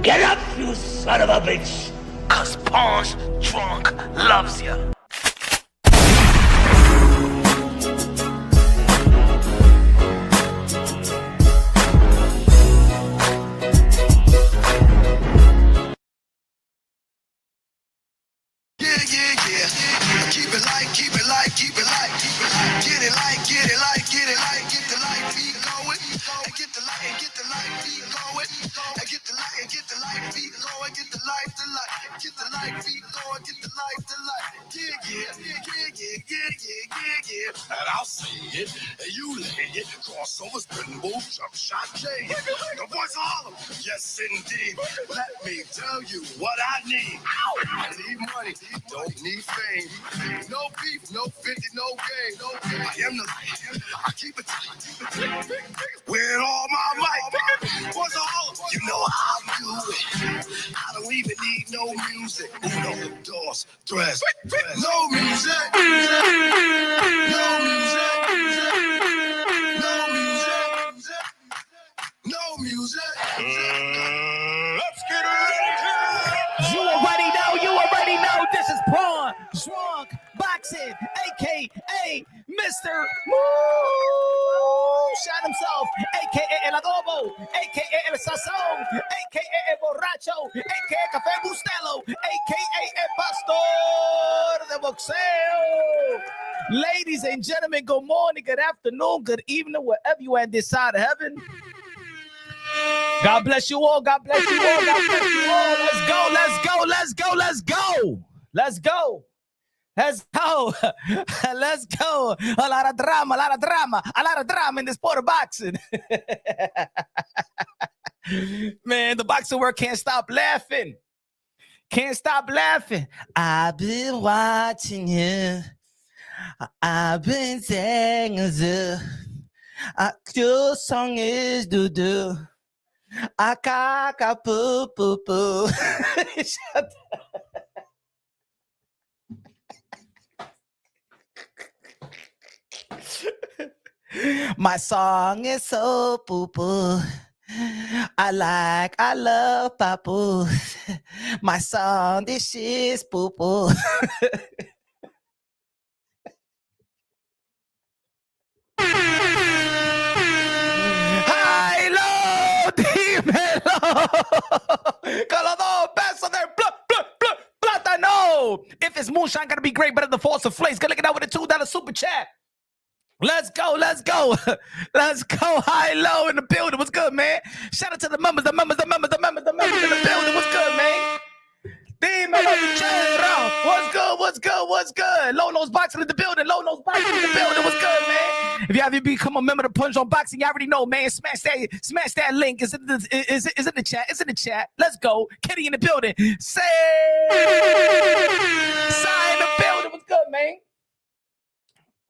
Get up, you son of a bitch! 'Cause Punch Drunk loves you. Keep it light, keep it light, keep it light, keep it light. Get it light, get it light, get it light, get the light beat going. And get the light, and get the light beat going. And get the light, and get the light beat going. Get the light, the light, get the light beat going. Get the light, the light. Yeah. And I'll say it, and you lay it. Crossover, spin move, jump shot, Jay. The voice of Harlem, yes indeed. Let me tell you what I need. I need money, don't need fame. No beef, no 50, no game. I am the light. I keep it tight. With all my might. What's all? You know how I do it. I don't even need no music. Uno, dos, tres. No music. No music. No music. Let's get ready. You already know. This is Pawn Drunk Boxing, a.k.a. Mr. Moonshine himself, a.k.a. El Adobo, a.k.a. El Sazón, a.k.a. El Borracho, a.k.a. Café Bustelo, a.k.a. El Pastor de Boxeo. Ladies and gentlemen, good morning, good afternoon, good evening, wherever you are on this side of heaven. God bless you all. God bless you all. God bless you all. Let's go. Let's go. Let's go. Let's go. Let's go. Let's go. Let's go. A lot of drama. A lot of drama. A lot of drama in this sport of boxing. Man, the boxing world can't stop laughing. Can't stop laughing. I've been watching you. I've been singing you. Your song is doo-doo. Akaka poo poo poo. Shut My song is so poo poo. I love papoose. My song, this is poo poo. If it's moonshine, gotta be great, better than force of flames. Good looking out with a $2 super chat. Let's go. Let's go. Let's go. High, low in the building. What's good, man? Shout out to the members in the building. What's good, man? What's good? Low Nose Boxing in the building. What's good, man? If you haven't become a member of Punch on Boxing, you already know, man. Smash that link. Is in the chat. It's in the chat. Let's go. Kitty in the building. Sign in the building. What's good, man?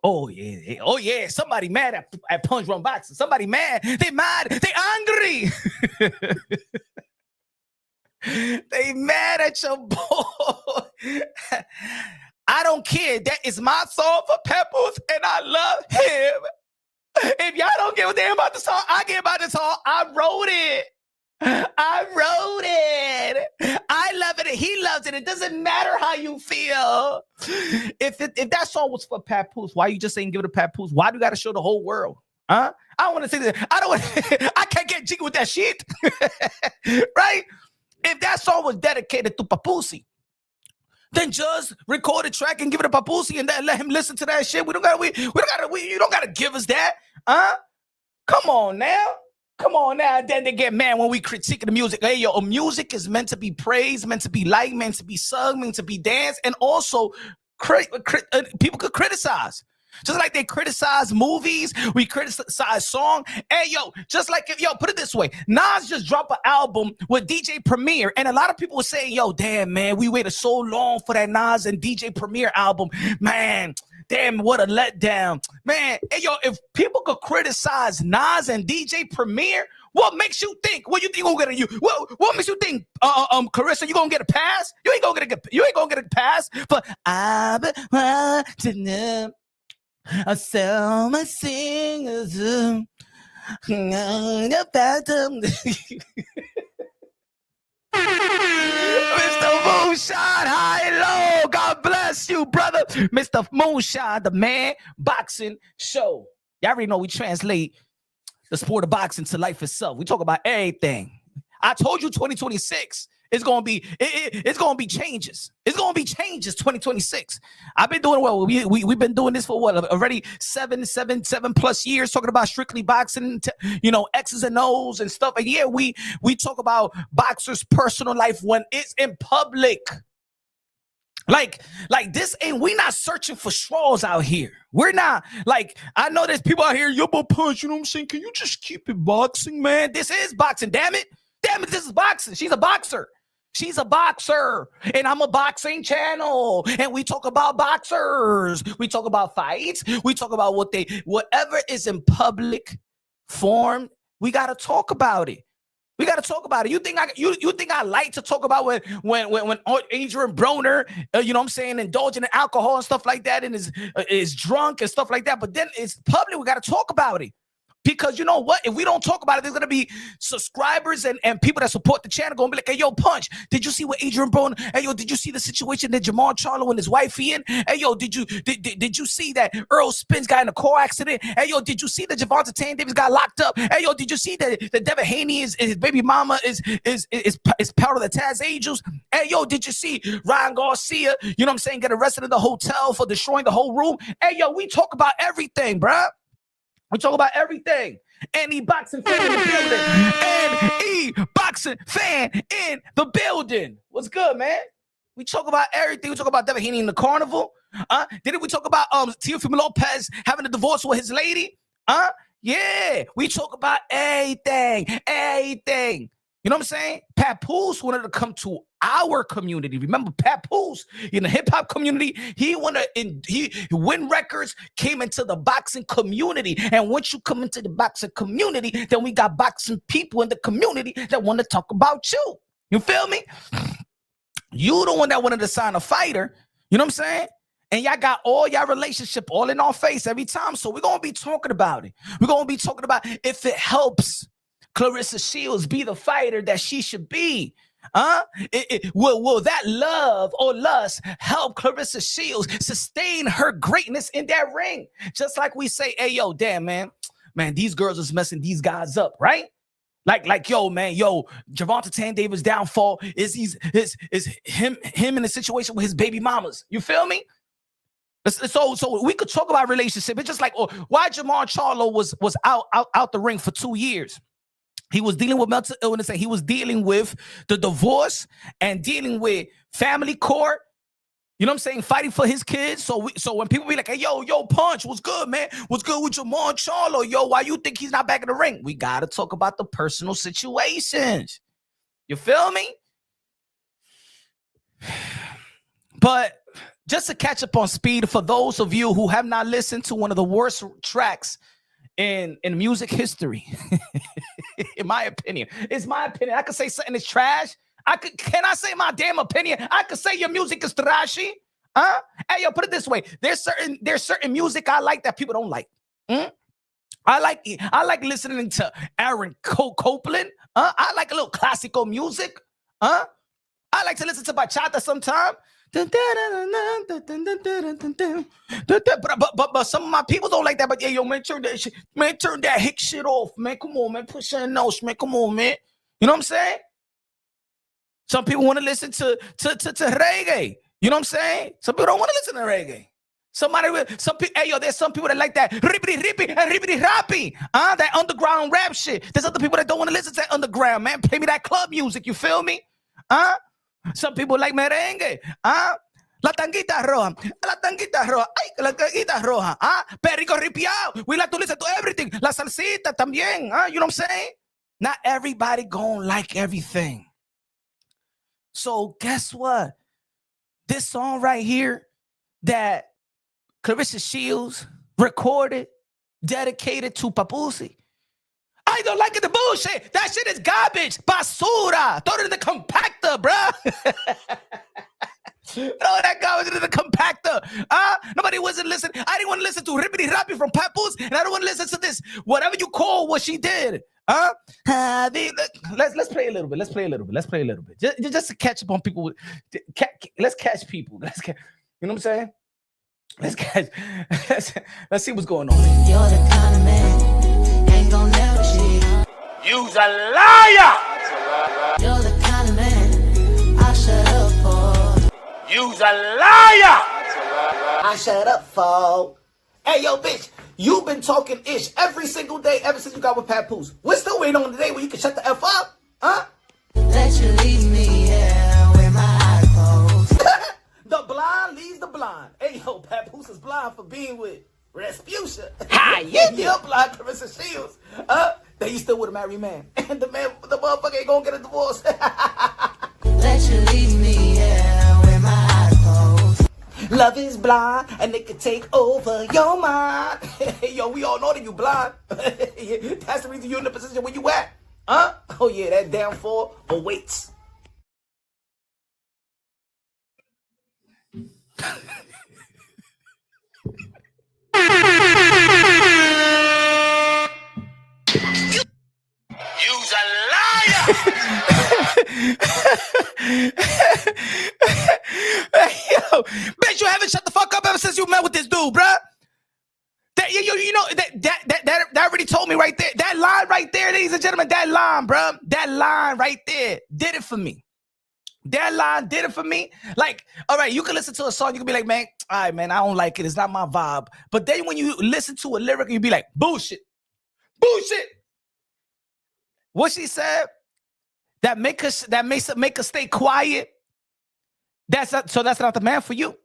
Oh yeah. Somebody mad at Punch Run Boxing. Somebody mad. They mad. They angry. They mad at your boy. I don't care. That is my song for Papoose, and I love him. If y'all don't give a damn about the song, I care about the song. I wrote it. I love it, and he loves it. It doesn't matter how you feel. If that song was for Papoose, why you just ain't give it to Papoose? Why do you got to show the whole world? Huh? I don't want to say that. I can't get jiggy with that shit. Right? If that song was dedicated to Papoose, then just record a track and give it to Papoose and then let him listen to that shit. You don't gotta give us that. Huh? Come on now. Then they get mad when we critique the music. Hey, yo, music is meant to be praised, meant to be liked, meant to be sung, meant to be danced, and also people could criticize. Just like they criticize movies, we criticize song. Hey, yo, just like, put it this way. Nas just dropped an album with DJ Premier, and a lot of people were saying, yo, damn, man, we waited so long for that Nas and DJ Premier album. Man, damn, what a letdown. Man, hey, yo, if people could criticize Nas and DJ Premier, what makes you think? What you think gonna get you? What makes you think, Claressa, you gonna get a pass? You ain't gonna get a pass. But I've been watching them. I sell my singers. God high low. God bless you, brother. Mr. Moonshine, the Man Boxing Show. Y'all already know we translate the sport of boxing to life itself. We talk about everything. I told you 2026 is gonna be it's gonna be changes. It's gonna be changes 2026. I've been doing well. We've been doing this for what already 7 plus years, talking about strictly boxing, X's and O's and stuff. And yeah, we talk about boxers' personal life when it's in public. Like this ain't, we not searching for straws out here. We're not, like, I know there's people out here, yo, but punch, you know what I'm saying? Can you just keep it boxing, man? This is boxing, damn it. Damn it, this is boxing. She's a boxer. She's a boxer, and I'm a boxing channel, and we talk about boxers. We talk about fights. We talk about whatever is in public form, we got to talk about it. We got to talk about it. You think I like to talk about when Adrian Broner, you know what I'm saying, indulging in alcohol and stuff like that, and is drunk and stuff like that. But then it's public. We got to talk about it. Because you know what? If we don't talk about it, there's going to be subscribers and people that support the channel going to be like, hey, yo, Punch, did you see what Adrian Broner, hey, yo, did you see the situation that Jamal Charlo and his wife in? Hey, yo, did you see that Earl Spence got in a car accident? Hey, yo, did you see that Javante Tan Davis got locked up? Hey, yo, did you see that Devin Haney his baby mama is part of the Taz Angels? Hey, yo, did you see Ryan Garcia, you know what I'm saying, get arrested in the hotel for destroying the whole room? Hey, yo, we talk about everything, bruh. We talk about everything. Any boxing fan in the building. Any boxing fan in the building. What's good, man? We talk about everything. We talk about Devin Haney in the carnival. Didn't we talk about Teofimo Lopez having a divorce with his lady? Yeah. We talk about everything. Everything. You know what I'm saying? Papoose wanted to come to our community. Remember, Papoose in the hip hop community, he win records, came into the boxing community. And once you come into the boxing community, then we got boxing people in the community that want to talk about you. You feel me? You the one that wanted to sign a fighter. You know what I'm saying? And y'all got all y'all relationship all in our face every time. So we're going to be talking about it. We're going to be talking about if it helps Claressa Shields be the fighter that she should be. Will that love or lust help Claressa Shields sustain her greatness in that ring? Just like we say, hey, yo, damn, man, these girls is messing these guys up, right? Like, yo, Javante Tan Davis' downfall is him in a situation with his baby mamas. You feel me? So we could talk about relationship. It's just like, why Jamal Charlo was out the ring for 2 years. He was dealing with mental illness, and he was dealing with the divorce and dealing with family court. You know what I'm saying? Fighting for his kids. So when people be like, hey, yo, Punch, what's good, man? What's good with Jamal Charlo? Yo, why you think he's not back in the ring? We got to talk about the personal situations. You feel me? But just to catch up on speed, for those of you who have not listened to one of the worst tracks in music history, in my opinion, it's my opinion. I could say something is trash. Can I say my damn opinion? I could say your music is trashy. Hey, yo, put it this way. There's certain music I like that people don't like. I like listening to Aaron Copeland. I like a little classical music. I like to listen to bachata sometimes. But some of my people don't like that. But yeah, yo, man, turn that hick shit off, man. Come on, man. Put something else, man. Come on, man. You know what I'm saying? Some people want to listen to reggae. You know what I'm saying? Some people don't want to listen to reggae. Hey, yo, there's some people that like that rippity rappy, that underground rap shit. There's other people that don't want to listen to that underground, man. Play me that club music. You feel me? Some people like merengue. La tanguita roja. Ay, la tanguita roja. Perico ripiao. We like to listen to everything. La salsita también. You know what I'm saying? Not everybody gonna like everything. So guess what? This song right here that Claressa Shields recorded, dedicated to Papoose. I don't like it, the bullshit. That shit is garbage. Basura. Throw it in the compactor, bruh. Throw that garbage in the compactor. Nobody wasn't listening. I didn't want to listen to Rippity Rappy from Papoose, and I don't want to listen to this, whatever you call what she did. Let's play a little bit. Just to catch up on people. let's catch people. You know what I'm saying? Let's catch. Let's see what's going on. You're the kind of man ain't gonna never cheat. You's a liar! You're the kind of man I shut up for. You's a liar! I shut up for. Hey, yo, bitch, you've been talking ish every single day ever since you got with Papoose. We're still waiting on the day where you can shut the F up, huh? Let you leave me here with my eyes closed. The blind leads the blind. Hey, yo, Papoose is blind for being with Rasputia. Hi, yeah. You're blind, Claressa Shields. Then you still with a married man. And the motherfucker ain't gonna get a divorce. Let you leave me here with my eyes closed. Love is blind, and it can take over your mind. Yo, we all know that you blind. That's the reason you're in the position where you at. Huh? Oh, yeah, that downfall awaits. You's a liar! Yo, bitch, you haven't shut the fuck up ever since you met with this dude, bruh. You know that already told me right there. That line right there, ladies and gentlemen, that line, bruh. That line right there did it for me. That line did it for me. Like, all right, you can listen to a song, you can be like, man, all right, man, I don't like it. It's not my vibe. But then when you listen to a lyric, you be like, bullshit. Bullshit. What she said, that makes us stay quiet. That's not the man for you.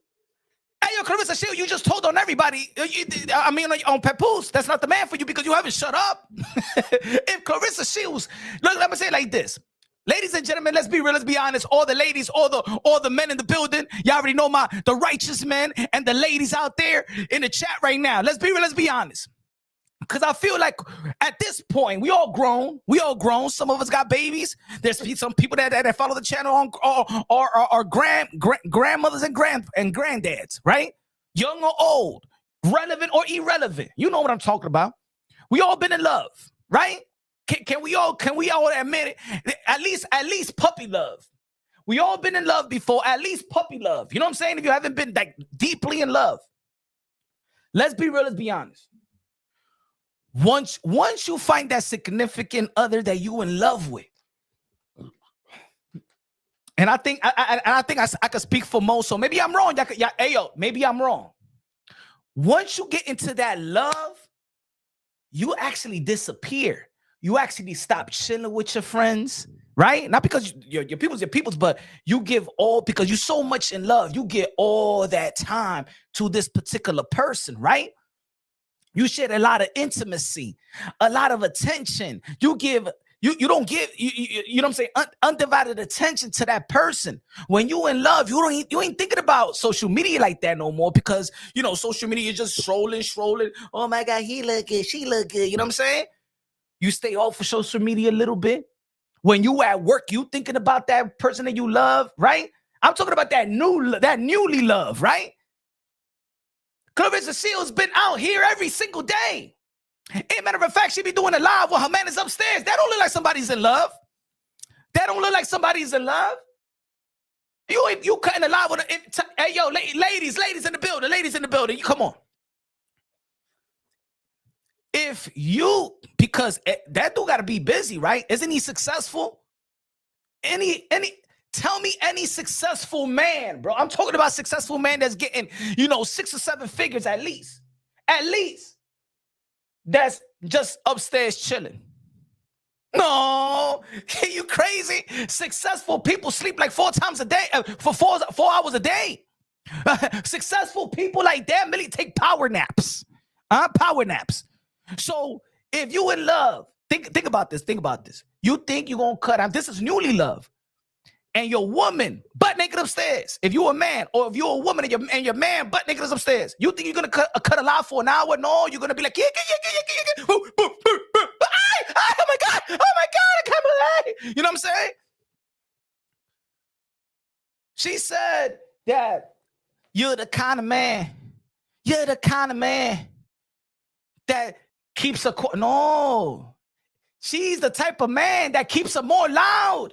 Hey, yo, Claressa Shields, you just told on everybody. On Papoose, that's not the man for you because you haven't shut up. If Claressa Shields, look, let me say it like this. Ladies and gentlemen, let's be real, let's be honest. All the ladies, all the men in the building, y'all already know the righteous men and the ladies out there in the chat right now. Let's be real, let's be honest. Because I feel like at this point, we all grown. Some of us got babies. There's some people that follow the channel are grandmothers and granddads, right? Young or old, relevant or irrelevant. You know what I'm talking about. We all been in love, right? Can we all admit it? At least puppy love. We all been in love before, at least puppy love. You know what I'm saying? If you haven't been like deeply in love. Let's be real, let's be honest. Once you find that significant other that you in love with, and I think I could speak for most, so maybe I'm wrong. Maybe I'm wrong. Once you get into that love, you actually disappear. You actually stop chilling with your friends, right? Not because your people's, but you give all, because you're so much in love, you get all that time to this particular person, right? You share a lot of intimacy, a lot of attention. You don't give, you know what I'm saying, undivided attention to that person. When you in love, you ain't thinking about social media like that no more, because social media, you're just scrolling. Oh my God, he look good, she look good. You know what I'm saying? You stay off of social media a little bit. When you at work, you thinking about that person that you love, right? I'm talking about that newly love, right? Claressa Shields been out here every single day. As a matter of fact, she be doing a live while her man is upstairs. That don't look like somebody's in love. You cutting a live with hey, yo, ladies in the building, you come on. Because that dude got to be busy, right? Isn't he successful? Tell me any successful man, bro. I'm talking about successful man that's getting, 6 or 7 figures at least. That's just upstairs chilling. No, you crazy? Successful people sleep like 4 times a day, for 4 hours a day. Successful people like that really take power naps. Power naps. So if you in love, think about this. You think you're going to cut out. This is newly love. And your woman butt naked upstairs. If you're a man, or if you're a woman and your man butt naked is upstairs, you think you're gonna cut a live for an hour? No, you're gonna be like, oh my God, I can't believe. You know what I'm saying? She said that you're the kind of man that keeps her. No, she's the type of man that keeps her more loud.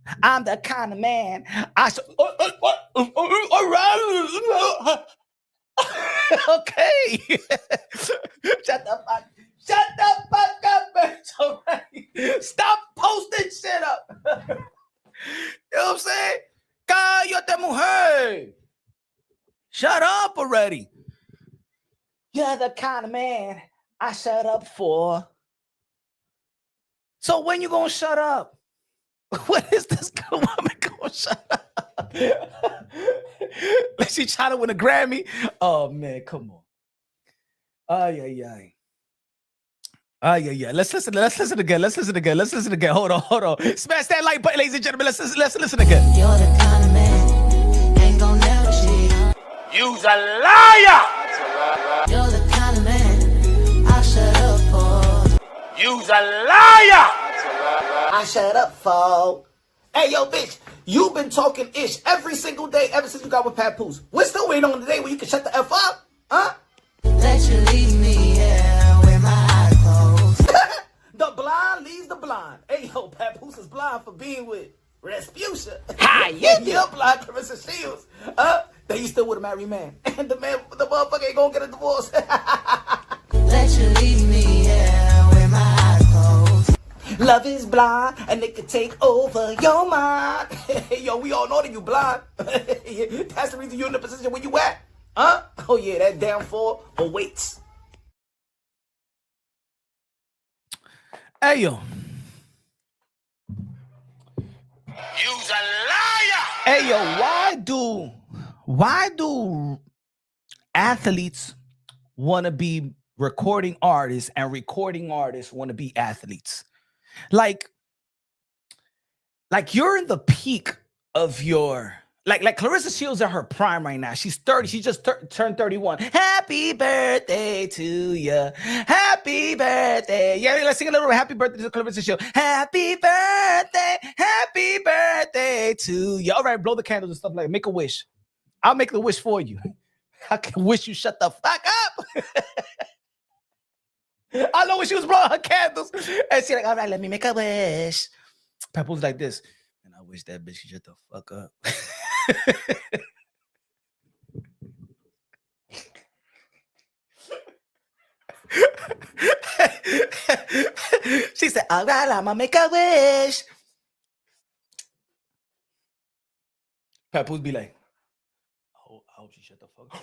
I'm the kind of man I should. All right. Okay. Shut the fuck. Shut the fuck up, bitch. All right. Stop posting shit up. You know what I'm saying? Cállate, mujer. Shut up already. You're the kind of man I shut up for. So when you gonna shut up? When is this woman gonna shut up? Like she trying to win a Grammy? Oh man, come on. Ay. Let's listen again. Hold on. Smash that like button, ladies and gentlemen. Let's listen again. You're the kind of man ain't gon' never cheat. You's a liar! You're the kind of man I shut up for. You's a liar! I shut up for. Hey, yo, bitch, you've been talking ish every single day ever since you got with Papoose. We're still waiting on the day where you can shut the F up, huh? Let you leave me here with my eyes closed. The blind leads the blind. Hey, yo, Papoose is blind for being with Rasputia. You're blind, Claressa Shields. Then you still with a married man. And the motherfucker ain't gonna get a divorce. Let you leave me here with my eyes closed. Love is blind, and it can take over your mind. Yo, we all know that you blind. That's the reason you're in the position where you at. Huh? Oh, yeah, that downfall awaits. Hey, yo. You's a liar! Hey, yo, why do athletes want to be recording artists and recording artists want to be athletes? Like you're in the peak of your like Claressa Shields at her prime right now. She's 30. She just turned 31. Happy birthday to you. Happy birthday. Yeah, let's sing a little happy birthday to Claressa Shields. Happy birthday to you. All right, blow the candles and stuff like that. Make a wish. I'll make the wish for you. I can wish you shut the fuck up. I know when she was blowing her candles. And she's like, all right, let me make a wish. Papoose like this. And I wish that bitch could shut the fuck up. She said, all right, I'ma make a wish. Papoose be like, I hope she shut the fuck up.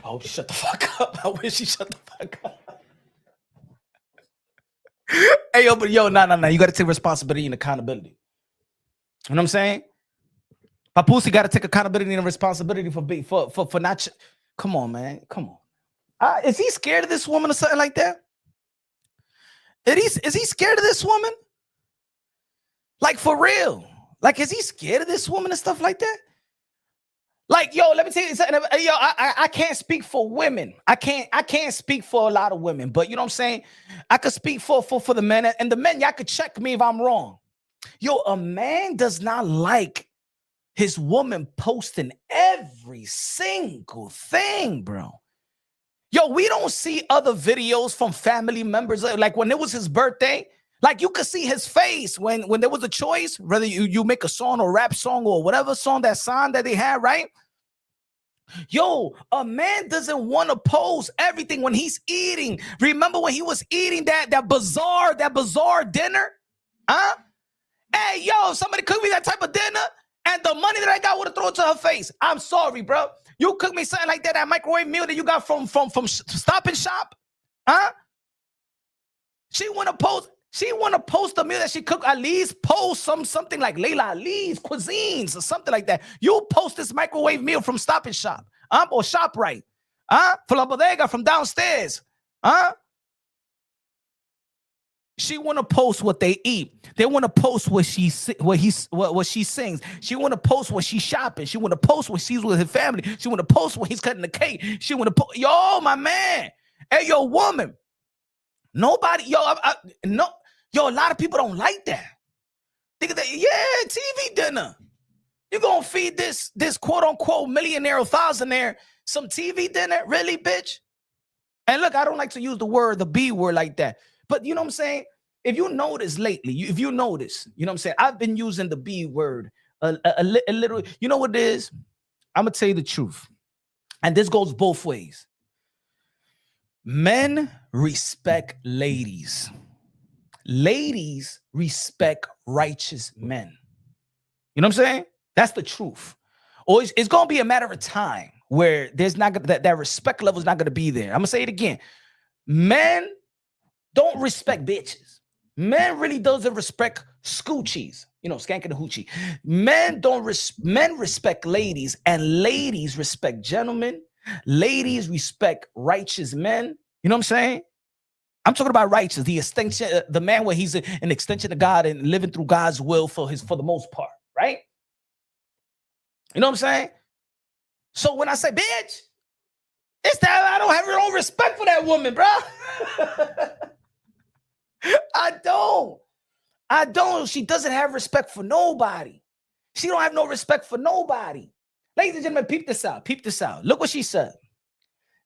I hope she shut the fuck up. I wish she shut the fuck up. Hey, yo, but yo, nah. You got to take responsibility and accountability. You know what I'm saying? Papoose got to take accountability and responsibility for not. Come on, man. Come on. Is he scared of this woman or something like that? Is he scared of this woman? Like, for real? Like, is he scared of this woman and stuff like that? Like, yo, let me tell you something. Yo, I can't speak for women. I can't speak for a lot of women, but you know what I'm saying? I could speak for the men, and the men, y'all could check me if I'm wrong. Yo, a man does not like his woman posting every single thing, bro. Yo, we don't see other videos from family members. Like when it was his birthday, like you could see his face when there was a choice, whether you make a song or rap song or whatever song that they had, right? Yo, a man doesn't want to post everything when he's eating. Remember when he was eating that bizarre dinner? Huh? Hey, yo, somebody cook me that type of dinner, and the money that I got would have thrown to her face. I'm sorry, bro. You cook me something like that microwave meal that you got from Stop and Shop? Huh? She want to post the meal that she cooked. At least post something like Layla Ali's cuisines or something like that. You post this microwave meal from Stop and Shop, or ShopRite, from La Bodega, from downstairs, She want to post what they eat. They want to post what she sings. She want to post when she's shopping. She want to post when she's with her family. She want to post when he's cutting the cake. She want to post. Yo, my man. Hey, yo, woman. Nobody. Yo, no. Yo, a lot of people don't like that. Think of that. Yeah, TV dinner. You gonna feed this quote unquote millionaire or thousandaire some TV dinner? Really, bitch? And look, I don't like to use the B word like that. But you know what I'm saying? if you notice lately, if you notice, you know what I'm saying? I've been using the B word a little. You know what it is? I'm gonna tell you the truth, and this goes both ways. Men respect ladies. Ladies respect righteous men. You know what I'm saying? That's the truth. Or it's gonna be a matter of time where there's not gonna that respect level is not gonna be there. I'm gonna say it again. Men don't respect bitches. Men really doesn't respect scoochies, you know, skanking the hoochie. Men respect ladies, and ladies respect gentlemen. Ladies respect righteous men. You know what I'm saying? I'm talking about righteous, the extension, the man where he's an extension of God and living through God's will for the most part, right? You know what I'm saying? So when I say bitch, it's that I don't have no respect for that woman, bro. I don't. She doesn't have respect for nobody. She don't have no respect for nobody. Ladies and gentlemen, peep this out. Peep this out. Look what she said.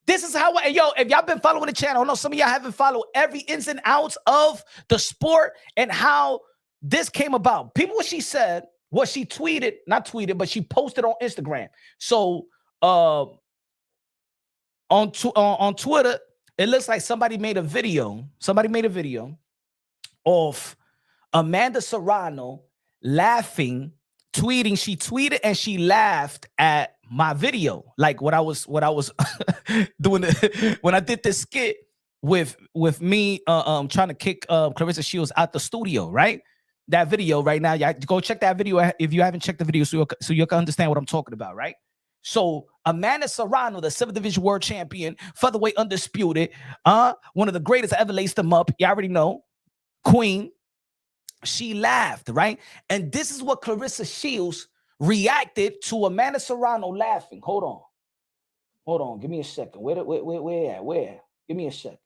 This is how, yo, if y'all been following the channel, I know some of y'all haven't followed every ins and outs of the sport and how this came about. People, what she said, what she tweeted, not tweeted, but she posted on Instagram. So on Twitter, it looks like somebody made a video of Amanda Serrano laughing, tweeting. She tweeted and she laughed at my video, like what I was doing when I did this skit with me trying to kick Claressa Shields out the studio, right? That video right now, y'all go check that video if you haven't checked the video, so you can understand what I'm talking about, right? So Amanda Serrano, the 7th division world champion, featherweight undisputed, one of the greatest ever laced them up. You already know, queen. She laughed, right? And this is what Claressa Shields reacted to Amanda Serrano laughing. Hold on. Give me a second. Where? Give me a second.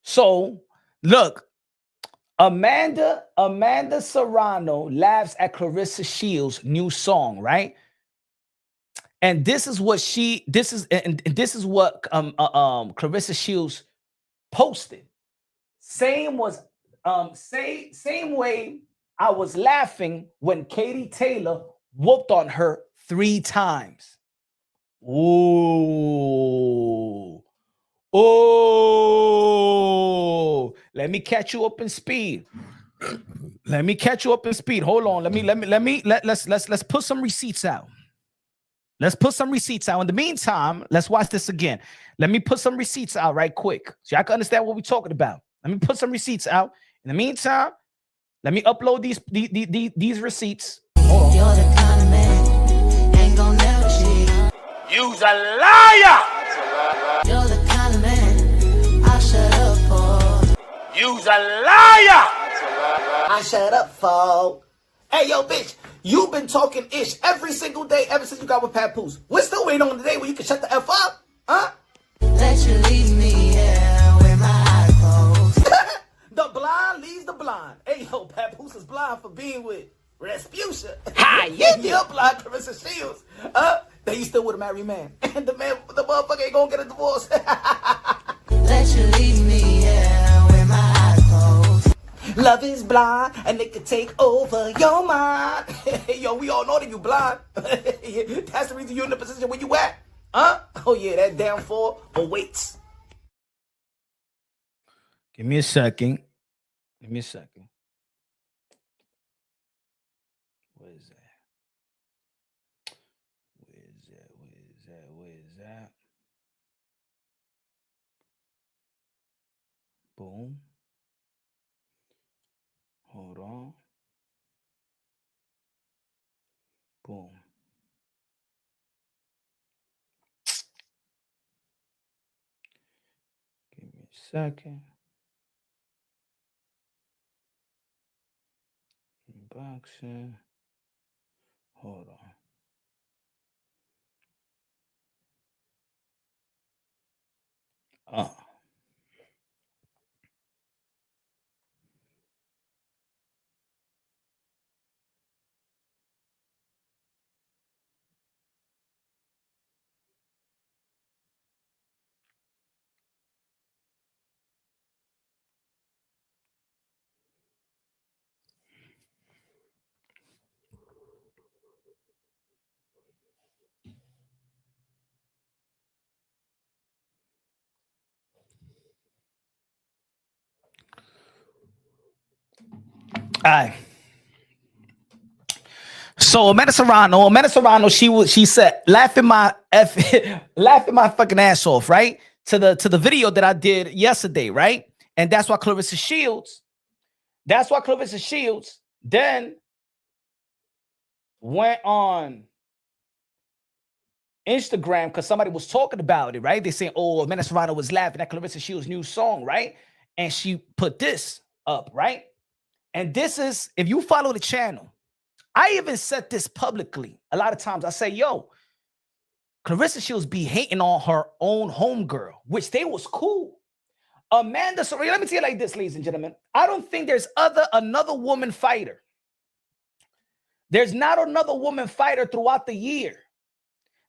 So, look, Amanda Serrano laughs at Claressa Shields' new song, right? And this is what Claressa Shields posted. Same way I was laughing when Katie Taylor whooped on her 3 times. Oh, let me catch you up in speed. Hold on. Let's put some receipts out. In the meantime, let's watch this again. Let me put some receipts out right quick so y'all can understand what we're talking about. Let me put some receipts out. In the meantime, let me upload these receipts. Hold on. You're the kind of man ain't gonna never cheat. You's a liar! You're the kind of man I shut up for. You's a liar! I shut up for. Hey, yo, bitch, you've been talking ish every single day ever since you got with Papoose. We're still waiting on the day where you can shut the F up, huh? Let you leave me, yeah, with my eyes closed. The blind leads the blind. Hey, yo, Papoose is blind for being with Rasputia. Hi, yeah. You're blind, Claressa Shields. Then you still with a married man. And the motherfucker ain't gonna get a divorce. Let you leave me, yeah, with my eyes closed. Love is blind, and it can take over your mind. Yo, we all know that you blind. That's the reason you're in the position where you at. Huh? Oh, yeah, that downfall awaits. Give me a second. Where is that? Boom. Hold on. Boom. Give me a second. Unboxing. Hold on. right. So Amanda Serrano, she said, laughing my fucking ass off, right? To the video that I did yesterday, right? And that's why Claressa Shields then went on Instagram because somebody was talking about it, right? They saying, oh, Amanda Serrano was laughing at Claressa Shields' new song, right? And she put this up, right? And this is, if you follow the channel, I even said this publicly. A lot of times I say, yo, Claressa Shields be hating on her own homegirl, which they was cool. Amanda Serrano, let me tell you like this, ladies and gentlemen. I don't think there's another woman fighter. There's not another woman fighter throughout the year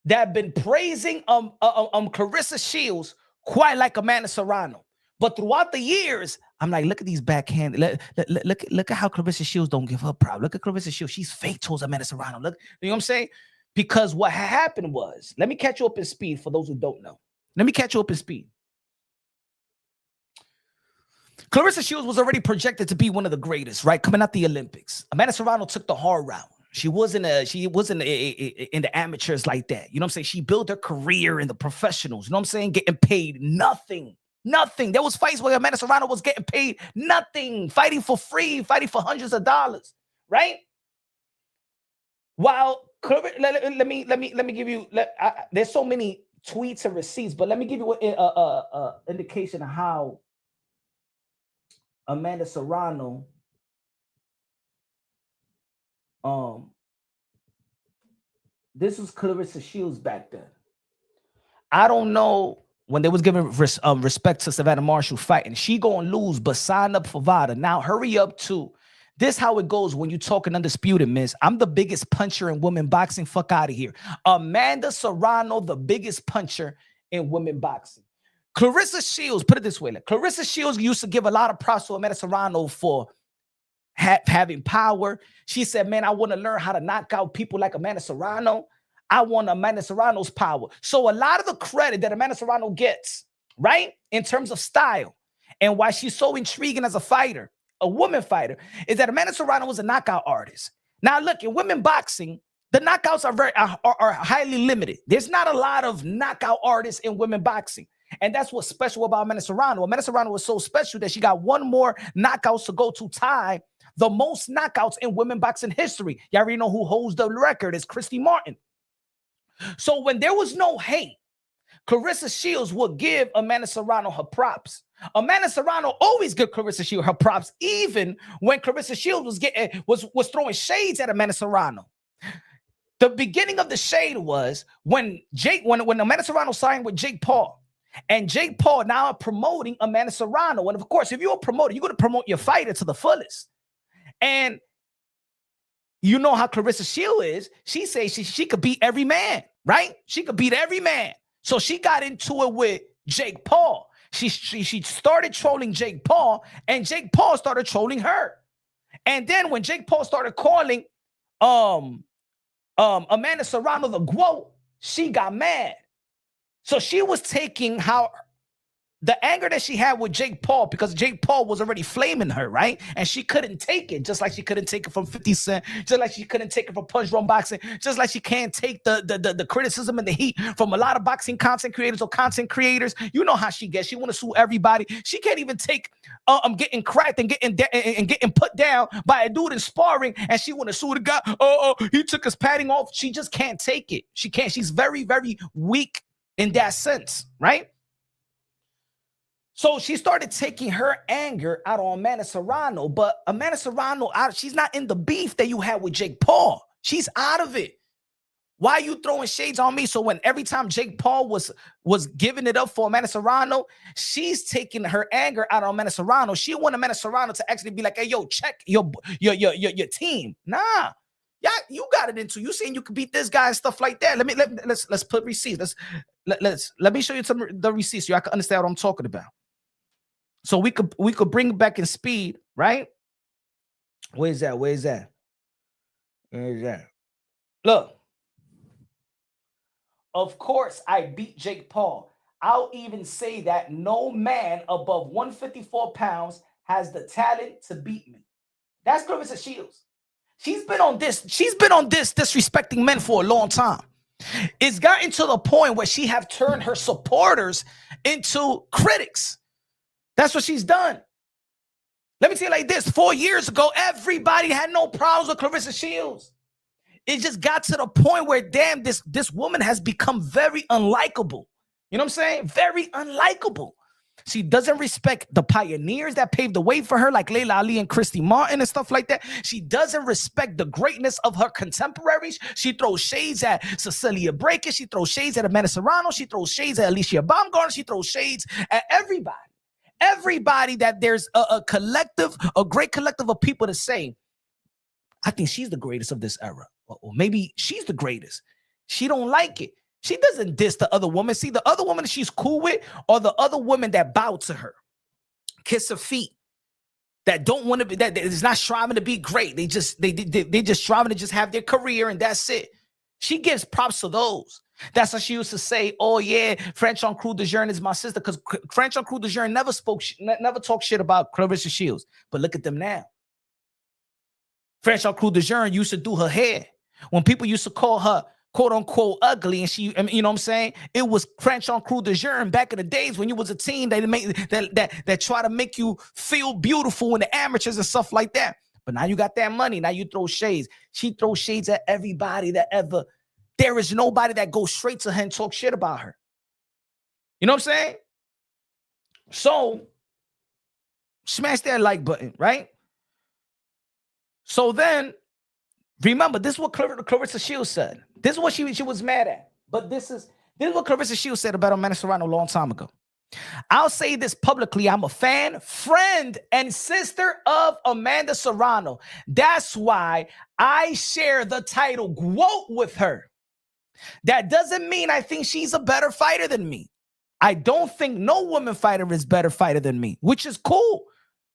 that have been praising Claressa Shields quite like Amanda Serrano. But throughout the years, I'm like, look at these backhand. Look at how Claressa Shields don't give up proud. Look at Claressa Shields. She's fake towards Amanda Serrano. Look, you know what I'm saying? Because what happened was, let me catch you up in speed for those who don't know. Let me catch you up in speed. Claressa Shields was already projected to be one of the greatest, right? Coming out the Olympics. Amanda Serrano took the hard route. She wasn't in the amateurs like that. You know what I'm saying? She built her career in the professionals. You know what I'm saying? Getting paid nothing. Nothing. There was fights where Amanda Serrano was getting paid nothing, fighting for free, fighting for hundreds of dollars, right? While let me give you. There's so many tweets and receipts, but let me give you an indication of how Amanda Serrano this was Claressa Shields back then. I don't know when they was giving respect to Savannah Marshall fighting. She gonna lose, but sign up for VADA. Now hurry up too. This how it goes when you talking undisputed, miss. I'm the biggest puncher in women boxing. Fuck out of here. Amanda Serrano, the biggest puncher in women boxing. Claressa Shields, put it this way. Like, Claressa Shields used to give a lot of props to Amanda Serrano for having power. She said, man, I want to learn how to knock out people like Amanda Serrano. I want Amanda Serrano's power. So a lot of the credit that Amanda Serrano gets, right, in terms of style and why she's so intriguing as a fighter, a woman fighter, is that Amanda Serrano was a knockout artist. Now, look, in women boxing, the knockouts are highly limited. There's not a lot of knockout artists in women boxing. And that's what's special about Amanda Serrano. Amanda Serrano was so special that she got one more knockouts to go to tie the most knockouts in women boxing history. Y'all already know who holds the record is Christy Martin. So when there was no hate, Claressa Shields would give Amanda Serrano her props. Amanda Serrano always give Claressa Shields her props, even when Claressa Shields was throwing shades at Amanda Serrano. The beginning of the shade was when Amanda Serrano signed with Jake Paul. And Jake Paul now promoting Amanda Serrano. And of course, if you're a promoter, you're going to promote your fighter to the fullest. And you know how Claressa Shields is. She says she could beat every man, right? She could beat every man. So she got into it with Jake Paul. She started trolling Jake Paul, and Jake Paul started trolling her. And then when Jake Paul started calling Amanda Serrano the GOAT, she got mad. So she was taking the anger that she had with Jake Paul, because Jake Paul was already flaming her, right? And she couldn't take it, just like she couldn't take it from 50 Cent, just like she couldn't take it from Punch Drunk Boxing, just like she can't take the criticism and the heat from a lot of boxing content creators or content creators. You know how she gets. She want to sue everybody. She can't even take getting cracked and getting put down by a dude in sparring, and she want to sue the guy. Oh, he took his padding off. She just can't take it. She can't. She's very, very weak in that sense, right? So she started taking her anger out on Amanda Serrano, but Amanda Serrano, she's not in the beef that you had with Jake Paul. She's out of it. Why are you throwing shades on me? So when every time Jake Paul was giving it up for Amanda Serrano, she's taking her anger out on Amanda Serrano. She wanted Amanda Serrano to actually be like, hey, yo, check your team. Nah. Yeah, you got it into you saying you could beat this guy and stuff like that. Let's put receipts. Let me show you some the receipts so I can understand what I'm talking about. So we could bring it back in speed, right? Where's that? Look. Of course, I beat Jake Paul. I'll even say that no man above 154 pounds has the talent to beat me. That's Claressa Shields. She's been on this disrespecting men for a long time. It's gotten to the point where she have turned her supporters into critics. That's what she's done. Let me tell you like this. 4 years ago, everybody had no problems with Claressa Shields. It just got to the point where, damn, this woman has become very unlikable. You know what I'm saying? Very unlikable. She doesn't respect the pioneers that paved the way for her, like Layla Ali and Christy Martin and stuff like that. She doesn't respect the greatness of her contemporaries. She throws shades at Cecilia Breaker. She throws shades at Amanda Serrano. She throws shades at Alicia Baumgartner. She throws shades at everybody. Everybody that there's a great collective of people to say, I think she's the greatest of this era. Or maybe she's the greatest. She don't like it. She doesn't diss the other woman. See, the other woman she's cool with or the other women that bow to her, kiss her feet, that don't want to be, that is not striving to be great. They just striving to just have their career and that's it. She gives props to those. That's how she used to say, oh yeah, French on Crew de Jeune is my sister, because French on Crew de Jeune never talked shit about Claressa Shields. But look at them now. French on Crew de Jeune used to do her hair. When people used to call her quote unquote ugly, and she, you know what I'm saying? It was French on Crew de Jeune back in the days when you was a teen. They that try to make you feel beautiful in the amateurs and stuff like that. But now you got that money. Now you throw shades. She throws shades at everybody that ever. There is nobody that goes straight to her and talk shit about her. You know what I'm saying? So smash that like button, right? So then, remember, this is what Claressa Shields said. This is what she was mad at. But this is what Claressa Shields said about Amanda Serrano a long time ago. I'll say this publicly. I'm a fan, friend, and sister of Amanda Serrano. That's why I share the title GWOAT with her. That doesn't mean I think she's a better fighter than me. I don't think no woman fighter is better fighter than me, which is cool.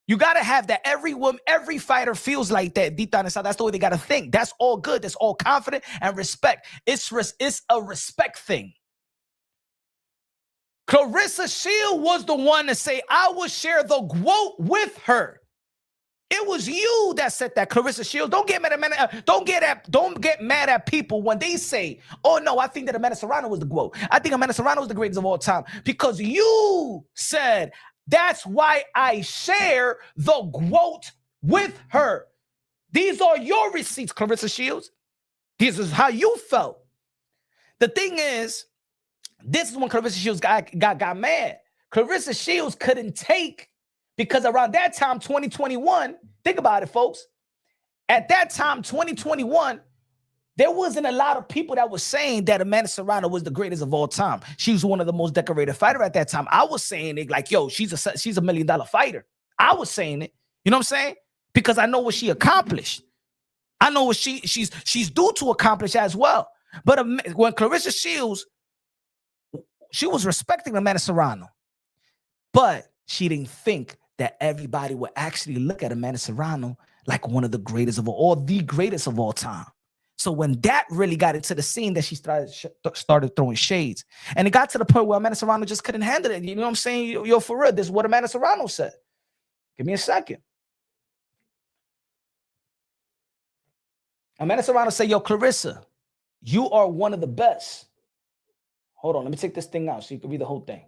You got to have that. Every fighter feels like that deep down inside. That's the way they got to think. That's all good. That's all confident and respect. It's a respect thing. Claressa Shields was the one to say, I will share the GWOAT with her. It was you that said that, Claressa Shields. Don't get mad at people when they say, oh no, I think that Amanda Serrano was the GWOAT. I think Amanda Serrano was the greatest of all time. Because you said, that's why I share the GWOAT with her. These are your receipts, Claressa Shields. This is how you felt. The thing is, this is when Claressa Shields got mad. Claressa Shields couldn't take, because around that time, 2021, think about it, folks. At that time, 2021, there wasn't a lot of people that was saying that Amanda Serrano was the greatest of all time. She was one of the most decorated fighters at that time. I was saying it like, yo, she's a $1 million fighter. I was saying it. You know what I'm saying? Because I know what she accomplished. I know what she's due to accomplish as well. But when Claressa Shields, she was respecting Amanda Serrano, but she didn't think that everybody would actually look at Amanda Serrano like one of the greatest of all, the greatest of all time. So when that really got into the scene, that she started throwing shades. And it got to the point where Amanda Serrano just couldn't handle it. You know what I'm saying? Yo, for real, this is what Amanda Serrano said. Give me a second. Amanda Serrano said, yo, Claressa, you are one of the best. Hold on, let me take this thing out so you can read the whole thing.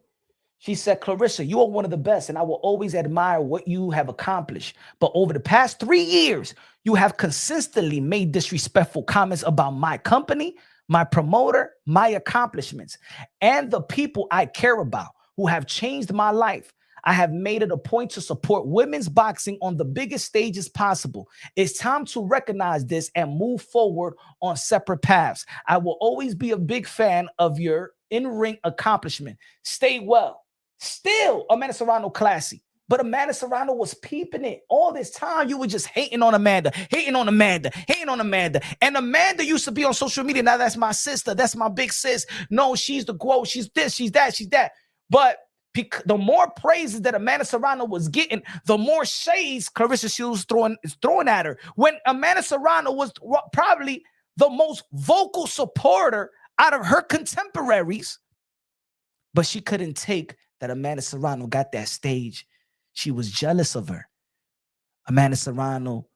She said, Claressa, you are one of the best, and I will always admire what you have accomplished. But over the past 3 years, you have consistently made disrespectful comments about my company, my promoter, my accomplishments, and the people I care about who have changed my life. I have made it a point to support women's boxing on the biggest stages possible. It's time to recognize this and move forward on separate paths. I will always be a big fan of your in-ring accomplishment. Stay well. Still, Amanda Serrano classy. But Amanda Serrano was peeping it. All this time, you were just hating on Amanda. And Amanda used to be on social media. Now that's my sister. That's my big sis. No, she's the GWOAT. She's this, she's that, she's that. But the more praises that Amanda Serrano was getting, the more shades Claressa Shields was throwing at her. When Amanda Serrano was probably the most vocal supporter out of her contemporaries, but she couldn't take that Amanda Serrano got that stage. She was jealous of her. Amanda Serrano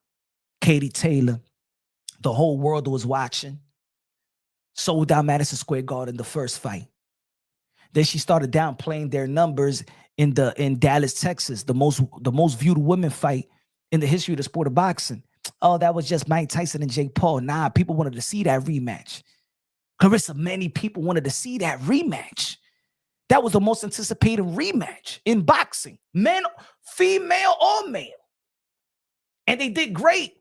Katie Taylor. The whole world was watching. Sold out Madison Square Garden the first fight. Then she started downplaying their numbers in Dallas, Texas, the most viewed women fight in the history of the sport of boxing. Oh, that was just Mike Tyson and Jake Paul. Nah, people wanted to see that rematch. Claressa, many people wanted to see that rematch. That was the most anticipated rematch in boxing. Men, female, or male. And they did great.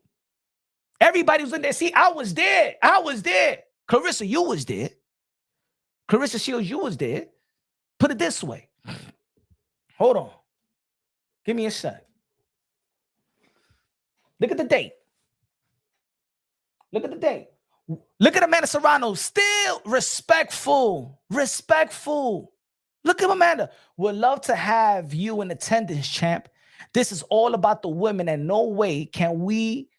Everybody was in there. See, I was there. Claressa, you was there. Claressa Shields, you was there. Put it this way. Hold on. Give me a sec. Look at the date. Look at Amanda Serrano. Still respectful. Look at Amanda. Would love to have you in attendance, champ. This is all about the women, and no way can we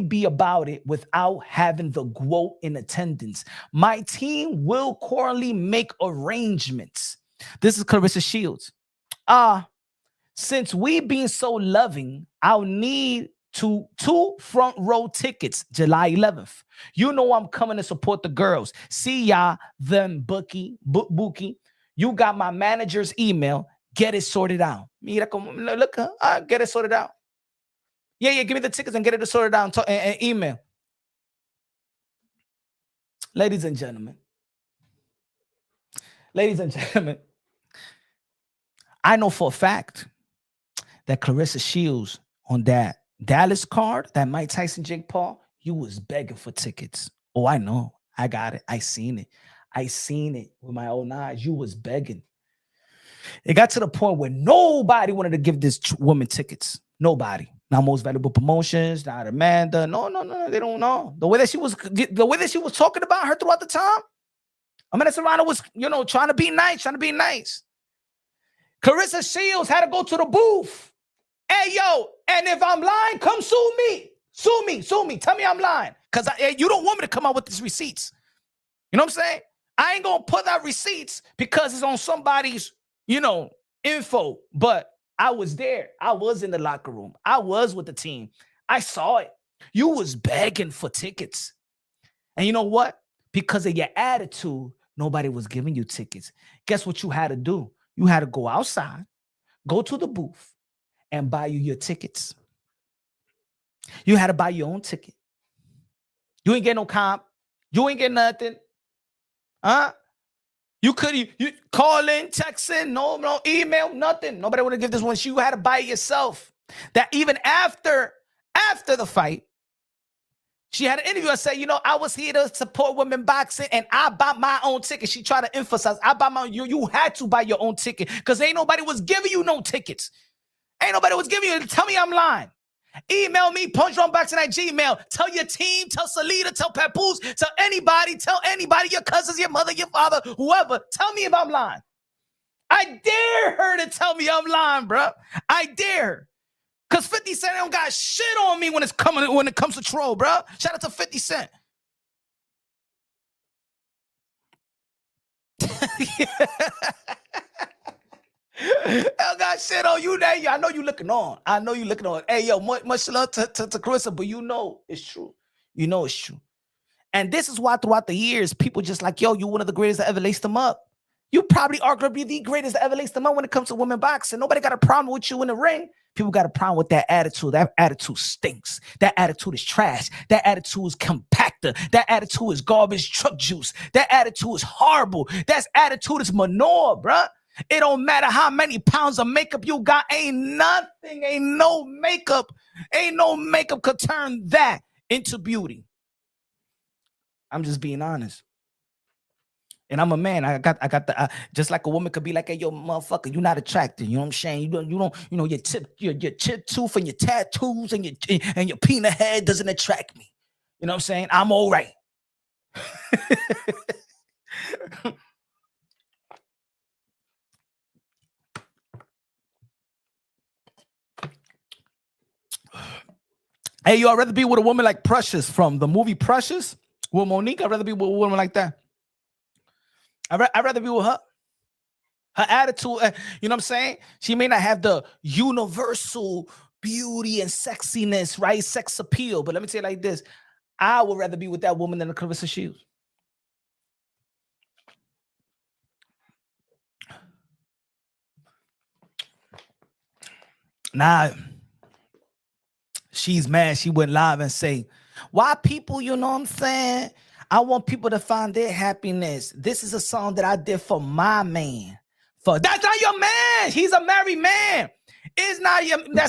be about it without having the GWOAT in attendance. My team will currently make arrangements. This is Claressa Shields. Since we being so loving, I'll need two front row tickets, July 11th. You know I'm coming to support the girls. See y'all then, Bookie. You got my manager's email. Get it sorted out. Mira como, look, get it sorted out. Yeah, give me the tickets and get it sorted out and email. Ladies and gentlemen, I know for a fact that Claressa Shields on that Dallas card, that Mike Tyson, Jake Paul, you was begging for tickets. Oh, I know. I got it. I seen it with my own eyes. You was begging. It got to the point where nobody wanted to give this woman tickets. Nobody. Not Most Valuable Promotions, not Amanda. No. They don't know. The way that she was talking about her throughout the time. Amanda Serrano was, trying to be nice. Claressa Shields had to go to the booth. Hey, yo, and if I'm lying, come sue me. Sue me. Tell me I'm lying. Because you don't want me to come out with these receipts. You know what I'm saying? I ain't going to put out receipts because it's on somebody's, info. But I was there. I was in the locker room. I was with the team. I saw it. You was begging for tickets. And you know what? Because of your attitude, nobody was giving you tickets. Guess what you had to do? You had to go outside, go to the booth, and buy you your tickets. You had to buy your own ticket. You ain't get no comp. You ain't get nothing. You call in, text in, no email, nothing. Nobody would have given this one. You had to buy it yourself. That even after the fight, she had an interview and say, I was here to support women boxing and I bought my own ticket. She tried to emphasize, you had to buy your own ticket because ain't nobody was giving you no tickets. Ain't nobody was giving you. Tell me I'm lying. Email me, punchwrongboxing@gmail. Tell your team, tell Salida, tell Papoose, tell anybody, your cousins, your mother, your father, whoever. Tell me if I'm lying. I dare her to tell me I'm lying, bro. I dare her. Because 50 Cent don't got shit on me when it comes to troll, bro. Shout out to 50 Cent. I got shit on you there. I know you looking on. Hey, yo, much love to Claressa, but it's true. It's true. And this is why throughout the years, people just like, yo, you one of the greatest that ever laced them up. You probably arguably the greatest that ever laced them up when it comes to women boxing. Nobody got a problem with you in the ring. People got a problem with that attitude. That attitude stinks. That attitude is trash. That attitude is compactor. That attitude is garbage truck juice. That attitude is horrible. That attitude is manure, bruh. It don't matter how many pounds of makeup you got. Ain't no makeup could turn that into beauty. I'm just being honest. And I'm a man. I got the just like a woman could be like, hey, yo, motherfucker, you're not attractive. You know what I'm saying? You don't, your chip tooth and your tattoos and your peanut head doesn't attract me. You know what I'm saying? I'm all right. Hey, yo, I'd rather be with a woman like Precious from the movie Precious with Monique. I'd rather be with a woman like that. I'd rather be with her. Her attitude, you know what I'm saying? She may not have the universal beauty and sexiness, right? Sex appeal. But let me tell you like this. I would rather be with that woman than the Claressa Shields. Nah, she's mad. She went live and say, why people, you know what I'm saying? I want people to find their happiness. This is a song that I did for my man. That's not your man. He's a married man. That's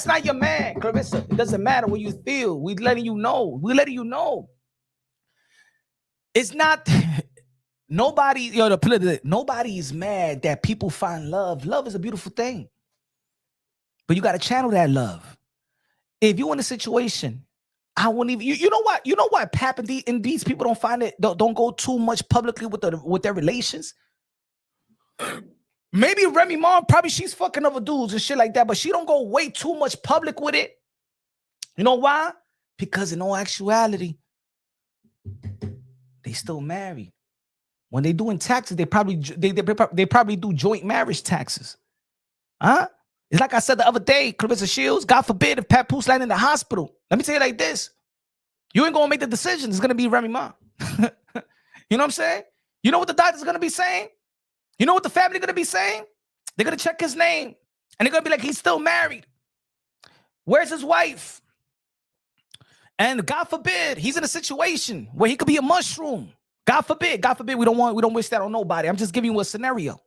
not your man, Claressa. It doesn't matter what you feel. We're letting you know. We're letting you know. It's not nobody, nobody is mad that people find love. Love is a beautiful thing. But you got to channel that love. If you're in a situation, I wouldn't even, you know what? You know what? Pap and these people don't find it, don't go too much publicly with their relations. Maybe Remy Ma, probably she's fucking other dudes and shit like that, but she don't go way too much public with it. You know why? Because in all actuality, they still married. When they doing taxes, they probably do joint marriage taxes. Huh? It's like I said the other day, Claressa Shields, God forbid if papoose land in the hospital. Let me tell you like this. You ain't gonna make the decision. It's gonna be Remy Ma. You know what I'm saying? You know what the doctor's gonna be saying? You know what the family gonna be saying? They're gonna check his name and they're gonna be like, he's still married. Where's his wife? And God forbid he's in a situation where he could be a mushroom. God forbid, we don't wish that on nobody. I'm just giving you a scenario.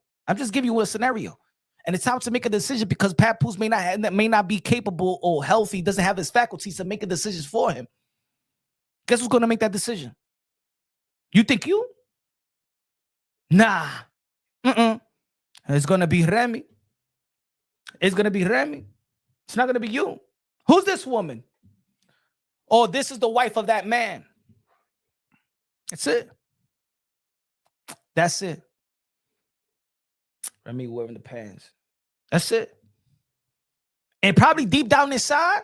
And it's time to make a decision because papoose may not be capable or healthy, doesn't have his faculties to make a decision for him. Guess who's gonna make that decision? You think you? Nah. It's gonna be Remy. It's gonna be Remy. It's not gonna be you. Who's this woman? Oh, this is the wife of that man. That's it. That's it. Remy wearing the pants. That's it. And probably deep down inside,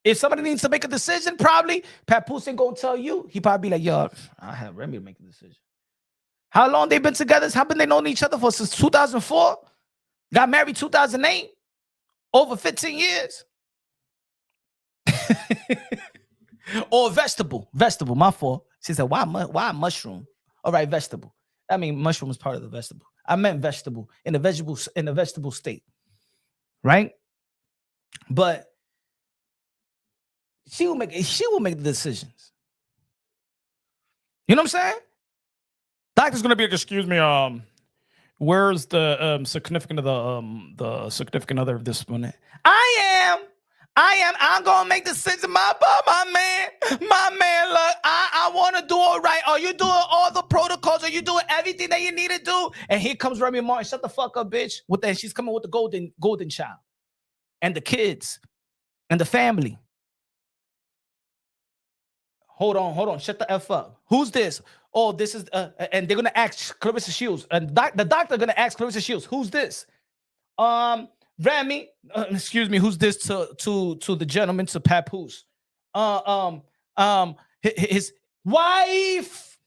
if somebody needs to make a decision, probably papoose ain't gonna tell you. He probably be like, yo, I have Remy to make a decision. How long they been together? How been they known each other for since 2004? Got married 2008. Over 15 years. Or vegetable, my fault. She said, why mushroom? All right, vegetable. I mean, mushroom is part of the vegetable. I meant vegetable in the vegetable state, right? But she will make the decisions. You know what I'm saying? Doctor's gonna be like, excuse me, where's the significant of the significant other of this one? I'm gonna make the decision. My man, look, I want to do it right. Are you doing all the protocols? Are you doing everything that you need to do? And here comes Remy Martin. Shut the fuck up, bitch. She's coming with the golden child. And the kids. And the family. Hold on. Shut the F up. Who's this? Oh, this is, and they're gonna ask Claressa Shields. And the doctor gonna ask Claressa Shields, who's this? Remy, excuse me, who's this to the gentleman, to papoose? His wife.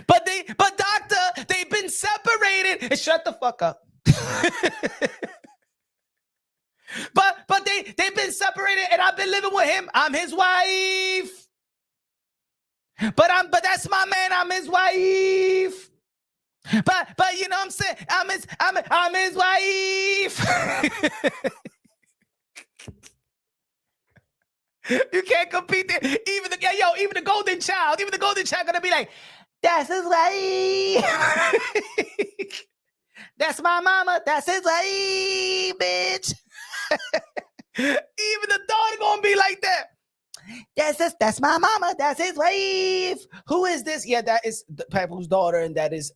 But doctor, they've been separated. Shut the fuck up. but they've been separated and I've been living with him. I'm his wife. But that's my man, I'm his wife. But you know what I'm saying? I'm his wife. You can't compete there. Even the golden child gonna be like, that's his wife. That's my mama, that's his wife, bitch. Even the daughter gonna be like that. That's my mama, that's his wife. Who is this? Yeah, that is the papoose daughter, and that is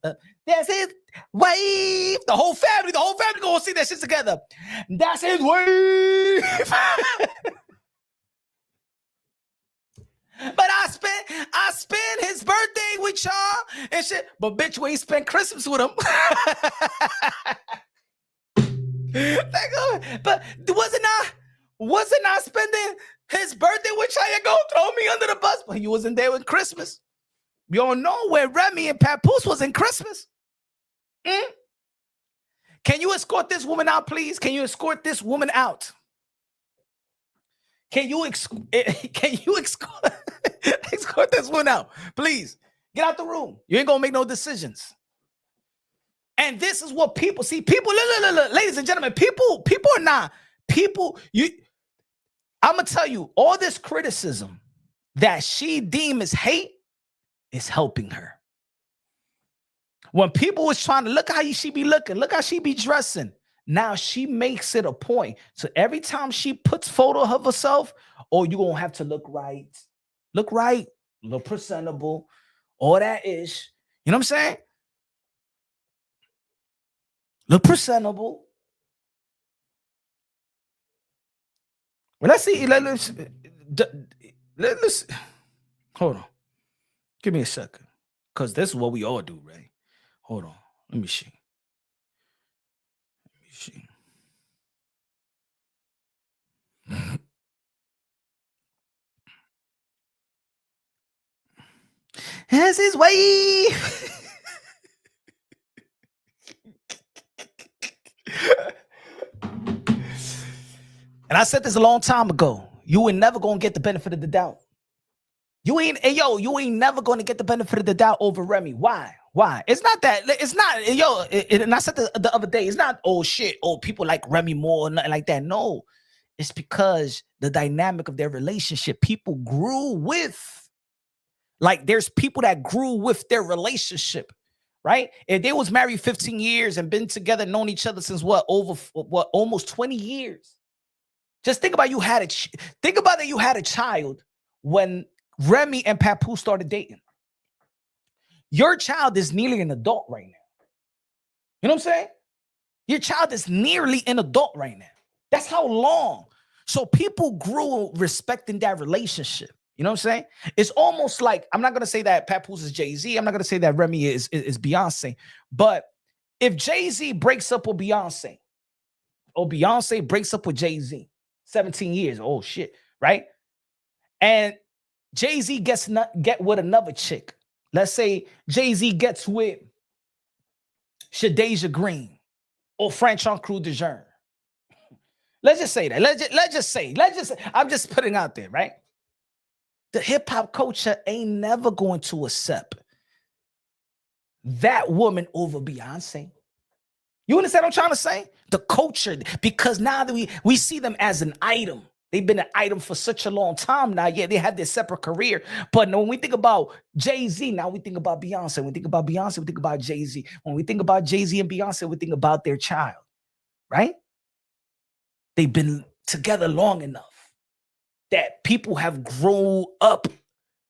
that's his wife. The whole family gonna see that shit together. That's his wife. But I spent his birthday with y'all and shit. But bitch, we ain't spent Christmas with him. But wasn't I spending his birthday with y'all? You go throw me under the bus, but you wasn't there with Christmas. You don't know where Remy and papoose was in Christmas. Can you escort this woman out, please? Can you escort this woman out? Can you escort escort this one out? Please get out the room. You ain't gonna make no decisions. And this is what people see. People, look, ladies and gentlemen, people are not people. I'm gonna tell you, all this criticism that she deems as hate is helping her. When people was trying to look how she be looking, look how she be dressing. Now she makes it a point. So every time she puts photo of herself, oh, you're gonna have to look right, look presentable, all that ish. You know what I'm saying? Look presentable. Well, let's see. Let's hold on. Give me a second. Because this is what we all do, right? Hold on. Let me see. As his way. And I said this a long time ago. You ain't never gonna get the benefit of the doubt. You ain't never gonna get the benefit of the doubt over Remy. Why? It's not that. It's not, and I said the other day, it's not, oh shit, oh, people like Remy more or nothing like that. No, it's because the dynamic of their relationship, people grew with, like, there's people that grew with their relationship, right? If they was married 15 years and been together, known each other since almost 20 years. Just think about you had a child when Remy and Papoose started dating. Your child is nearly an adult right now. You know what I'm saying? Your child is nearly an adult right now. That's how long. So people grew respecting that relationship. You know what I'm saying? It's almost like, I'm not going to say that Papoose is Jay-Z. I'm not going to say that Remy is Beyonce. But if Jay-Z breaks up with Beyonce, or Beyonce breaks up with Jay-Z, 17 years, oh shit, right? And Jay-Z get with another chick. Let's say Jay-Z gets with Shadeja Green or Franchon Crew de Jeune. Let's just say that. Let's just say, I'm just putting out there, right? The hip-hop culture ain't never going to accept that woman over Beyonce. You understand what I'm trying to say? The culture, because now that we see them as an item. They've been an item for such a long time now. Yeah, they have their separate career. But when we think about Jay-Z, now we think about Beyonce. When we think about Beyonce, we think about Jay-Z. When we think about Jay-Z and Beyonce, we think about their child, right? They've been together long enough that people have grown up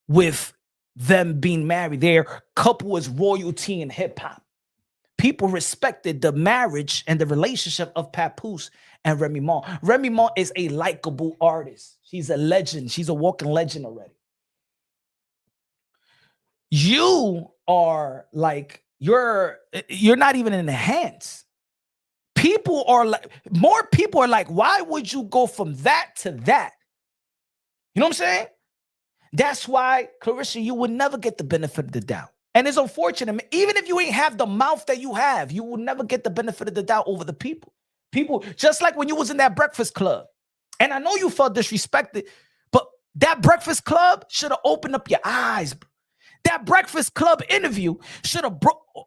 with them being married. Their couple is royalty in hip-hop. People respected the marriage and the relationship of Papoose and Remy Ma. Remy Ma is a likable artist. She's a legend. She's a walking legend already. You are like, you're not even in the hands. People are like, more people are like, why would you go from that to that? You know what I'm saying? That's why, Claressa, you would never get the benefit of the doubt. And it's unfortunate, even if you ain't have the mouth that you have, you will never get the benefit of the doubt over the people. People, just like when you was in that Breakfast Club. And I know you felt disrespected, but that Breakfast Club should have opened up your eyes. That Breakfast Club interview should have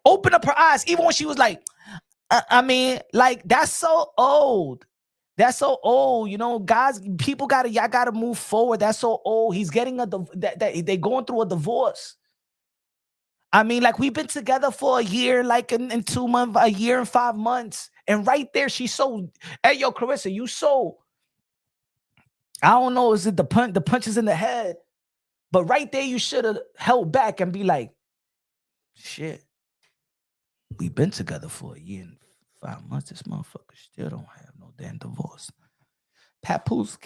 opened up her eyes, even when she was like, I mean, like, that's so old. That's so old. You know, guys, y'all gotta move forward. That's so old. He's getting they going through a divorce. I mean, like, we've been together for a year, like in 2 months, a year and 5 months. And right there, she's so, hey, yo, Claressa, you so, I don't know, is it the punches in the head? But right there, you should have held back and be like, shit, we've been together for a year and 5 months. This motherfucker still don't have no damn divorce. Papoose,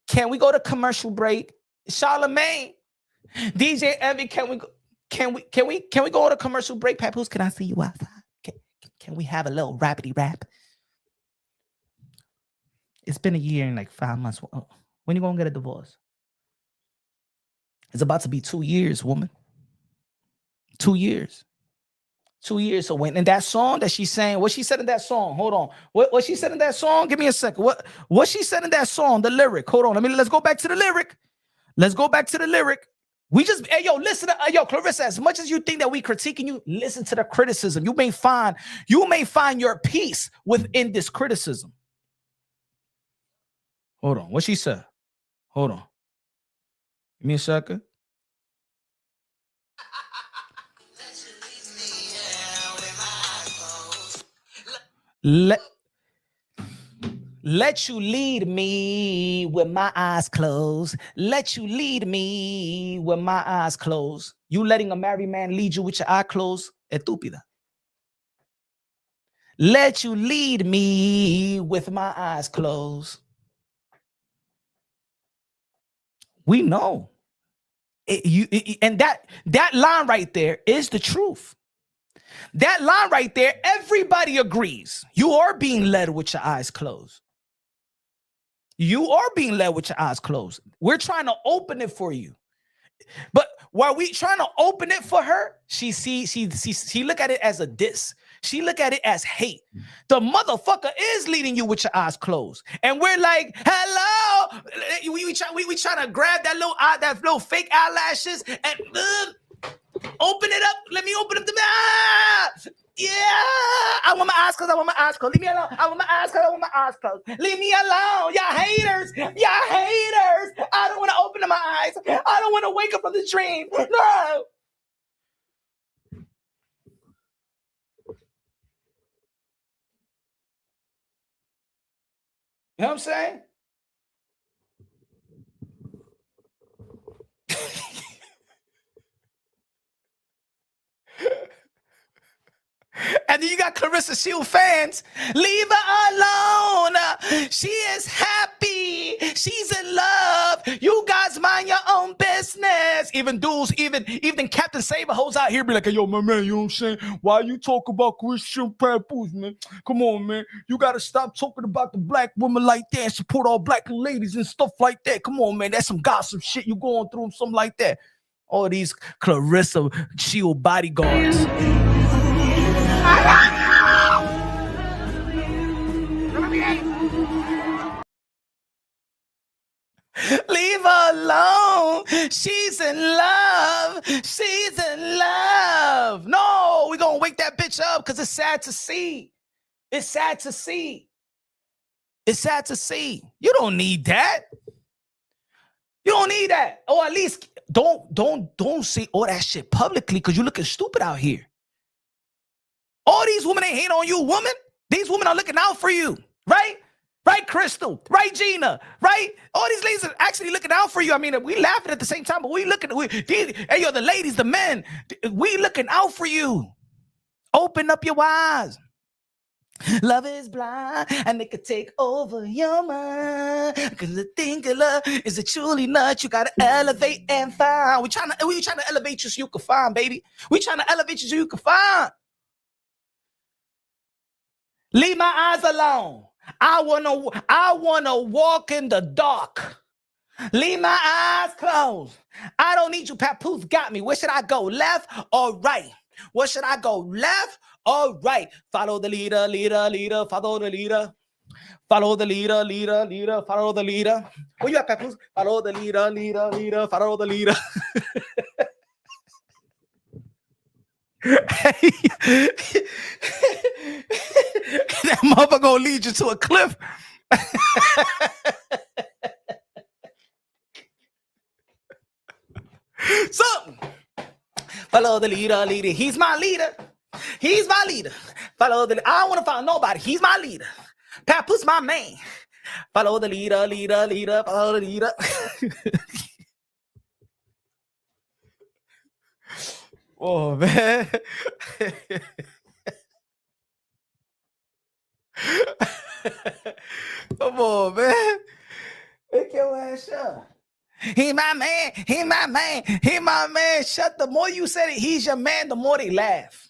can we go to commercial break? Charlamagne, DJ Envy, can we go to commercial break? Papoose, can I see you outside? Can we have a little rapidy rap? It's been a year and like 5 months. When you gonna get a divorce? It's about to be 2 years, woman. 2 years. 2 years. So when in that song that she's saying, what she said in that song, hold on. What she said in that song? Give me a second. What she said in that song, the lyric. Hold on. Let's go back to the lyric. Let's go back to the lyric. We just, hey, yo, listen to, yo, Claressa, as much as you think that we critiquing you, listen to the criticism. You may find your peace within this criticism. Hold on. What she said? Hold on. Give me a second. Let you lead me with my eyes closed. Let you lead me with my eyes closed. You letting a married man lead you with your eye closed? Estúpida. Let you lead me with my eyes closed. We know. And that line right there is the truth. That line right there, everybody agrees. You are being led with your eyes closed. You are being led with your eyes closed. We're trying to open it for you. But while we trying to open it for her, she look at it as a diss. She look at it as hate. The motherfucker is leading you with your eyes closed. And we're like, hello. We trying to grab that little fake eyelashes and open it up. Let me open up the yeah. I want my eyes closed. I want my eyes closed. Leave me alone. I want my eyes closed. I want my eyes closed. Leave me alone. Y'all haters. Y'all haters. I don't want to open my eyes. I don't want to wake up from the dream. No. You know what I'm saying? And then you got Claressa Shields fans. Leave her alone. She is happy. She's in love. You guys mind your own business. Even dudes, even Captain Saber hoes out here be like, hey, yo, my man, you know what I'm saying? Why you talk about Christian papoose, man? Come on, man. You got to stop talking about the black women like that and support all black ladies and stuff like that. Come on, man. That's some gossip shit you going through, something like that. All these Claressa Shields bodyguards. Leave her alone. She's in love. She's in love. No, we're going to wake that bitch up because it's sad to see. It's sad to see. It's sad to see. You don't need that. You don't need that. Or at least don't say all that shit publicly because you're looking stupid out here. All these women ain't hate on you, woman. These women are looking out for you, right? Right, Crystal? Right, Gina? Right? All these ladies are actually looking out for you. I mean, we laughing at the same time, but we looking. Hey, yo, the ladies, the men, we looking out for you. Open up your eyes. Love is blind, and it could take over your mind. Because the thing of love is a truly nut. You gotta elevate and find. We trying to elevate you so you can find, baby. We trying to elevate you so you can find. Leave my eyes alone. I wanna walk in the dark. Leave my eyes closed. I don't need you. Papoose got me. Where should I go? Left or right? Where should I go? Left or right? Follow the leader, leader, leader. Follow the leader. Follow the leader, leader, leader. Follow the leader. Where you at, Papoose? Follow the leader, leader, leader. Follow the leader. That motherfucker gonna lead you to a cliff. So, follow the leader, leader. He's my leader. He's my leader. Follow the. I don't want to follow nobody. He's my leader. Papoose my man. Follow the leader, leader, leader. Follow the leader. Oh man. Come on, man. Make your ass shut. He my man. He my man. He my man. Shut. The more you say that he's your man, the more they laugh.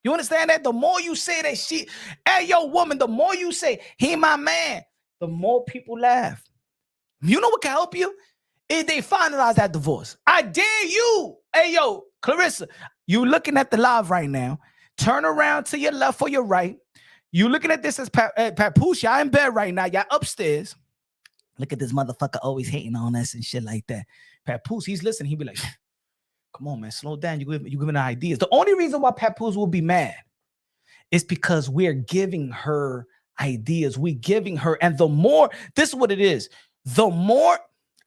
You understand that? The more you say that she, hey, yo, woman, the more you say he my man, the more people laugh. You know what can help you? If they finalize that divorce. I dare you. Hey, yo, Claressa, you looking at the live right now. Turn around to your left or your right. You looking at this as papoose. Y'all in bed right now. Y'all upstairs. Look at this motherfucker always hating on us and shit like that. Papoose, he's listening. He be like, come on, man, slow down. You giving ideas. The only reason why papoose will be mad is because we're giving her ideas. We giving her, and the more, this is what it is. The more,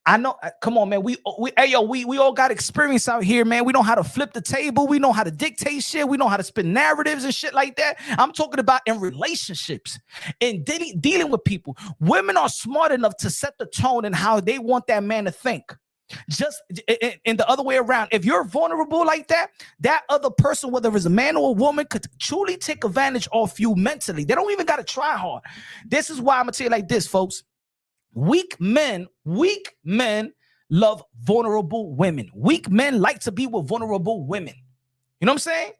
I know, come on, man. We all got experience out here, man. We know how to flip the table. We know how to dictate shit. We know how to spin narratives and shit like that. I'm talking about in relationships and dealing with people. Women are smart enough to set the tone and how they want that man to think. Just in the other way around. If you're vulnerable like that, that other person, whether it's a man or a woman, could truly take advantage of you mentally. They don't even got to try hard. This is why I'm gonna tell you like this, folks. Weak men love vulnerable women. Weak men like to be with vulnerable women. You know what I'm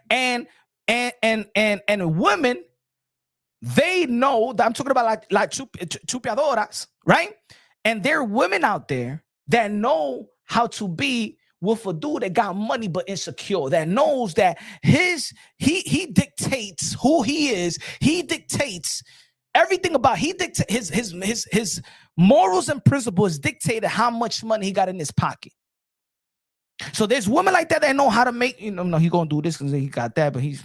saying? And women, they know that I'm talking about like chupiadoras, right? And there are women out there that know how to be with a dude that got money but insecure, that knows that he dictates who he is. He dictates everything about, his morals and principles dictated how much money he got in his pocket. So there's women like that know how to make, no, he gonna do this because he got that, but he's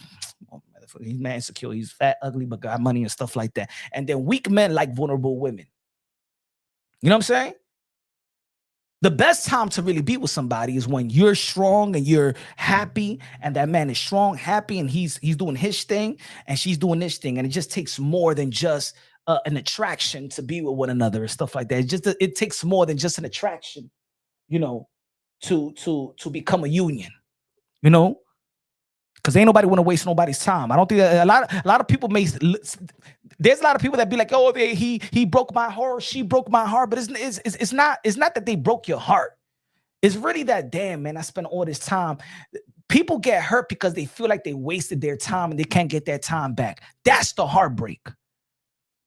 mad insecure, he's fat, ugly, but got money and stuff like that. And then weak men like vulnerable women. You know what I'm saying? The best time to really be with somebody is when you're strong and you're happy, and that man is strong, happy, and he's doing his thing and she's doing this thing. And it just takes more than just an attraction to be with one another and stuff like that. It takes more than just an attraction, to become a union, because ain't nobody want to waste nobody's time. I don't think that a lot of people there's a lot of people that be like, oh, he broke my heart, she broke my heart, but it's not that they broke your heart. It's really that, damn, man, I spent all this time. People get hurt because they feel like they wasted their time and they can't get that time back. That's the heartbreak.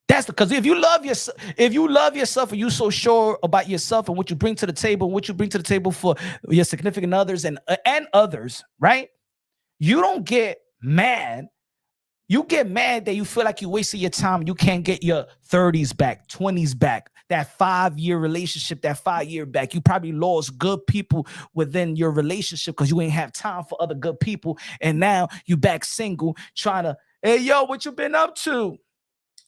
Because if you love yourself and you're so sure about yourself and what you bring to the table, for your significant others and others, right? You don't get mad. You get mad that you feel like you wasted your time. You can't get your 30s back, 20s back, that 5-year relationship, that 5-year back. You probably lost good people within your relationship because you ain't have time for other good people. And now you back single trying to, hey, yo, what you been up to?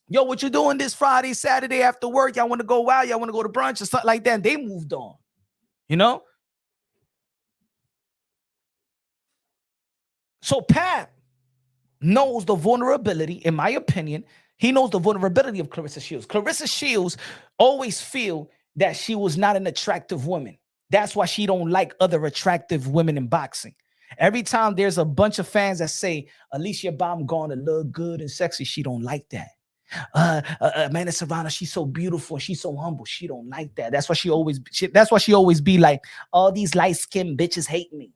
Yo, what you doing this Friday, Saturday after work? Y'all want to go out? Y'all want to go to brunch or something like that? And they moved on, So Pat knows the vulnerability, in my opinion. He knows the vulnerability of Claressa Shields. Claressa Shields always feel that she was not an attractive woman. That's why she don't like other attractive women in boxing. Every time there's a bunch of fans that say, Alicia Baumgartner look good and sexy, she don't like that. Amanda Serrano, she's so beautiful, she's so humble, she don't like that. That's why she always be like, all these light-skinned bitches hate me.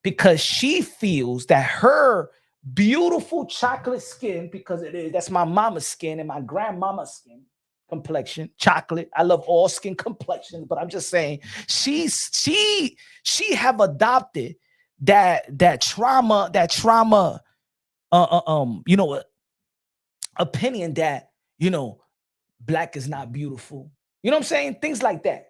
Because she feels that her beautiful chocolate skin, because that's my mama's skin and my grandmama's skin complexion, chocolate. I love all skin complexions, but I'm just saying she have adopted that trauma, opinion that, black is not beautiful. You know what I'm saying? Things like that.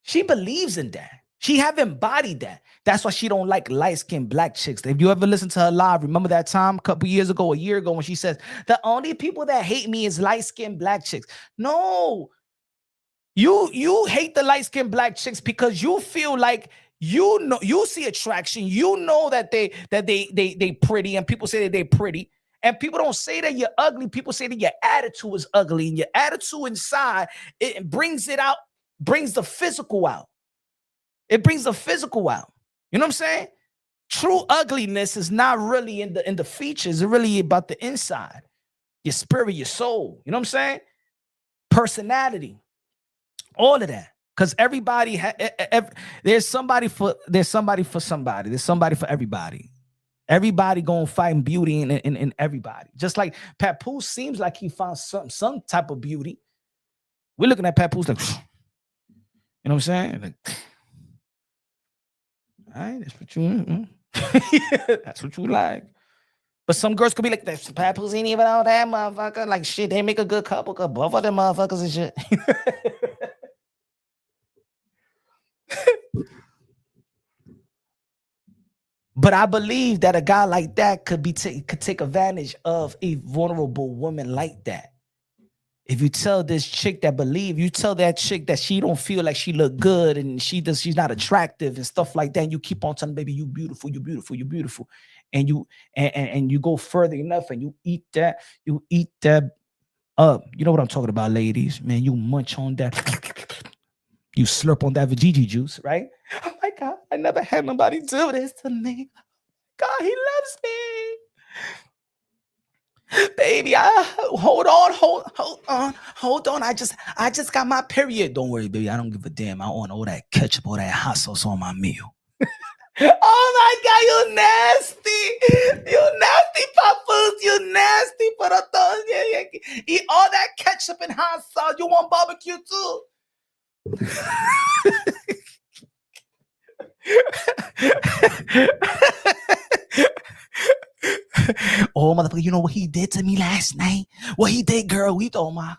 She believes in that. She have embodied that. That's why she don't like light-skinned black chicks. If you ever listen to her live, remember that time a year ago, when she says, the only people that hate me is light-skinned black chicks. No, you hate the light-skinned black chicks because you feel like you see attraction. You know that they pretty, and people say that they pretty. And people don't say that you're ugly. People say that your attitude is ugly, and your attitude inside, it brings it out, brings the physical out. It brings the physical out. You know what I'm saying? True ugliness is not really in the features. It's really about the inside, your spirit, your soul. You know what I'm saying? Personality, all of that. Because everybody, there's somebody for somebody. There's somebody for everybody. Everybody gonna find beauty in everybody. Just like Papoose seems like he found some type of beauty. We're looking at Papoose like, you know what I'm saying? Like, all right, that's what you that's what you like. But some girls could be like, that papoose ain't even all that motherfucker. Like shit, they make a good couple, cause both of them motherfuckers and shit. But I believe that a guy like that could take advantage of a vulnerable woman like that. If you tell this chick you tell that chick that she don't feel like she look good and she's not attractive and stuff like that, and you keep on telling baby, you beautiful, you beautiful, you beautiful, and you go further enough and you eat that up. You know what I'm talking about, ladies, man. You munch on that, you slurp on that vajiji juice, right? Oh my God, I never had nobody do this to me. God, he loves me. Baby, hold on. I just got my period. Don't worry, baby. I don't give a damn. I want all that ketchup, all that hot sauce on my meal. Oh my God, you nasty. You nasty papoose. You nasty for the thoughts. Yeah. Eat all that ketchup and hot sauce. You want barbecue too? Oh motherfucker, you know what he did to me last night? What he did, girl? Oh my God.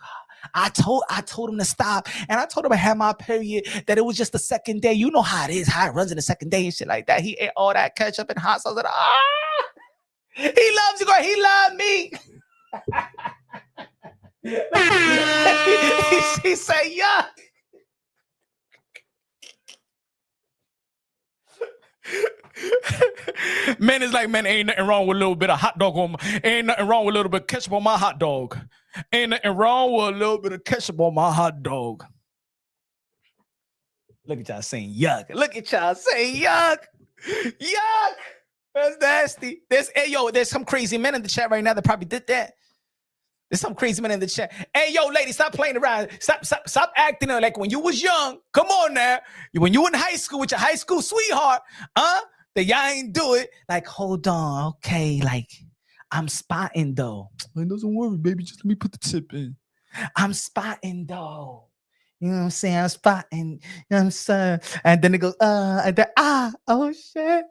I told him to stop, and I told him I had my period, that it was just the second day. You know how it is, how it runs in the second day and shit like that. He ate all that ketchup and hot sauce. And, he loves you, girl. He loved me. She said, yuck. Man is like, man, ain't nothing wrong with a little bit of hot dog ain't nothing wrong with a little bit of ketchup on my hot dog. Ain't nothing wrong with a little bit of ketchup on my hot dog. Look at y'all saying yuck. Look at y'all saying yuck. Yuck. That's nasty. There's some crazy men in the chat right now that probably did that. There's some crazy men in the chat. Hey, yo, ladies, stop playing around. Stop acting like when you was young. Come on now. When you were in high school with your high school sweetheart, that y'all ain't do it. Like, hold on. Okay, like, I'm spotting, though. It doesn't worry, baby. Just let me put the tip in. I'm spotting, though. You know what I'm saying? I'm spotting. You know what I'm saying? And then it goes, and then, oh, shit.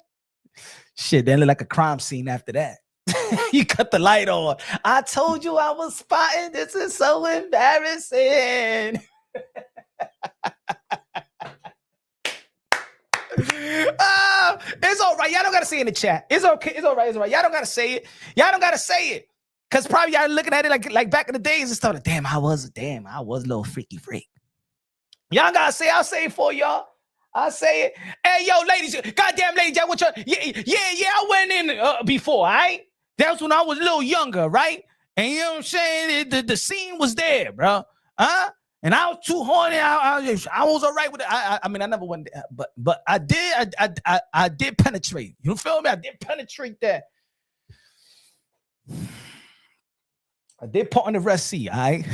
Shit, then look like a crime scene after that. You cut the light on. I told you I was spotting. This is so embarrassing. It's all right. Y'all don't gotta say it in the chat. It's okay. It's all right. It's all right. Y'all don't gotta say it. Y'all don't gotta say it. Cause probably y'all looking at it like back in the days and stuff. Damn, I was a little freaky freak. Y'all gotta say. I'll say it for y'all. I say it. Hey, yo, ladies, goddamn ladies, what y'all? Yeah. I went in before. All right. That was when I was a little younger, right? And you know what I'm saying? The scene was there, bro. And I was too horny. I was all right with it. I mean, I never went there, but I did penetrate. You feel me? I did penetrate that. I did put on the Red Sea, all right?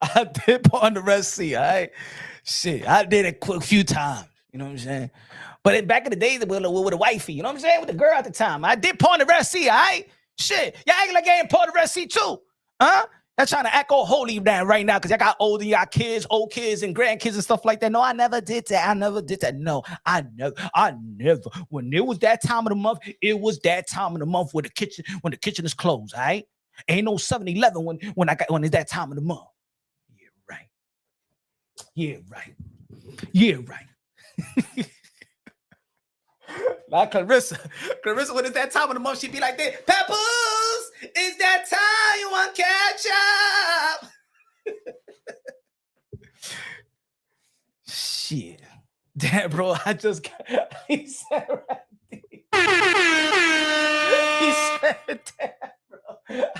I did put on the Red Sea, all right? Shit, I did it a few times. You know what I'm saying? But back in the days, with a wifey, you know what I'm saying? With the girl at the time. I did pawn the Red Sea, all right? Shit. Y'all acting like I ain't pawn the Red Sea too. Y'all trying to act all holy right now because y'all got older, y'all kids, old kids, and grandkids and stuff like that. No, I never did that. No, I never. When it was that time of the month, it was that time of the month when the kitchen is closed, all right? Ain't no 7-Eleven when it's that time of the month. Yeah, right. Now, Claressa, when it's that time of the month, she'd be like that. Papoose, it's that time you want catch up. Shit. Damn, bro, I just got, he said right there. He said that, bro.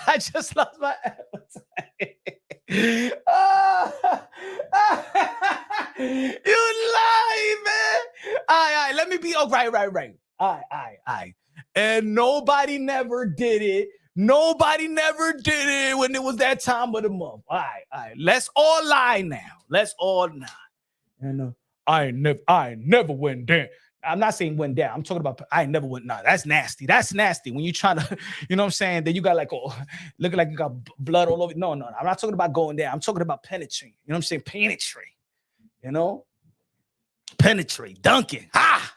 I just lost my appetite. You lie, man. All right, let me be. Oh, right. All right. And nobody never did it. Nobody never did it when it was that time of the month. All right. Let's all lie now. Let's all lie. And I never went down. I'm not saying went down. I'm talking about I never went. No, that's nasty. That's nasty. When you trying to, you know what I'm saying? Then you got like, looking like you got blood all over. No. I'm not talking about going down. I'm talking about penetrating. You know what I'm saying? Penetrate. You know? penetrate, dunking. Ah.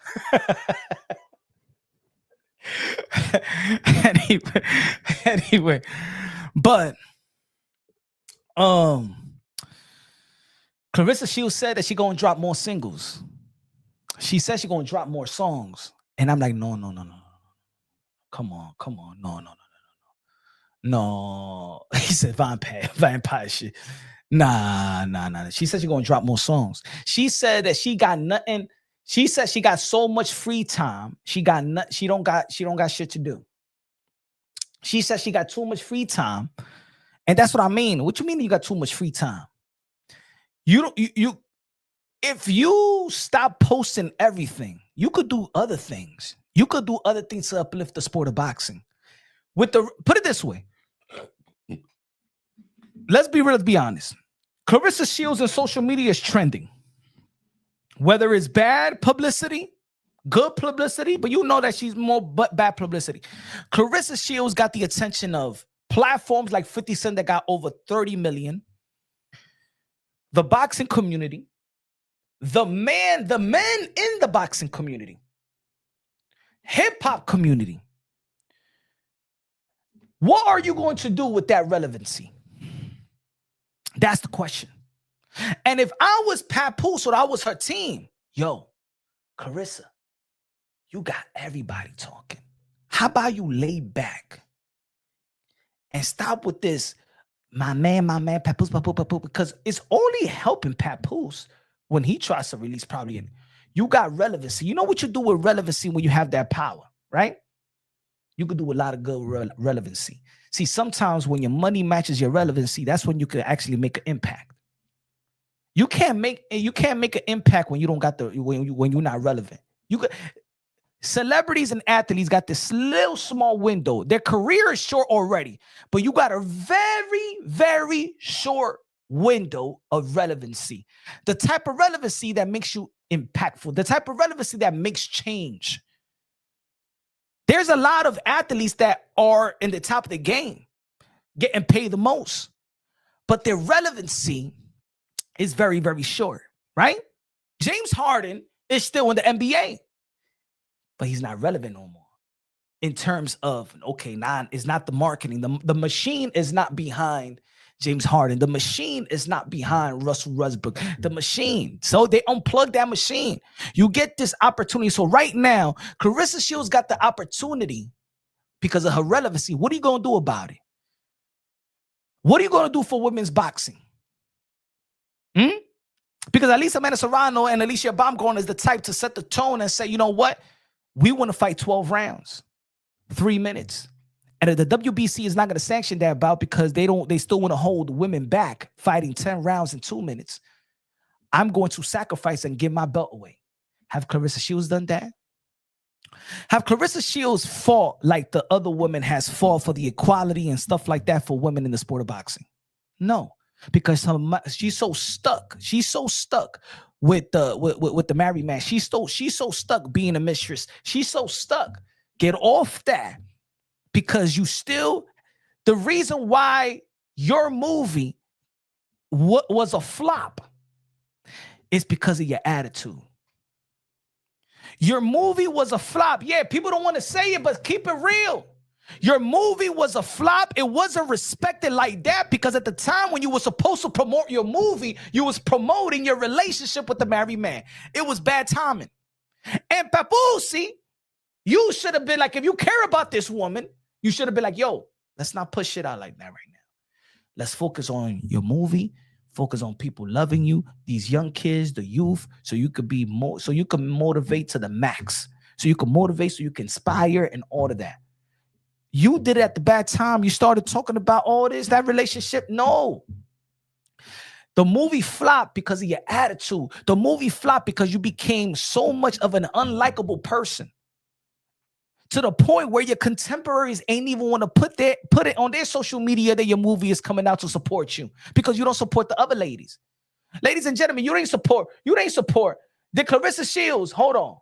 anyway, but Claressa Shields said that she gonna drop more singles. She said she gonna drop more songs, and I'm like, no. Come on, no. He said vampire shit. Nah. She said she gonna drop more songs. She said that she got nothing. She said she got so much free time. She don't got shit to do. She said she got too much free time, and that's what I mean. What you mean you got too much free time? If you stop posting everything, you could do other things. You could do other things to uplift the sport of boxing. Put it this way. Let's be real, let's be honest. Claressa Shields on social media is trending. Whether it's bad publicity, good publicity, but you know that she's more but bad publicity. Claressa Shields got the attention of platforms like 50 Cent that got over 30 million. The boxing community, the men in the boxing community, hip-hop community. What are you going to do with that relevancy? That's the question. And if I was Papoose or I was her team, yo, Claressa, you got everybody talking. How about you lay back and stop with this, my man, Papoose, because it's only helping Papoose when he tries to release probably. You got relevancy. You know what you do with relevancy when you have that power, right? You could do a lot of good relevancy. See, sometimes when your money matches your relevancy, that's when you can actually make an impact. You can't make an impact when you don't got when you're not relevant. Celebrities and athletes got this little small window. Their career is short already, but you got a very, very short window of relevancy. The type of relevancy that makes you impactful, the type of relevancy that makes change. There's a lot of athletes that are in the top of the game, getting paid the most, but their relevancy is very, very short, right? James Harden is still in the NBA, but he's not relevant no more in terms of, okay, it's not the marketing. The machine is not behind James Harden. The machine is not behind Russell Westbrook. The machine. So they unplug that machine. You get this opportunity. So right now, Claressa Shields got the opportunity because of her relevancy. What are you going to do about it? What are you going to do for women's boxing? Because Alisa Serrano and Alicia Baumgartner is the type to set the tone and say, you know what? We want to fight 12 rounds, 3 minutes. And the WBC is not going to sanction that bout because they still want to hold women back fighting 10 rounds in 2 minutes. I'm going to sacrifice and give my belt away. Have Claressa Shields done that? Have Claressa Shields fought like the other women has fought for the equality and stuff like that for women in the sport of boxing? No, because she's so stuck. She's so stuck with the married man. She's so stuck being a mistress. She's so stuck. Get off that. Because the reason why your movie was a flop is because of your attitude. Your movie was a flop. Yeah, people don't want to say it, but keep it real. Your movie was a flop. It wasn't respected like that because at the time when you were supposed to promote your movie, you was promoting your relationship with the married man. It was bad timing. And Papoose, you should have been like, if you care about this woman, you should have been like, yo, let's not push shit out like that right now. Let's focus on your movie, focus on people loving you, these young kids, the youth, so you could be more, so you can motivate to the max. So you can motivate, so you can inspire and all of that. You did it at the bad time. You started talking about all this, that relationship. No. The movie flopped because of your attitude. The movie flopped because you became so much of an unlikable person. To the point where your contemporaries ain't even want to put it on their social media that your movie is coming out to support you because you don't support the other ladies. Ladies and gentlemen, you didn't support. Did Claressa Shields, hold on.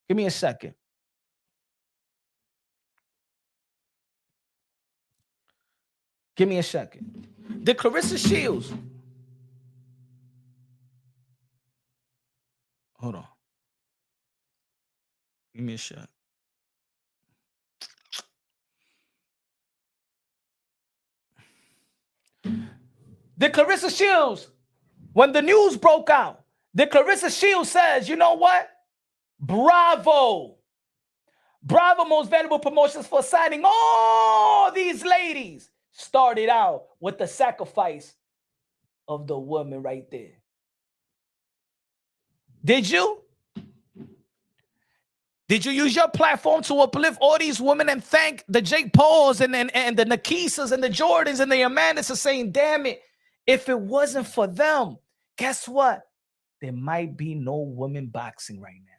Give me a second. Did Claressa Shields, hold on. Give me a shot. The Claressa Shields, when the news broke out, the Claressa Shields says, you know what? Bravo. Bravo, Most Valuable Promotions, for signing all these ladies. Started out with the sacrifice of the woman right there. Did you? Did you use your platform to uplift all these women and thank the Jake Pauls and the Nakisas and the Jordans and the Amandas for saying, damn it, if it wasn't for them, guess what? There might be no women boxing right now.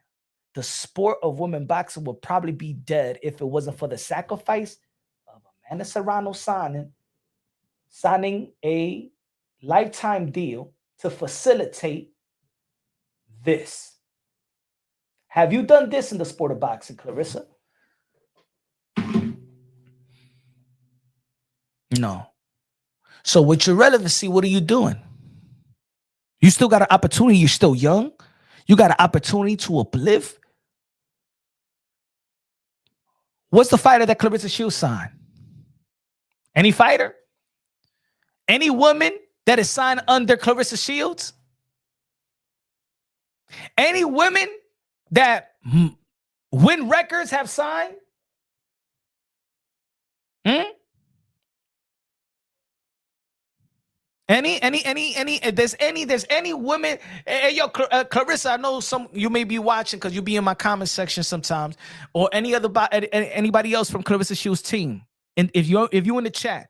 The sport of women boxing would probably be dead if it wasn't for the sacrifice of Amanda Serrano signing a lifetime deal to facilitate this. Have you done this in the sport of boxing, Claressa? No. So with your relevancy, what are you doing? You still got an opportunity. You're still young. You got an opportunity to uplift. What's the fighter that Claressa Shields signed? Any fighter? Any woman that is signed under Claressa Shields? Any women that Win Records have signed? There's any women? Hey, yo, Claressa, I know some you may be watching because you be in my comment section sometimes, or anybody else from Claressa Shields' team. And if you're in the chat,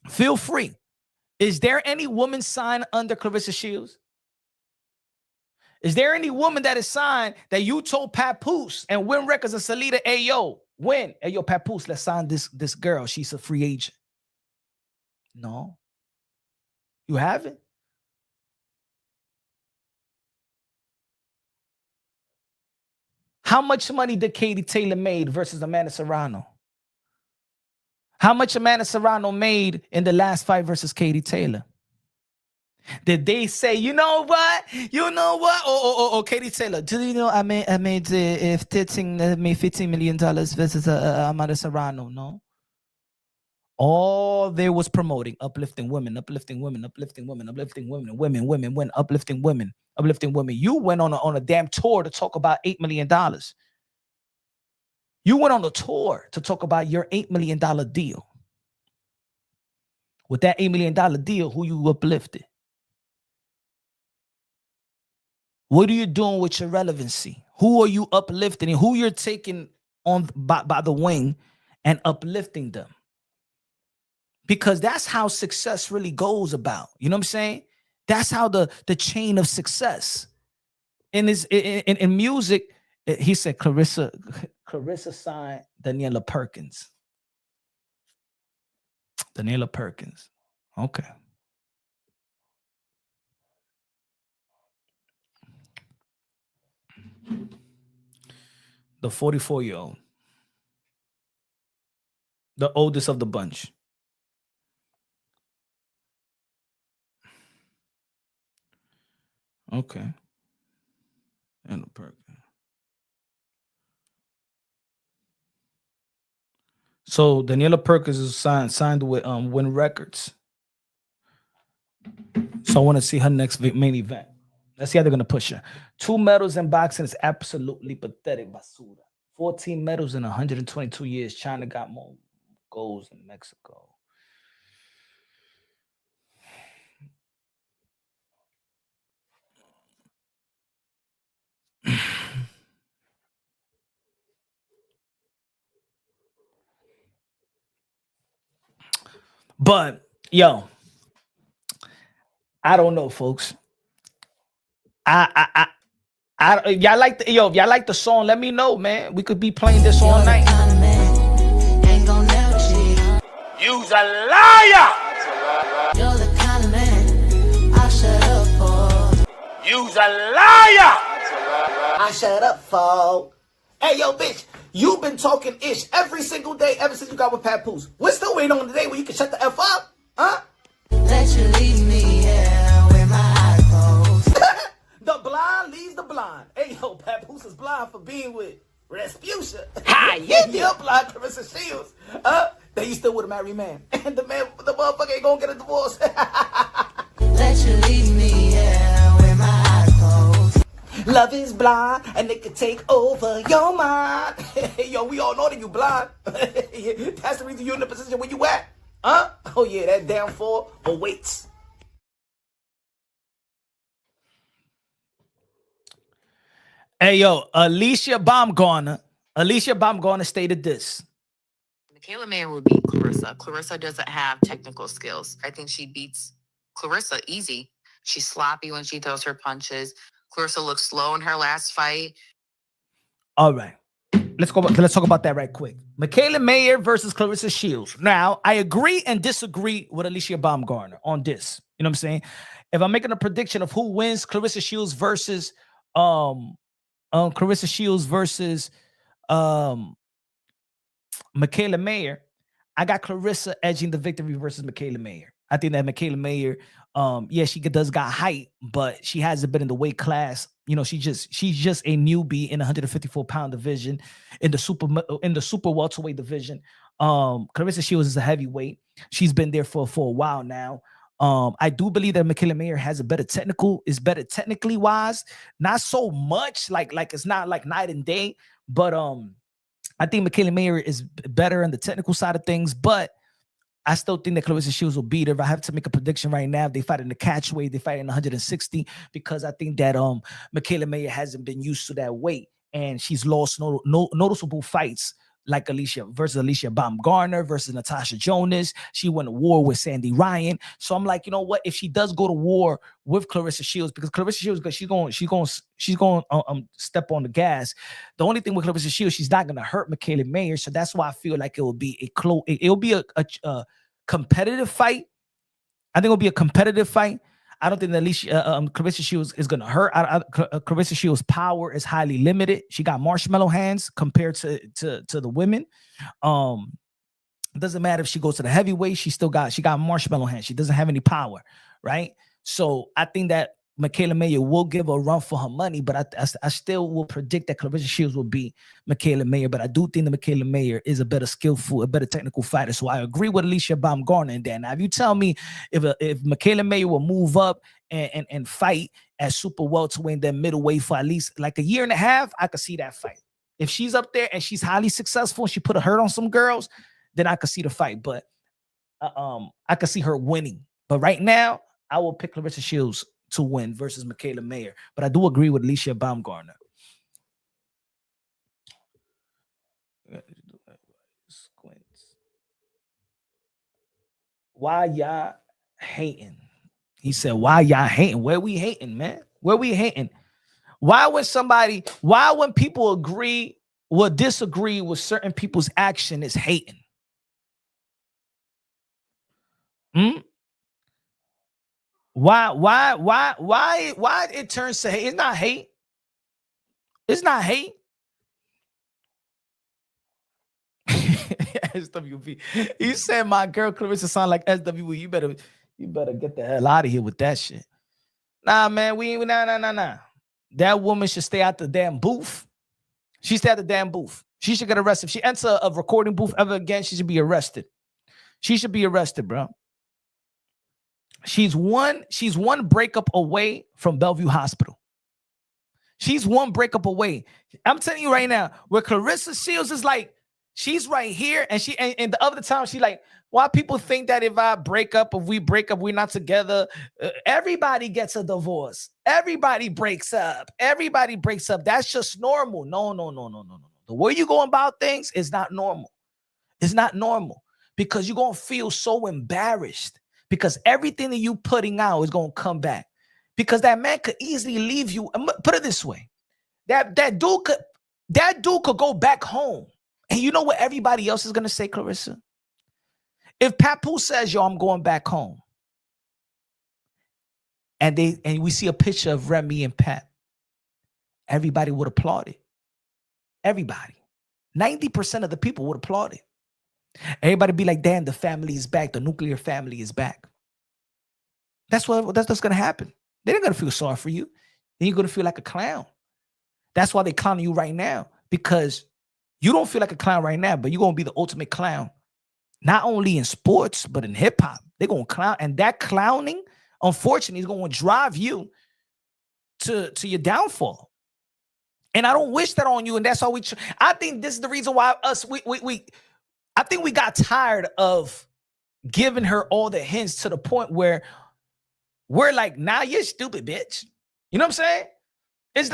feel free. Is there any woman signed under Claressa Shields? Is there any woman that is signed that you told Papoose and Win Records and Salida, hey yo, Win, hey yo, Papoose, let's sign this girl. She's a free agent. No. You haven't? How much money did Katie Taylor made versus Amanda Serrano? How much Amanda Serrano made in the last fight versus Katie Taylor? Did they say, you know what? Or Katie Taylor, do you know I made $15 million versus Amanda Serrano? No. All there was promoting, uplifting women, uplifting women, uplifting women, uplifting women, women, uplifting women, uplifting women. You went on a damn tour to talk about $8 million. You went on a tour to talk about your $8 million deal. With that $8 million deal, who you uplifted? What are you doing with your relevancy? Who are you uplifting? And who you're taking on by the wing and uplifting them? Because that's how success really goes about. You know what I'm saying? That's how the chain of success. In music, he said Claressa signed Daniela Perkins. Daniela Perkins. Okay. The 44-year-old. The oldest of the bunch. Okay. And a Perkins. So Daniela Perkins is signed with Win Records. So I want to see her next main event. Let's see how they're going to push her. 2 medals in boxing is absolutely pathetic, basura. 14 medals in 122 years. China got more golds than Mexico. But yo, I don't know, folks. Y'all like the song? Let me know, man. We could be playing this all night. You's a liar. You're the kind of man I shut up for. You's a liar. I shut up for. Hey, yo, bitch, you've been talking ish every single day ever since you got with Papoose. We're still waiting on the day where you can shut the F up, huh? Let you leave me here with my eyes closed. The blind leads the blind. Hey, Yo, Papoose is blind for being with Rasputia. How you do? You're blind, Claressa Shields. Then you still with a married man. And the motherfucker ain't gonna get a divorce. Let you leave me, yeah, with my eyes closed. Love is blind, and it can take over your mind. Yo, we all know that you blind. That's the reason you're in the position where you at. Oh yeah, that downfall awaits. Hey yo, Alicia Baumgartner stated this. Michaela Mayer would beat Claressa. Claressa doesn't have technical skills. I think she beats Claressa easy. She's sloppy when she throws her punches. Claressa looked slow in her last fight. All right. Let's talk about that right quick. Michaela Mayer versus Claressa Shields. Now, I agree and disagree with Alicia Baumgartner on this. You know what I'm saying? If I'm making a prediction of who wins Claressa Shields versus Michaela Mayer, I got Claressa edging the victory versus Michaela Mayer. I think that Michaela Mayer, yeah, she does got height, but she hasn't been in the weight class. You know, she's just a newbie in the 154-pound division, in the super welterweight division. Claressa Shields is a heavyweight. She's been there for a while now. I do believe that Michaela Mayer has better technically wise. Not so much like it's not like night and day, but I think Michaela Mayer is better in the technical side of things, but I still think that Claressa Shields will beat her. If I have to make a prediction right now, they fight in the catch weight, they fight in 160, because I think that Michaela Mayer hasn't been used to that weight, and she's lost noticeable fights like Alicia Baumgartner versus Natasha Jonas. She went to war with Sandy Ryan. So I'm like, you know what? If she does go to war with Claressa Shields, because Claressa Shields, she's going step on the gas. The only thing with Claressa Shields, she's not going to hurt Michaela Mayer. So that's why I feel like it will be a competitive fight. I think it'll be a competitive fight. I don't think that Claressa Shields is going to hurt. Claressa Shields' power is highly limited. She got marshmallow hands compared to the women. It doesn't matter if she goes to the heavyweight. She got marshmallow hands. She doesn't have any power, right? So I think that Michaela Mayer will give a run for her money, but I still will predict that Claressa Shields will beat Michaela Mayer. But I do think that Michaela Mayer is a better technical fighter. So I agree with Alicia Baumgartner in that. Now, if you tell me if Michaela Mayer will move up and fight at super welterweight, then middleweight for at least like a year and a half, I could see that fight. If she's up there and she's highly successful, she put a hurt on some girls, then I could see the fight. But I could see her winning. But right now, I will pick Claressa Shields to win versus Michaela Mayer. But I do agree with Alicia Baumgartner. Why y'all hating? He said, why y'all hating? Where we hating, man? Where we hating? Why when people agree or disagree with certain people's action is hating? Why it turns to hate? It's not hate. It's not hate. SWV. You said my girl Claressa sound like SWV. You better get the hell out of here with that shit. Nah, man, nah. That woman should stay out the damn booth. She stay at the damn booth. She should get arrested. If she enters a recording booth ever again, she should be arrested. She should be arrested, bro. She's one breakup away from Bellevue Hospital. She's one breakup away. I'm telling you right now, where Claressa Shields is like, she's right here, and the other time she like, why people think that if we break up, we're not together. Everybody gets a divorce. Everybody breaks up. That's just normal. No. The way you go about things is not normal. It's not normal, because you're going to feel so embarrassed, because everything that you putting out is going to come back, because that man could easily leave you. Put it this way. That dude could go back home. And you know what everybody else is going to say, Claressa? If Papoose says, yo, I'm going back home, and we see a picture of Remy and Pat, everybody would applaud it. Everybody. 90% of the people would applaud it. Everybody be like, damn, the family is back. The nuclear family is back. That's what's going to happen. They're not going to feel sorry for you. Then you're going to feel like a clown. That's why they clowning you right now, because you don't feel like a clown right now, but you're going to be the ultimate clown. Not only in sports, but in hip hop. They're going to clown. And that clowning, unfortunately, is going to drive you to your downfall. And I don't wish that on you. And that's why I think this is the reason why I think we got tired of giving her all the hints to the point where we're like, nah, you're stupid, bitch. You know what I'm saying? It's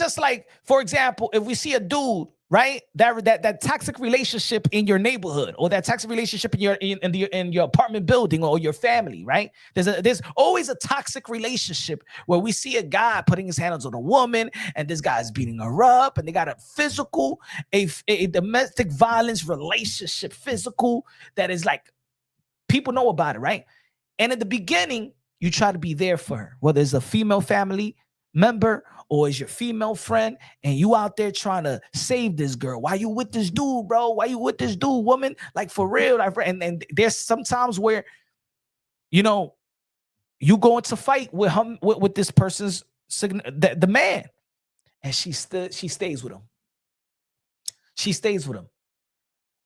just like, for example, if we see a dude, right, that toxic relationship in your neighborhood, or that toxic relationship in your apartment building or your family, right? There's always a toxic relationship where we see a guy putting his hands on a woman, and this guy's beating her up, and they got a domestic violence relationship, physical, that is like, people know about it, right? And in the beginning, you try to be there for her, whether it's a female family member or is your female friend, and you out there trying to save this girl. Why you with this dude, bro? Why you with this dude, woman? Like, for real. And there's sometimes where, you know, you go into fight with him, with this person's the man, and she stays with him. She stays with him.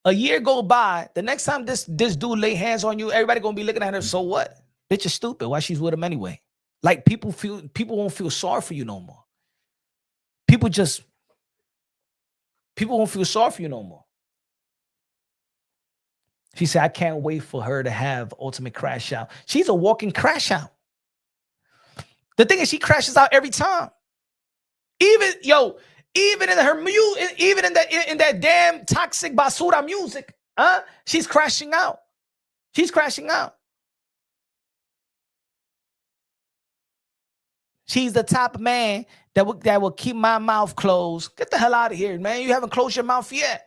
A year go by. The next time this dude lay hands on you, everybody gonna be looking at her. So what? Bitch is stupid. Why she's with him anyway? Like, people won't feel sorry for you no more. People won't feel sorry for you no more. She said, I can't wait for her to have ultimate crash out. She's a walking crash out. The thing is, she crashes out every time. Even in her music, even in that damn toxic basura music, she's crashing out. She's crashing out. She's the type of man that will keep my mouth closed. Get the hell out of here, man. You haven't closed your mouth yet.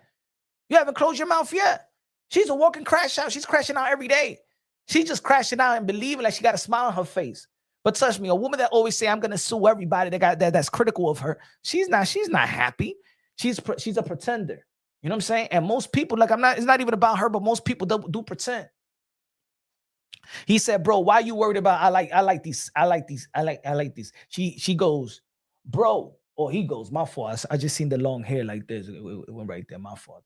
You haven't closed your mouth yet. She's a walking crash out. She's crashing out every day. She's just crashing out and believing like she got a smile on her face. But trust me, a woman that always say, I'm gonna sue everybody that's critical of her, she's not happy. She's a pretender. You know what I'm saying? And most people, like, it's not even about her, but most people do pretend. He said, bro, why you worried about I like these. She goes, bro, or he goes, my fault. I just seen the long hair like this. It went right there. My fault.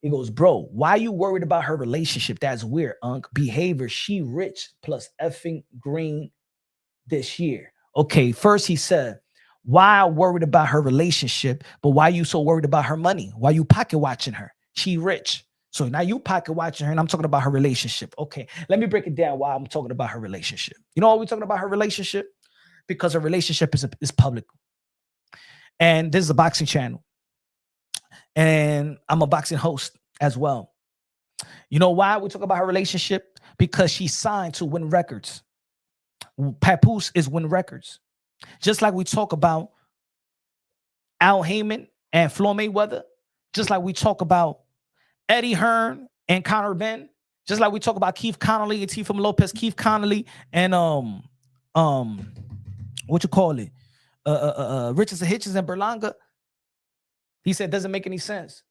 He goes, bro, why you worried about her relationship? That's weird, Unc. Behavior. She rich plus effing green this year. Okay, first he said, why worried about her relationship, but why you so worried about her money? Why you pocket watching her? She rich. So now you pocket watching her, and I'm talking about her relationship. Okay, let me break it down why I'm talking about her relationship. You know why we're talking about her relationship? Because her relationship is public. And this is a boxing channel. And I'm a boxing host as well. You know why we talk about her relationship? Because she's signed to Win Records. Papoose is Win Records. Just like we talk about Al Heyman and Floyd Mayweather. Just like we talk about Eddie Hearn and Conor Ben, just like we talk about Keith Connolly and Tifum Lopez, Keith Connolly and what you call it, Richardson Hitchens and Berlanga. He said, doesn't make any sense.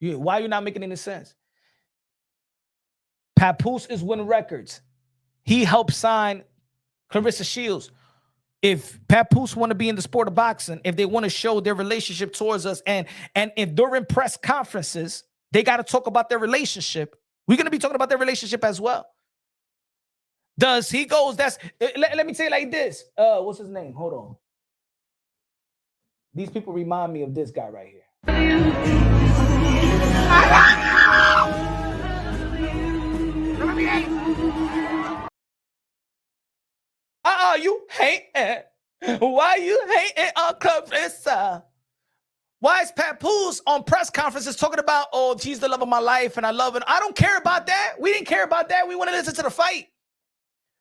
Why are you not making any sense? Papoose is Win Records. He helped sign Claressa Shields. If Papoose want to be in the sport of boxing, if they want to show their relationship towards us, and if during press conferences, they got to talk about their relationship, we're going to be talking about their relationship as well. Does he goes, let me say it like this. What's his name? Hold on. These people remind me of this guy right here. You hating? Why you hating on Claressa? Why is Papoose on press conferences talking about, oh, she's the love of my life and I love it? I don't care about that. We didn't care about that. We want to listen to the fight.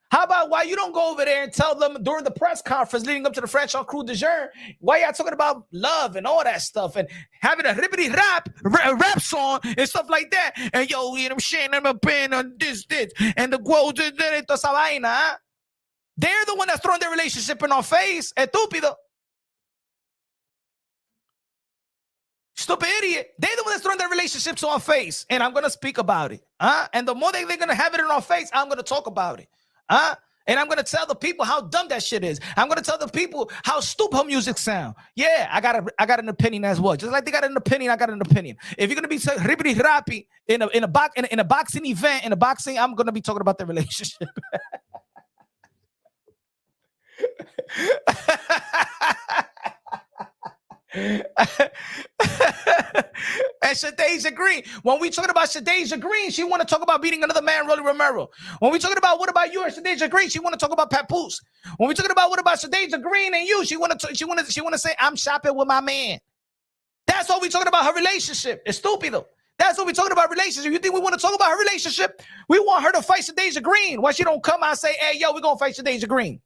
How about why you don't go over there and tell them during the press conference leading up to the French on Crew de Jour, why y'all talking about love and all that stuff and having a rippity rap song and stuff like that? And yo, you know, I'm saying, I'm a pen on this, and the quote, esa vaina, huh? They're the one that's throwing their relationship in our face. Estúpido. Stupid idiot. They're the one that's throwing their relationships in our face. And I'm going to speak about it. And the more they're going to have it in our face, I'm going to talk about it. And I'm gonna tell the people how dumb that shit is. I'm gonna tell the people how stupid her music sound. Yeah, I got an opinion as well. Just like they got an opinion, I got an opinion. If you're gonna be rippity rappy in a boxing event, in a boxing, I'm gonna be talking about the relationship. And Shadeja Green. When we talking about Shadeja Green, she want to talk about beating another man, Rolly Romero. When we talking about what about you and Shadeja Green, she want to talk about papoose. When we talking about what about Shadeja Green and you, she want to say I'm shopping with my man. That's what we talking about her relationship. It's stupid though. That's what we talking about relationship. You think we want to talk about her relationship? We want her to fight Shadeja Green. Why she don't come out and say, hey, yo, we're going to fight Shadeja Green.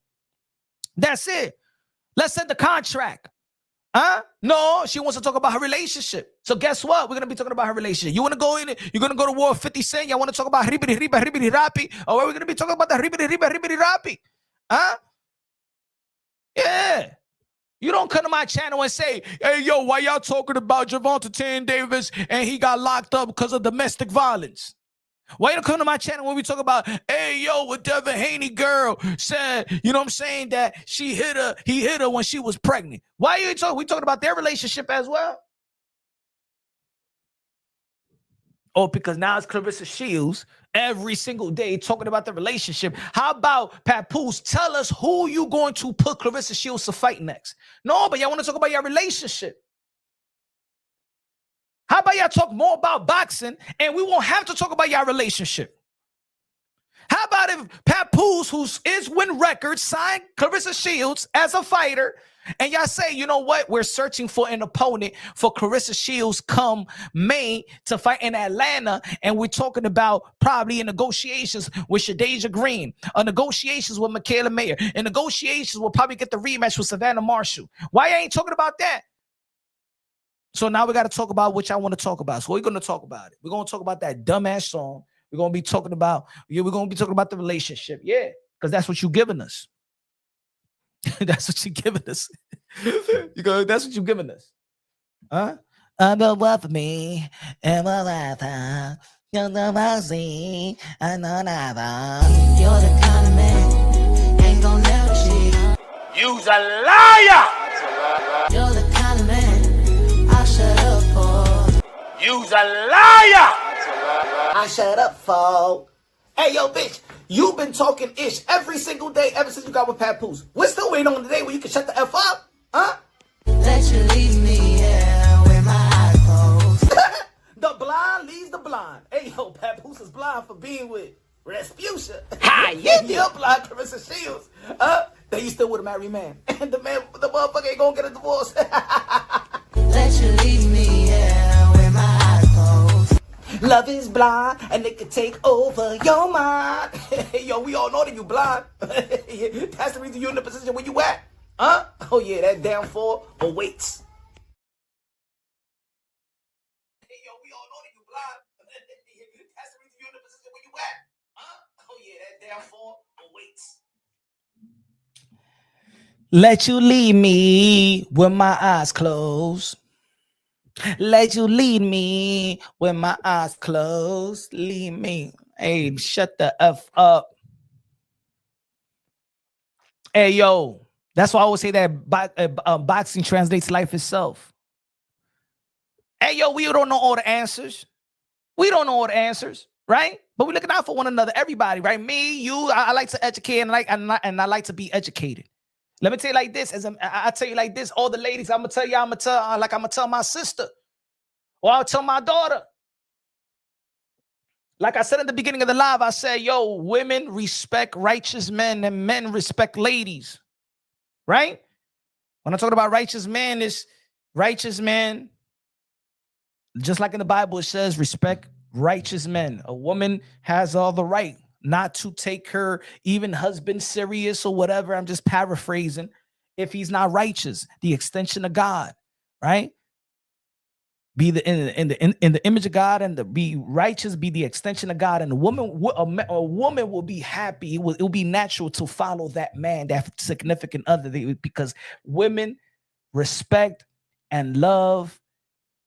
That's it. Let's set the contract. Huh? No, she wants to talk about her relationship. So guess what? We're going to be talking about her relationship. You want to go in, you're going to go to war with 50 Cent. You want to talk about ribidi rapi? Or we're going to be talking about the ribidi rapi? Huh? Yeah. You don't come to my channel and say, hey, yo, why y'all talking about Gervonta Tan Davis and he got locked up because of domestic violence? Why you don't come to my channel when we talk about, hey, yo, what Devin Haney girl said, you know what I'm saying, that he hit her when she was pregnant. Why are you talking? We talking about their relationship as well? Oh, because now it's Claressa Shields every single day talking about the relationship. How about Papoose? Tell us who you going to put Claressa Shields to fight next. No, but y'all want to talk about your relationship. How about y'all talk more about boxing and we won't have to talk about your relationship? How about if Papoose, who is win record, signed Claressa Shields as a fighter, and y'all say, you know what? We're searching for an opponent for Claressa Shields come May to fight in Atlanta, and we're talking about probably in negotiations with Shadeja Green, or negotiations with Michaela Mayer, and negotiations will probably get the rematch with Savannah Marshall. Why ain't talking about that? So now we got to talk about what y'all want to talk about. So we're going to talk about it. We're going to talk about that dumbass song. We're going to be talking about, we're going to be talking about the relationship. Yeah, because that's what you're giving us. That's what you're giving us. That's what you're giving us. Huh? Love for me and my life. You're the mercy and another. You're the kind of man ain't gonna never cheat. You's a liar! You're the kind of man I shut up for. You's a liar! I shut up for. Hey, yo, bitch, you've been talking ish every single day ever since you got with Papoose. We're still waiting on the day where you can shut the F up, huh? Let you leave me, yeah, with my eyes closed. The blind leads the blind. Hey, yo, Papoose is blind for being with Rasputia. Hi, yeah. You're blind, Claressa Shields. Then you still with a married man. And the motherfucker ain't gonna get a divorce. Let you leave me, yeah, with my eyes closed. Love is blind, and it can take over your mind. Yo, we all know that you blind. That's the reason you're in the position where you at. Huh? Oh, yeah, that downfall awaits. Yo, we all know that you blind. That's the reason you're in the position where you at. Huh? Oh, yeah, that downfall awaits. Let you lead me with my eyes closed. Let you lead me with my eyes closed. Lead me. Hey, shut the F up. Hey, yo. That's why I always say that boxing translates life itself. Hey, yo, we don't know all the answers. We don't know all the answers, right? But we're looking out for one another, everybody, right? Me, you, I like to educate and I like to be educated. Let me tell you like this. I tell you like this, all the ladies, I'm gonna tell my sister, or I'll tell my daughter. Like I said at the beginning of the live, I said, yo, women respect righteous men and men respect ladies, right? When I'm talking about righteous men, it's righteous men. Just like in the Bible, it says respect righteous men. A woman has all the right not to take her even husband serious or whatever. I'm just paraphrasing. If he's not righteous, the extension of God, right? Be in the image of God, and be righteous, be the extension of God. And a woman will be happy. It will be natural to follow that man, that significant other, because women respect and love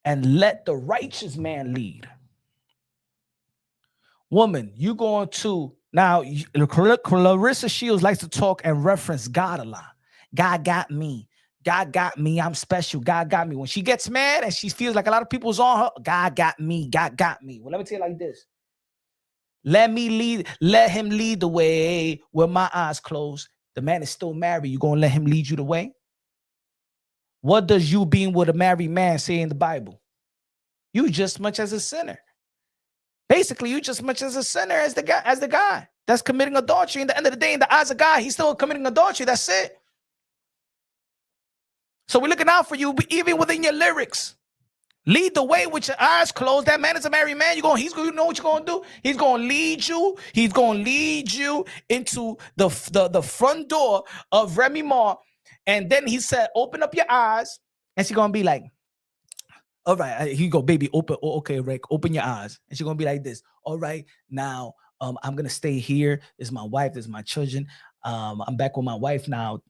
and let the righteous man lead. Woman, you going to now? Claressa Shields likes to talk and reference God a lot. God got me. God got me. I'm special. God got me. When she gets mad and she feels like a lot of people's on her, God got me. God got me. Well, let me tell you like this. Let him lead the way with my eyes closed. The man is still married. You gonna let him lead you the way? What does you being with a married man say in the Bible? You just much as a sinner. Basically, you just much as a sinner as the guy that's committing adultery. In the end of the day, in the eyes of God, he's still committing adultery. That's it. So we're looking out for you, even within your lyrics. Lead the way with your eyes closed. That man is a married man. You know what you're gonna do? He's gonna lead you. He's gonna lead you into the front door of Remy Ma. And then he said, "Open up your eyes," and she's gonna be like, "All right, here you go, baby. Open. Okay, Rick, open your eyes." And she's gonna be like this. "All right, now I'm gonna stay here. This is my wife. This is my children. I'm back with my wife now.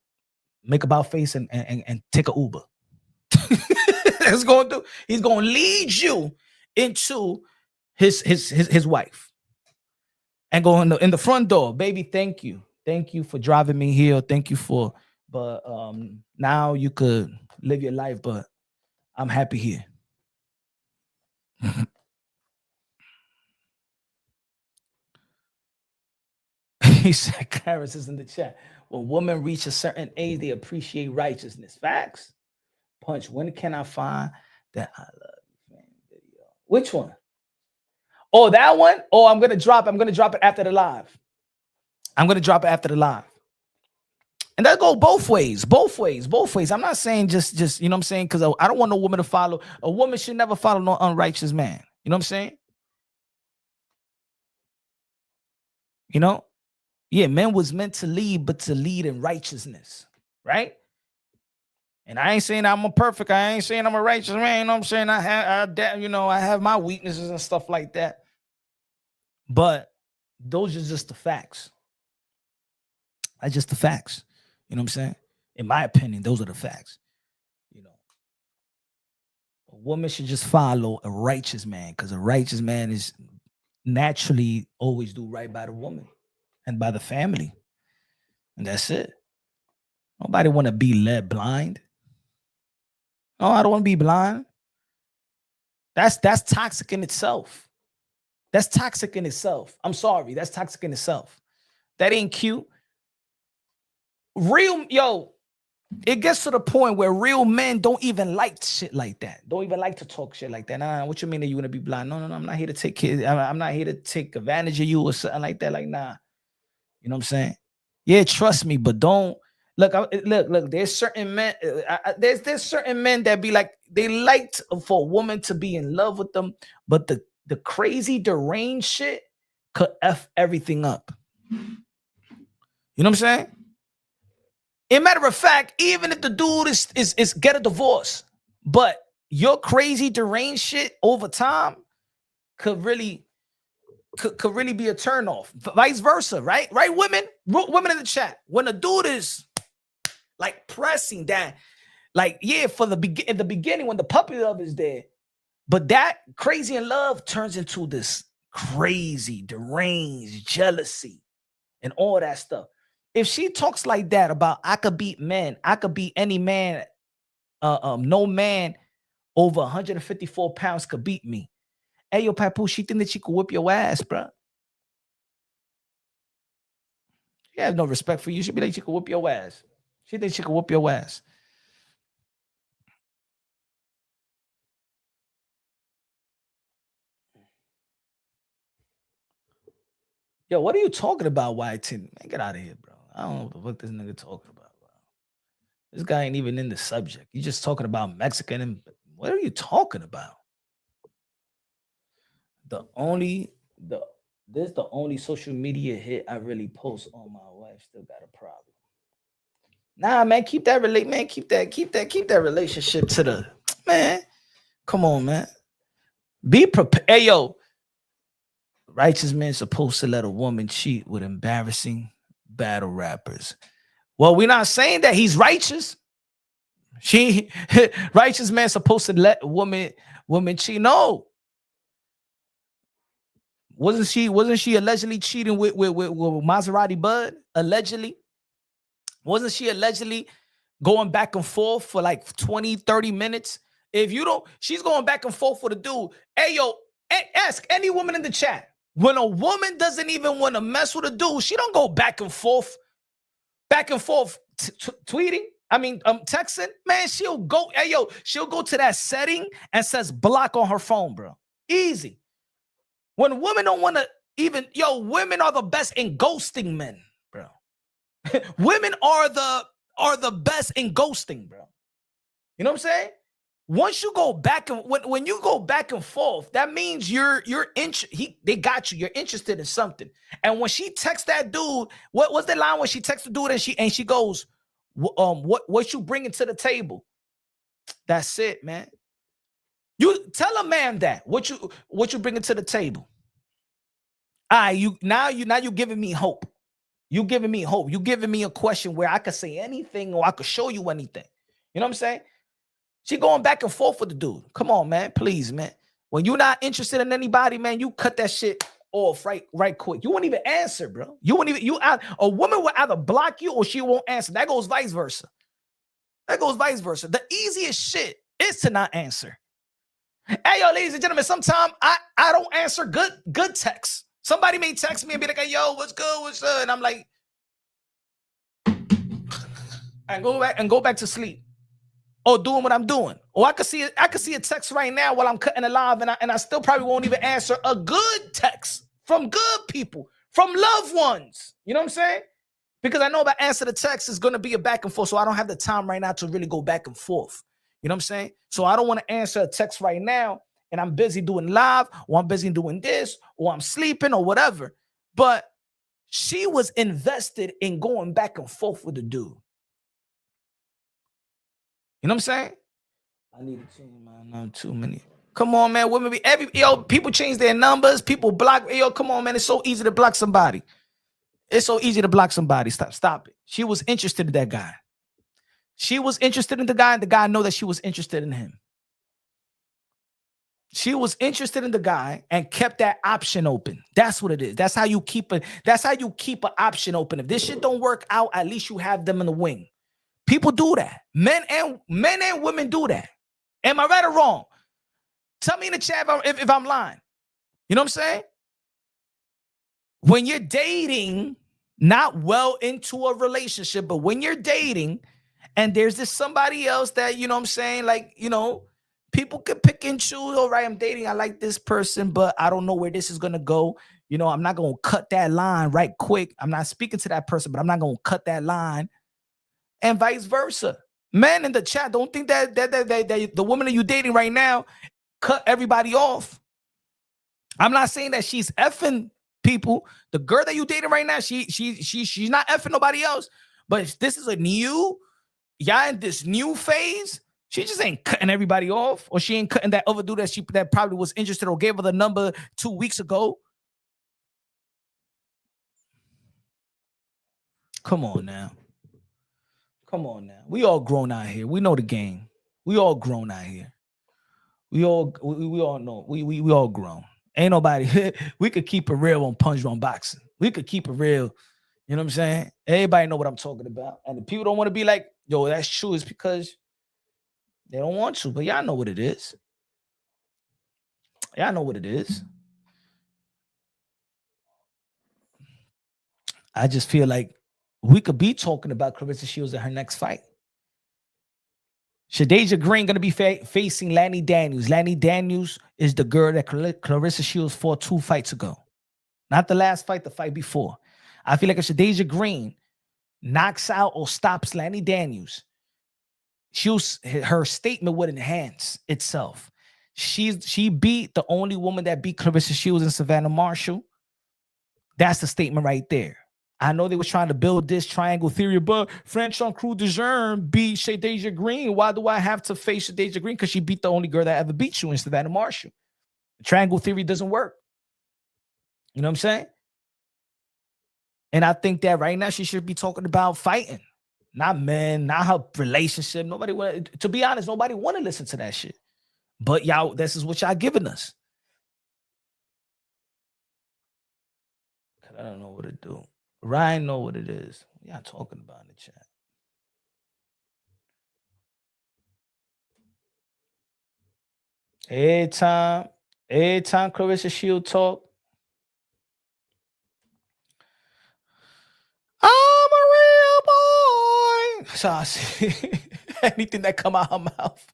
Make about face and take a Uber." He's gonna lead you into his wife and go in the front door. "Baby, thank you for driving me here. Thank you for, but now you could live your life, but I'm happy here." He said, Clarence is in the chat. When women reach a certain age, they appreciate righteousness. Facts. Punch. When can I find that I love you fan video? Which one? Oh, that one? Oh, I'm gonna drop it after the live. I'm gonna drop it after the live. And that go both ways. I'm not saying just you know what I'm saying, because I don't want no woman to follow. A woman should never follow no unrighteous man. You know what I'm saying? You know? Yeah, men was meant to lead, but to lead in righteousness, right? And I ain't saying I'm perfect. I ain't saying I'm a righteous man. You know what I'm saying? I have my weaknesses and stuff like that. But those are just the facts. That's just the facts. You know what I'm saying? In my opinion, those are the facts. You know, a woman should just follow a righteous man, because a righteous man is naturally always do right by the woman and by the family. And that's it. Nobody want to be led blind. No, I don't want to be blind. That's toxic in itself. That's toxic in itself. I'm sorry. That's toxic in itself. That ain't cute. It gets to the point where real men don't even like shit like that. Don't even like to talk shit like that. Nah, what you mean that you want to be blind? No, I'm not here to take kids. I'm not here to take advantage of you or something like that. Like, nah. You know what I'm saying? Yeah, trust me, but don't. Look. There's certain men. There's certain men that be like, they like for a woman to be in love with them, but the crazy deranged shit could F everything up. You know what I'm saying? As a matter of fact, even if the dude is get a divorce, but your crazy deranged shit over time could really be a turnoff. Vice versa, right? Right, women in the chat. When a dude is like pressing that, like, yeah, in the beginning when the puppy love is there, but that crazy in love turns into this crazy, deranged jealousy and all that stuff. If she talks like that about, I could beat men, I could beat any man, no man over 154 pounds could beat me. Hey, yo, papoose, she think that she could whip your ass, bro. She has no respect for you. She be like, she could whip your ass. She thinks she could whip your ass. Yo, what are you talking about, YT? Man, get out of here, bro. I don't know what the fuck this nigga talking about, bro. This guy ain't even in the subject. You just talking about Mexican and what are you talking about? This is the only social media hit I really post on. My wife still got a problem. Nah, man, keep that relationship to the man. Come on, man. Be prepared. Hey, yo, righteous men supposed to let a woman cheat with embarrassing battle rappers. Well, we're not saying that he's righteous. Righteous man supposed to let woman cheat. No. Wasn't she allegedly cheating with Maserati Bud? Allegedly. Wasn't she allegedly going back and forth for like 20, 30 minutes? If you don't, she's going back and forth with a dude. Hey, yo, ask any woman in the chat. When a woman doesn't even want to mess with a dude, she don't go back and forth tweeting. Texting. Man, she'll go, hey, yo, she'll go to that setting and says block on her phone, bro. Easy. When women don't want to even, women are the best in ghosting men, bro. Women are the best in ghosting, bro. You know what I'm saying? Once you go back and when you go back and forth, that means they got you. You're interested in something. And when she texts that dude, what was the line when she texts the dude and she goes, what you bringing to the table? That's it, man. You tell a man that what you bringing to the table. All right, you giving me hope. You giving me hope. You giving me a question where I could say anything or I could show you anything. You know what I'm saying? She going back and forth with the dude. Come on, man. Please, man. When you're not interested in anybody, man, you cut that shit off right quick. You won't even answer, bro. A woman will either block you or she won't answer. That goes vice versa. The easiest shit is to not answer. Hey, yo, ladies and gentlemen, sometimes I don't answer good texts. Somebody may text me and be like, hey, yo, what's good? And I'm like, and go back to sleep. Or doing what I'm doing. Or I could see a text right now while I'm cutting it live, and I still probably won't even answer a good text from good people, from loved ones. You know what I'm saying? Because I know if I answer the text, it's going to be a back and forth, so I don't have the time right now to really go back and forth. You know what I'm saying? So I don't want to answer a text right now, and I'm busy doing live, or I'm busy doing this, or I'm sleeping, or whatever. But she was invested in going back and forth with the dude. You know what I'm saying? I need to change my number. Too many. Come on, man. Women people change their numbers. People block. Come on, man. It's so easy to block somebody. Stop it. She was interested in that guy. She was interested in the guy, and the guy know that she was interested in him. She was interested in the guy and kept that option open. That's what it is. That's how you keep an option open. If this shit don't work out, at least you have them in the wing. People do that. Men and women do that. Am I right or wrong? Tell me in the chat if I'm lying. You know what I'm saying? When you're dating, not well into a relationship, but when you're dating and there's this somebody else that, you know what I'm saying, like, people could pick and choose. All right, I'm dating. I like this person, but I don't know where this is going to go. I'm not going to cut that line right quick. I'm not speaking to that person, but I'm not going to cut that line. And vice versa. Men in the chat, don't think that the woman that you're dating right now cut everybody off. I'm not saying that she's effing people. The girl that you're dating right now, she's not effing nobody else. But if this is y'all in this new phase, she just ain't cutting everybody off, or she ain't cutting that other dude that probably was interested or gave her the number 2 weeks ago. Come on now. We all grown out here. We know the game. We all grown out here. We all know. We all grown. Ain't nobody. We could keep it real on Punch Drunk Boxing. We could keep it real. You know what I'm saying? Everybody know what I'm talking about. And the people don't want to be like, yo, that's true. It's because they don't want to. But y'all know what it is. I just feel like we could be talking about Claressa Shields in her next fight. Shadeja Green going to be facing Lanny Daniels. Lanny Daniels is the girl that Claressa Shields fought 2 fights ago. Not the last fight, the fight before. I feel like if Shadeja Green knocks out or stops Lanny Daniels, her statement would enhance itself. She beat the only woman that beat Claressa Shields and Savannah Marshall. That's the statement right there. I know they were trying to build this triangle theory, but Franchon Crew de Jean beat Shadeja Green. Why do I have to face Shadeja Green? Because she beat the only girl that ever beat you in Savannah Marshall. The triangle theory doesn't work. You know what I'm saying? And I think that right now she should be talking about fighting, not men, not her relationship. To be honest, nobody want to listen to that shit. But y'all, this is what y'all giving us. I don't know what to do. Ryan know what it is. What y'all talking about in the chat? Every time Claressa Shields talk, I'm a real boy. So I see anything that come out her mouth.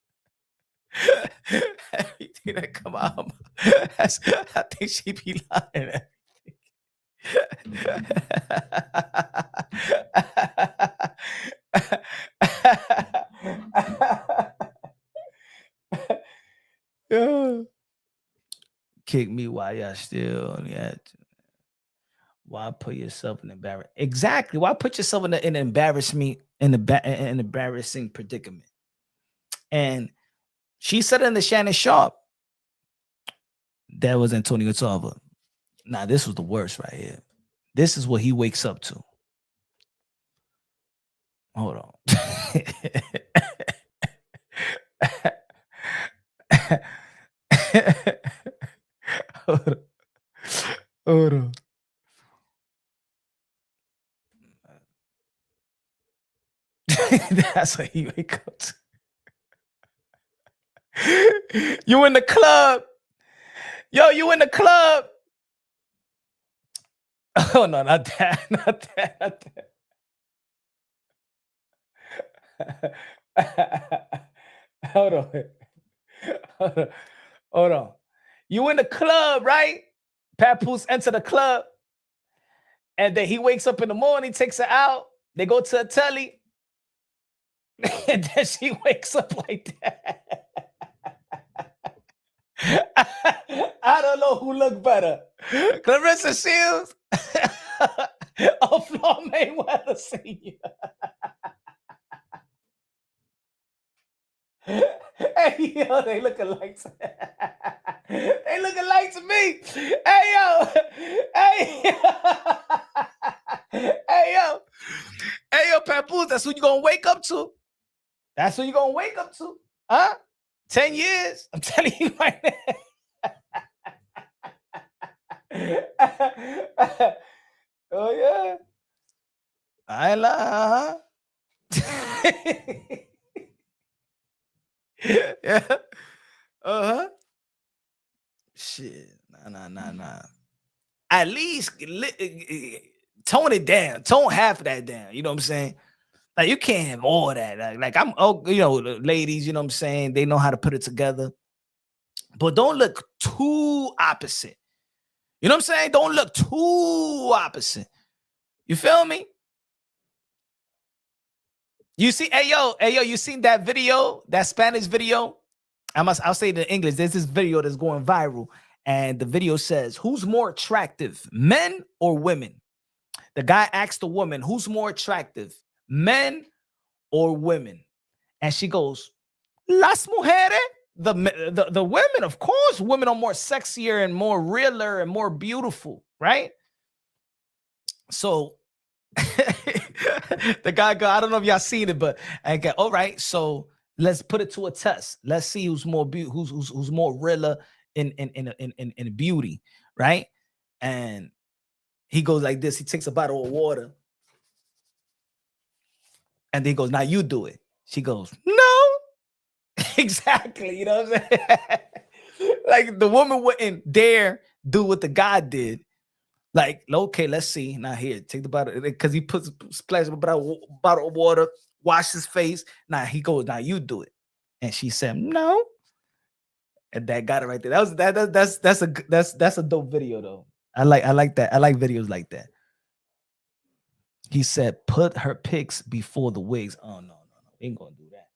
Anything that come out her mouth. I think she be lying. Yeah. Kick me while y'all still why put yourself in embarrassment? Exactly. Why put yourself in an embarrassing predicament? And she said in the Shannon Sharp, that was Antonio Tarver. Now, this was the worst right here. This is what he wakes up to. Hold on. Hold on. That's what he wake up to. You in the club. Yo, you in the club. Oh, no, not that. Not that. Not that. Hold on. Hold on. You in the club, right? Papoose enter the club. And then he wakes up in the morning, takes her out. They go to a telly. And then she wakes up like that. I don't know who looked better. Claressa Shields or Floyd Mayweather Sr. Hey, yo, they look alike. They look alike to me. Hey, yo. Hey, hey, yo. Hey, yo, Papoose, that's who you gonna wake up to. That's who you gonna wake up to. Huh? 10 years. I'm telling you right now. Oh, yeah. I ain't lying, huh? Yeah. Uh-huh. Shit. Nah. At least tone it down. Tone half of that down. You know what I'm saying? Like, you can't have all that. Like I'm, ladies, you know what I'm saying? They know how to put it together. But don't look too opposite. You know what I'm saying? Don't look too opposite. You feel me? You see, hey yo, you seen that video, that Spanish video? I'll say it in English. There's this video that's going viral, and the video says, who's more attractive, men or women? The guy asked the woman, who's more attractive, men or women? And she goes, las mujeres, the women, of course. Women are more sexier and more realer and more beautiful, right? So the guy go, I don't know if y'all seen it, but I go, all right, so let's put it to a test. Let's see who's more who's more realer in beauty, right? And he goes like this. He takes a bottle of water, and then he goes, now you do it. She goes, no. Exactly. You know what I'm saying? Like, the woman wouldn't dare do what the guy did. Like, okay, let's see. Now here, take the bottle, because he puts splash a bottle of water, wash his face. Now he goes, now you do it. And she said, no. And that got it right there. That's a dope video though. I like that. I like videos like that. He said, put her pics before the wigs. Oh no. We ain't gonna do that.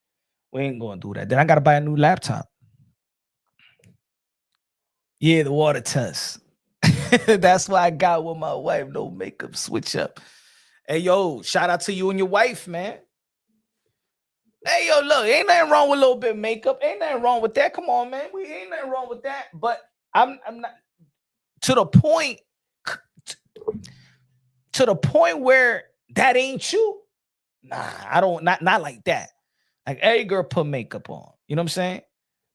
We ain't gonna do that. Then I gotta buy a new laptop. Yeah, the water test. That's why I got with my wife. No makeup, switch up. Hey, yo, shout out to you and your wife, man. Hey, yo, look, ain't nothing wrong with a little bit of makeup. Ain't nothing wrong with that. Come on, man. We ain't nothing wrong with that. But I'm not to the point where that ain't you. Nah, I don't not like that. Like, every girl put makeup on. You know what I'm saying?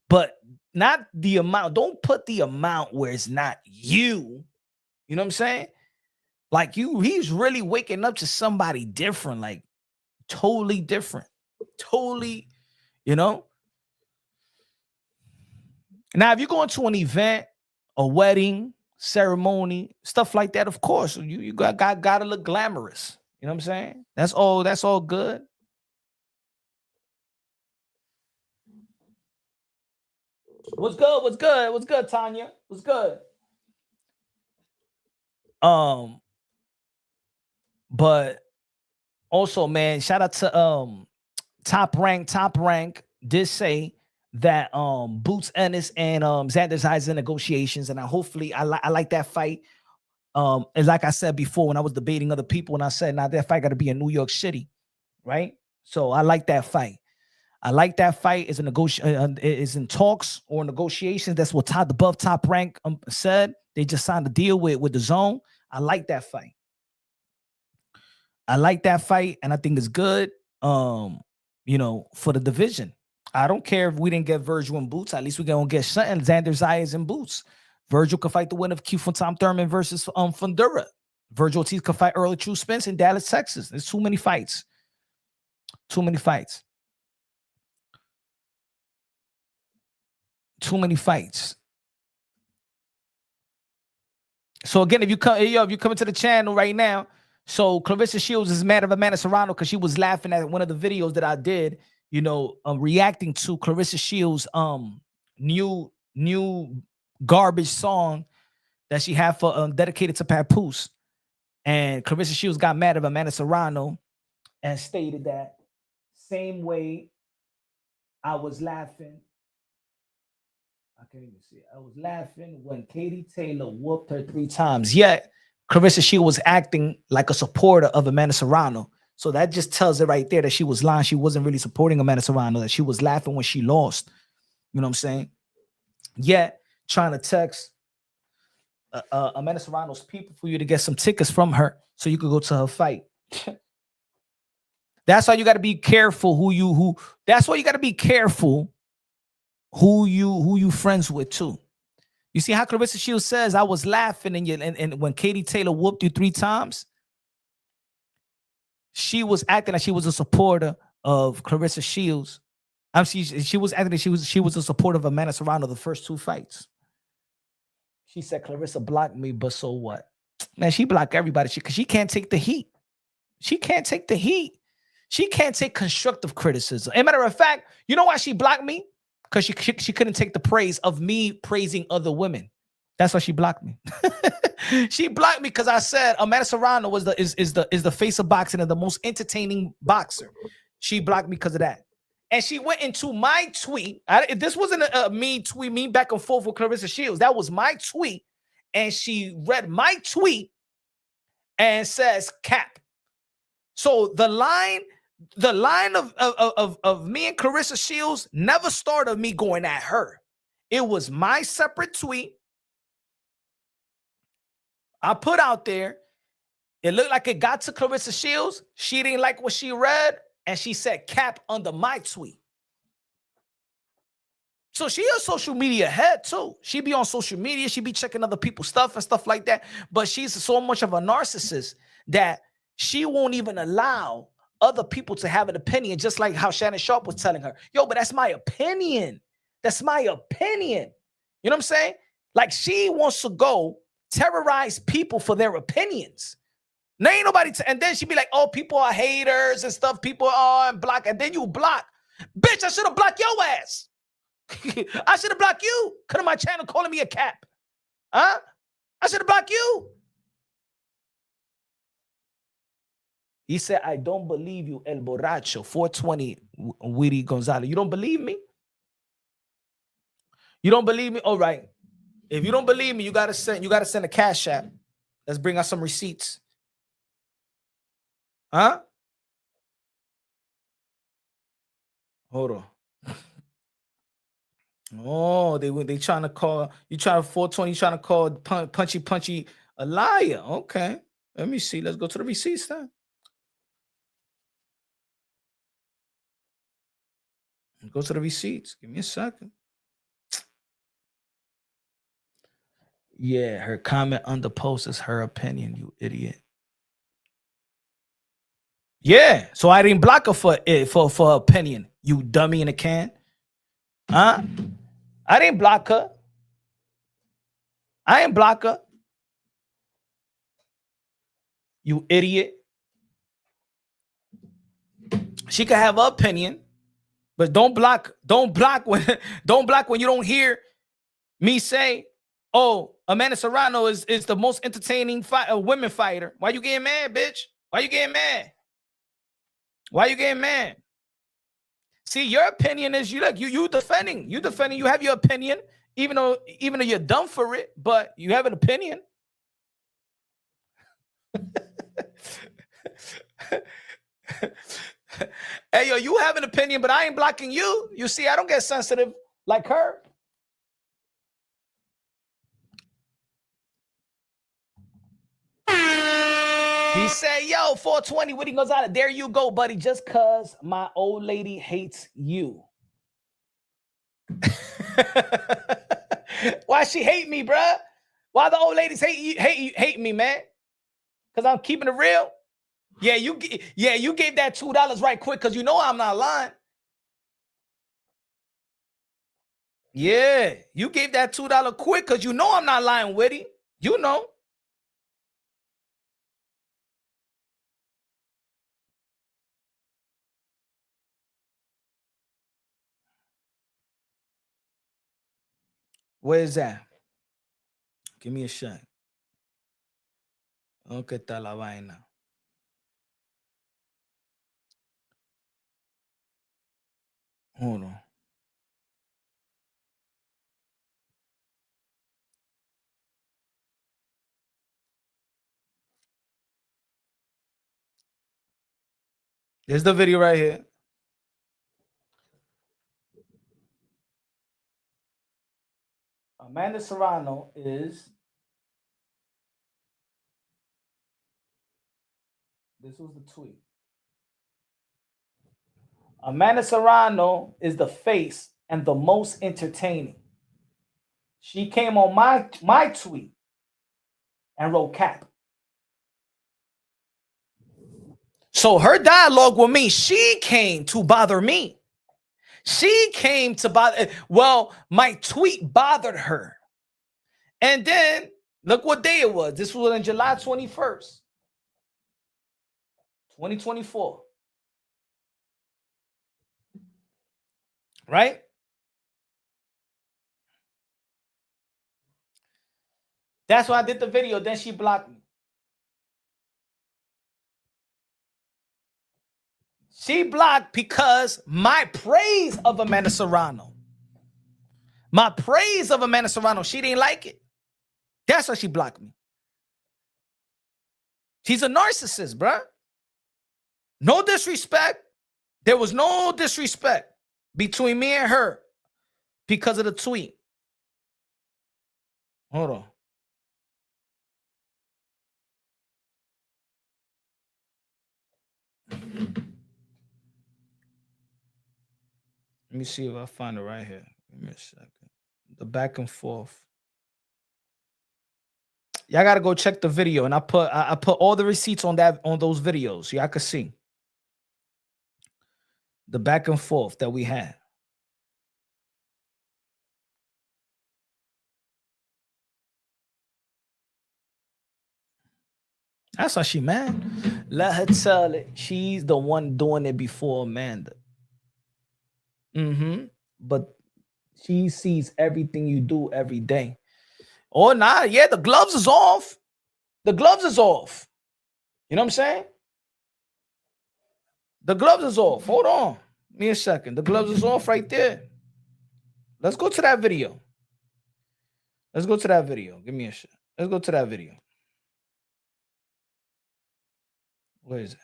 But not the amount. Don't put the amount where it's not you. You know what I'm saying? Like he's really waking up to somebody different, like totally different. Totally, you know. Now, if you're going to an event, a wedding, ceremony, stuff like that, of course, you gotta look glamorous. You know what I'm saying? That's all good. What's good? What's good? What's good, Tanya? What's good? But also, man, shout out to Top Rank did say that Boots Ennis and Xander Zayas in negotiations, and I like that fight. And like I said before, when I was debating other people, and I said, now that fight got to be in New York City, right? So I like that fight. I like that fight is is in talks or negotiations. That's what Top Rank said. They just signed a deal with the Zone. I like that fight. I like that fight, and I think it's good. For the division. I don't care if we didn't get Virgil and Boots. At least we're gonna get something. Xander Zayas and Boots. Virgil could fight the winner of Q from Tom Thurman versus Fundura. Virgil Ortiz could fight Earl True Spence in Dallas, Texas. There's too many fights. Too many fights. Too many fights. So again, if you come into the channel right now, so Claressa Shields is mad at Amanda Serrano because she was laughing at one of the videos that I did, reacting to Claressa Shields' new garbage song that she had for dedicated to Papoose. And Claressa Shields got mad at Amanda Serrano and stated that same way I was laughing. I can't even see it. I was laughing when Katie Taylor whooped her 3 times. Yet Claressa Shields was acting like a supporter of Amanda Serrano. So that just tells it right there that she was lying. She wasn't really supporting Amanda Serrano, that she was laughing when she lost. You know what I'm saying? Yet trying to text Amanda Serrano's people for you to get some tickets from her so you could go to her fight. That's why you got to be careful that's why you got to be careful who you friends with too. You see how Claressa Shields says, I was laughing and when Katie Taylor whooped you 3 times, she was acting like she was a supporter of Claressa Shields. She was acting like she was a supporter of Amanda Serrano the first 2 fights. She said Claressa blocked me, but so what? Man, she blocked everybody because she can't take the heat. She can't take the heat. She can't take constructive criticism. As a matter of fact, you know why she blocked me? Because she couldn't take the praise of me praising other women. That's why she blocked me. She blocked me because I said Amanda Serrano is the face of boxing and the most entertaining boxer. She blocked me because of that. And she went into my tweet. This wasn't a me tweet, me back and forth with Claressa Shields. That was my tweet. And she read my tweet and says cap. So the line of me and Claressa Shields never started me going at her. It was my separate tweet I put out there. It looked like it got to Claressa Shields. She didn't like what she read, and she said cap under my tweet. So she a social media head too. She be on social media. She be checking other people's stuff and stuff like that. But she's so much of a narcissist that she won't even allow other people to have an opinion, just like how Shannon Sharp was telling her, yo, but that's my opinion. That's my opinion. You know what I'm saying? Like she wants to go terrorize people for their opinions. Now ain't nobody, and then she'd be like, oh, people are haters and stuff. People are and block, and then you block. Bitch, I should have blocked your ass. I should have blocked you. Come to my channel calling me a cap. Huh? I should have blocked you. He said, I don't believe you, El Borracho, 420, Weedy Gonzalez. You don't believe me? You don't believe me? All right. If you don't believe me, you gotta send a cash app. Let's bring out some receipts. Huh? Hold on. Oh, they trying to call you, trying to 420, you trying to call punchy a liar. Okay. Let me see. Let's go to the receipts then. Go to the receipts. Give me a second. Yeah, her comment on the post is her opinion, you idiot. Yeah, so I didn't block her for it for opinion, you dummy in a can. Huh? I didn't block her. I ain't block her. You idiot. She can have her opinion, but don't block when don't block when you don't hear me say, oh, Amanda Serrano is the most entertaining women fighter. Why you getting mad, bitch? Why you getting mad? Why you getting mad? See, your opinion is you defending. You have your opinion, even though you're dumb for it, but you have an opinion. Hey, yo, you have an opinion, but I ain't blocking you. You see, I don't get sensitive like her. He said, yo, 420, Whitney goes out. There you go, buddy. Just cause my old lady hates you. Why she hate me, bruh? Why the old ladies hate me, man? Because I'm keeping it real. Yeah, you gave that $2 right quick because you know I'm not lying. Yeah, you gave that $2 quick because you know I'm not lying, Whitty. You know. Where is that? Give me a shot. ¿Qué tal la vaina? Hold on. There's the video right here. Amanda Serrano is. This was the tweet. Amanda Serrano is the face and the most entertaining. She came on my tweet and wrote cap. So her dialogue with me, she came to bother me. She came to bother. Well, my tweet bothered her. And then look what day it was. This was on July 21st, 2024. Right? That's why I did the video. Then she blocked me. She blocked because my praise of Amanda Serrano. My praise of Amanda Serrano, she didn't like it. That's why she blocked me. She's a narcissist, bruh. No disrespect. There was no disrespect between me and her because of the tweet. Hold on. Let me see if I find it right here. Give me a second. The back and forth. Y'all gotta go check the video, and I put all the receipts on those videos. Y'all can see the back and forth that we had. That's why she mad. Let her tell it. She's the one doing it before Amanda. But she sees everything you do every day. Oh, nah, yeah, the gloves is off. The gloves is off. You know what I'm saying? The gloves is off. Hold on. Give me a second. The gloves is off right there. Let's go to that video. Let's go to that video. Give me a shot. Let's go to that video. Where is it?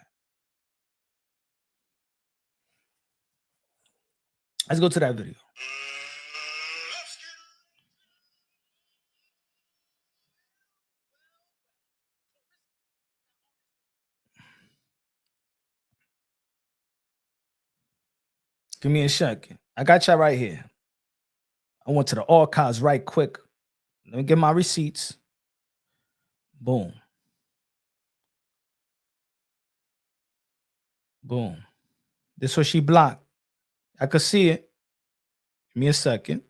Let's go to that video. Give me a second. I got y'all right here. I went to the archives right quick. Let me get my receipts. Boom. Boom. This what she blocked. I could see it. Give me a second.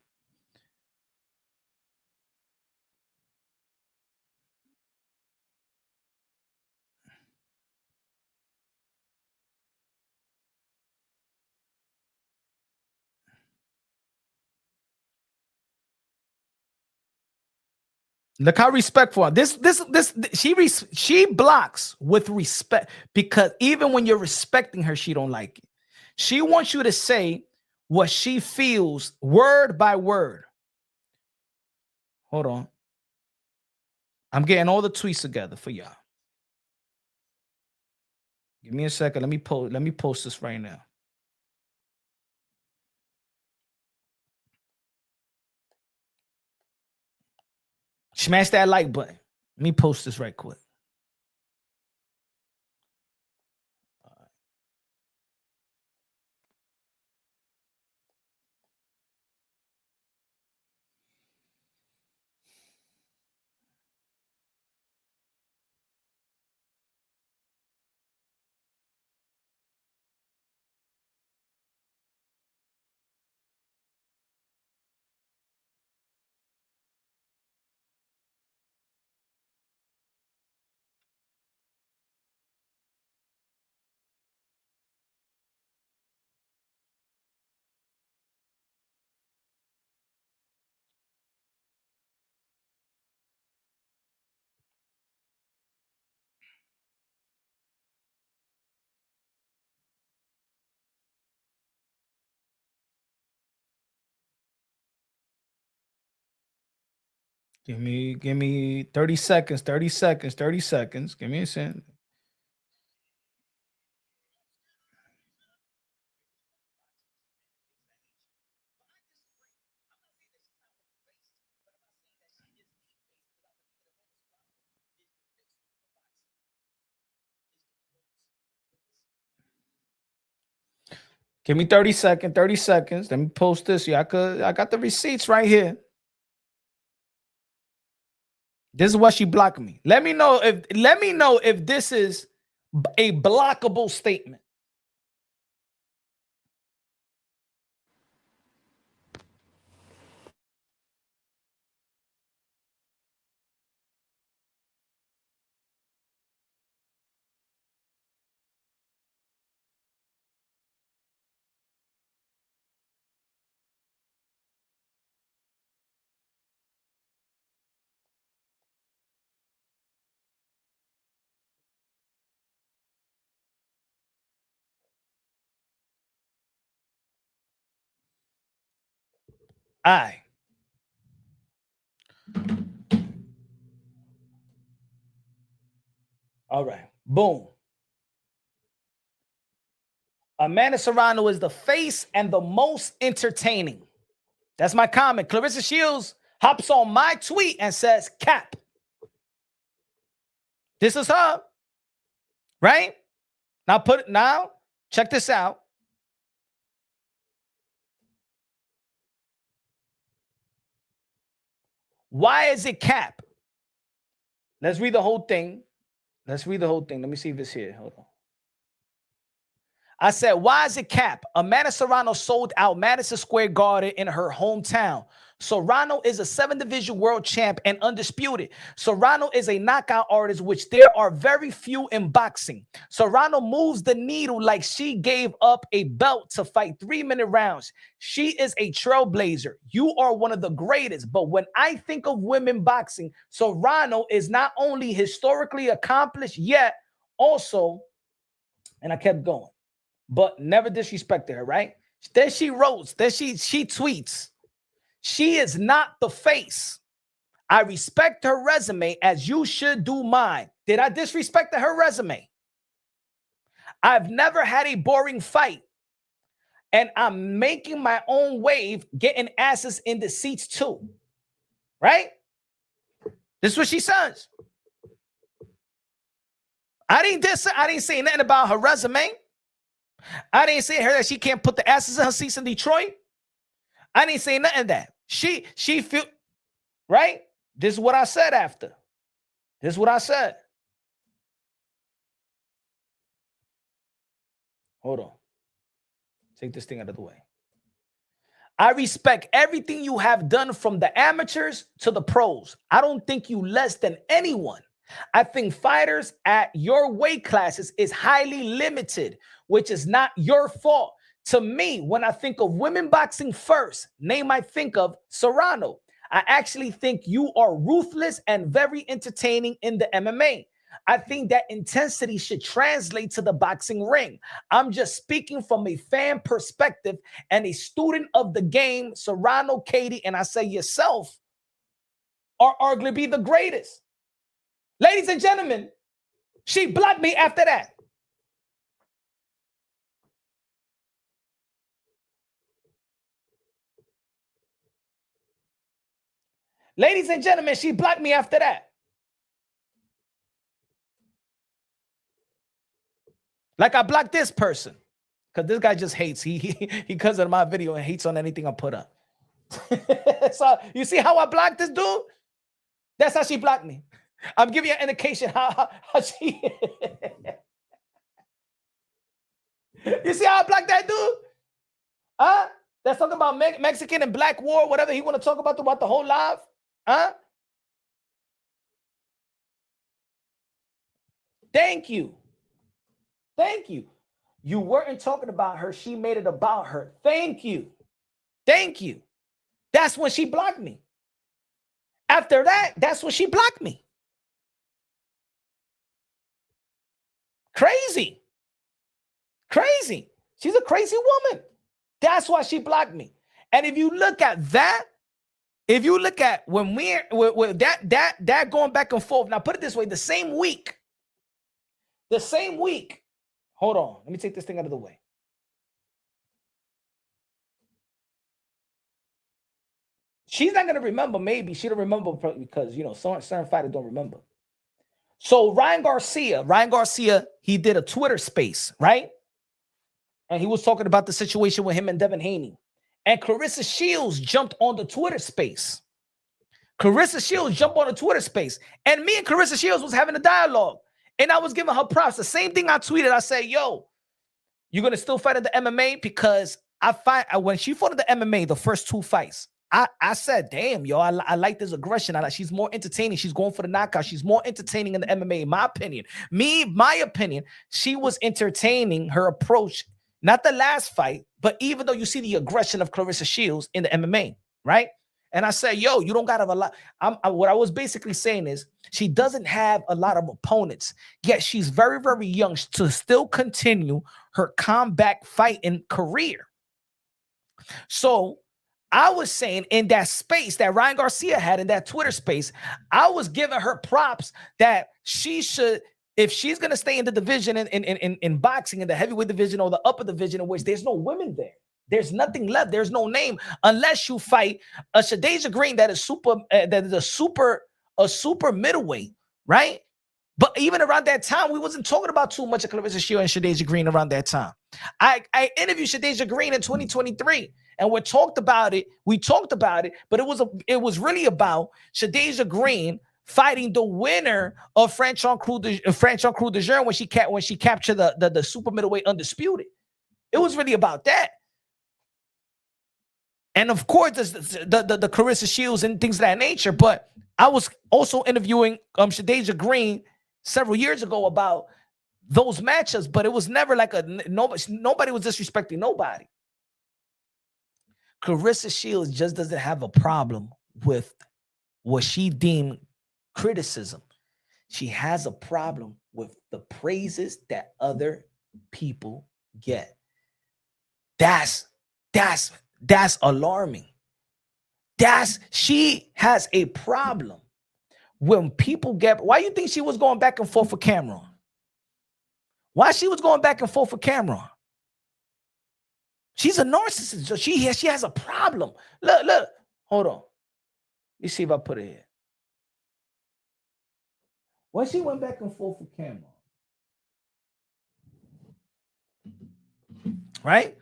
Look how respectful. She blocks with respect, because even when you're respecting her, she don't like it. She wants you to say what she feels word by word. Hold on. I'm getting all the tweets together for y'all. Give me a second. Let me post this right now. Smash that like button. Let me post this right quick. Give me 30 seconds, 30 seconds, 30 seconds. Give me a second. Give me 30 seconds, 30 seconds. Let me post this. Yeah, I got the receipts right here. This is what she blocked me. Let me know if this is a blockable statement. All right. Boom. Amanda Serrano is the face and the most entertaining. That's my comment. Claressa Shields hops on my tweet and says, cap. This is her. Right? Now, check this out. Why is it cap? Let's read the whole thing. Let me see if it's here. Hold on. I said, why is it cap? Amanda Serrano sold out Madison Square Garden in her hometown. Serrano is a 7-division world champ and undisputed. Serrano is a knockout artist, which there are very few in boxing. Serrano moves the needle like she gave up a belt to fight 3-minute rounds. She is a trailblazer. You are one of the greatest. But when I think of women boxing, Serrano is not only historically accomplished, yet also, and I kept going, but never disrespected her, right? Then she wrote, she tweets, she is not the face. I respect her resume as you should do mine. Did I disrespect her resume? I've never had a boring fight. And I'm making my own wave, getting asses in the seats too. Right? This is what she says. I didn't say nothing about her resume. I didn't say her that she can't put the asses in her seats in Detroit. I didn't say nothing of that. She feel right. This is what I said after. This is what I said. Hold on. Take this thing out of the way. I respect everything you have done from the amateurs to the pros. I don't think you less than anyone. I think fighters at your weight classes is highly limited, which is not your fault. To me, when I think of women boxing first, name I think of Serrano. I actually think you are ruthless and very entertaining in the MMA. I think that intensity should translate to the boxing ring. I'm just speaking from a fan perspective and a student of the game. Serrano, Katie, and I say yourself are arguably the greatest. Ladies and gentlemen, she blocked me after that. Ladies and gentlemen, she blocked me after that. Like I blocked this person. Because this guy just hates. He comes on my video and hates on anything I put up. So you see how I blocked this dude? That's how she blocked me. I'm giving you an indication how she. You see how I blocked that dude? Huh? That's talking about Mexican and Black War, whatever he want to talk about throughout the whole live. Huh? Thank you. Thank you. You weren't talking about her. She made it about her. Thank you. Thank you. That's when she blocked me. After that, that's when she blocked me. Crazy. Crazy. She's a crazy woman. That's why she blocked me. And if you look at that, if you look at when we're that going back and forth, now put it this way, the same week, hold on, let me take this thing out of the way. She's not going to remember, maybe. She don't remember because, you know, certain fighters don't remember. So Ryan Garcia, he did a Twitter space, right? And he was talking about the situation with him and Devin Haney. And Claressa Shields jumped on the Twitter space. And me and Claressa Shields was having a dialogue. And I was giving her props. The same thing I tweeted. I said, yo, you're going to still fight at the MMA? Because when she fought at the MMA, the first two fights, I said, damn, yo, I like this aggression. She's more entertaining. She's going for the knockout. She's more entertaining in the MMA, in my opinion. My opinion, she was entertaining, her approach, not the last fight, but even though you see the aggression of Claressa Shields in the MMA, right? And I said, yo, you don't got to have a lot. What I was basically saying is she doesn't have a lot of opponents, yet she's very, very young to still continue her combat fighting career. So I was saying in that space that Ryan Garcia had in that Twitter space, I was giving her props that she should, if she's going to stay in the division in boxing, in the heavyweight division or the upper division, in which there's no women there. There's nothing left. There's no name unless you fight a Shadeja Green that is a super middleweight, right? But even around that time, we wasn't talking about too much of Claressa Shields and Shadeja Green around that time. I interviewed Shadeja Green in 2023, and we talked about it. But it was really about Shadeja Green fighting the winner of Franchon Crew de Jean when she captured the super middleweight undisputed. It was really about that. And of course, the Claressa Shields and things of that nature. But I was also interviewing Shadeja Green several years ago about those matchups, but it was never like nobody was disrespecting nobody. Claressa Shields just doesn't have a problem with what she deemed criticism. She has a problem with the praises that other people get. That's alarming. She has a problem when people get. Why you think she was going back and forth with Cameron? Why she was going back and forth with Cameron? She's a narcissist. So she has a problem. Look. Hold on. Let me see if I put it here. When she went back and forth with Cameron, right?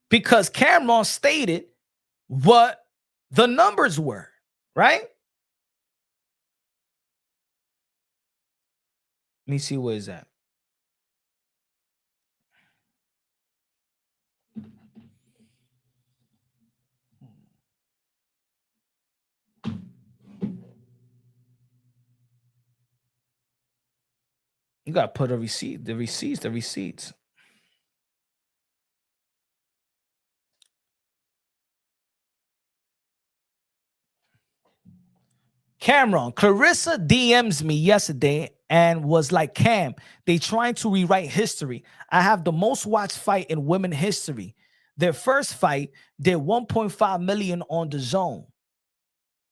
Because Cameron stated what the numbers were, right? Let me see where is that. You gotta put a receipt, the receipts. Cameron, Claressa DMs me yesterday and was like, Cam, they trying to rewrite history. I have the most watched fight in women history. Their first fight did 1.5 million on the zone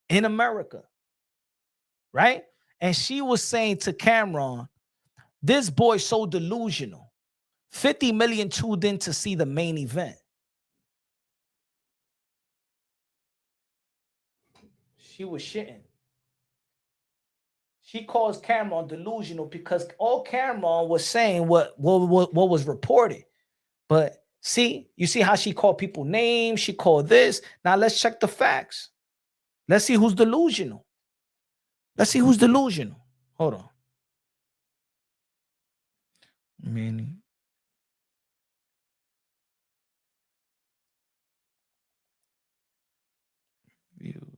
in America, right? And she was saying to Cameron, this boy's so delusional. 50 million tuned in to see the main event. She was shitting. She calls Cameron delusional because all Cameron was saying what was reported. But see, you see how she called people names, she called this. Now let's check the facts. Let's see who's delusional. Let's see who's delusional. Hold on. Many view.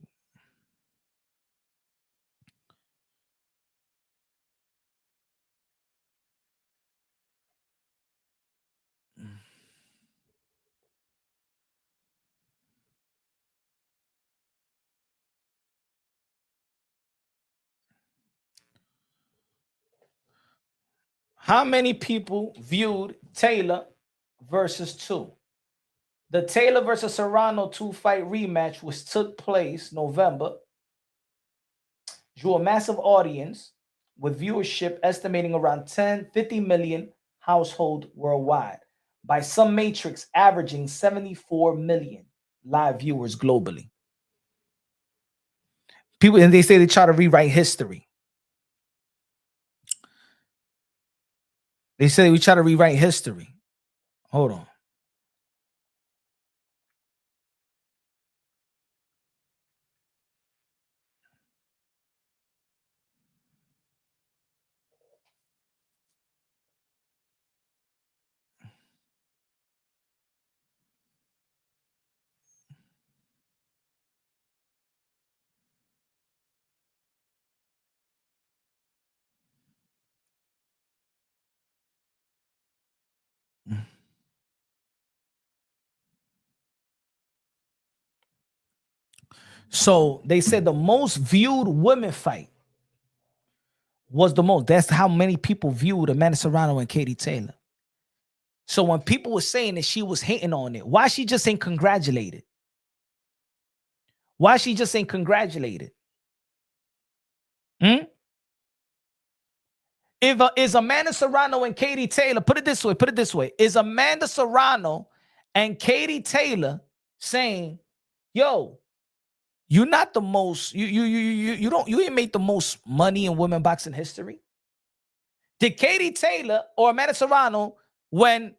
How many people viewed Taylor versus 2? The Taylor versus Serrano 2-fight rematch, which took place November, drew a massive audience with viewership estimating around 50 million household worldwide. By some metrics, averaging 74 million live viewers globally. People, and they say they try to rewrite history. They say we try to rewrite history. Hold on. So they said the most viewed women fight was the most. That's how many people viewed Amanda Serrano and Katie Taylor. So when people were saying that she was hating on it, why she just ain't congratulated? Why she just ain't congratulated? Hmm? If is Amanda Serrano and Katie Taylor, put it this way, is Amanda Serrano and Katie Taylor saying, yo, you're not the most, you ain't made the most money in women boxing history? Did Katie Taylor or Amanda Serrano, when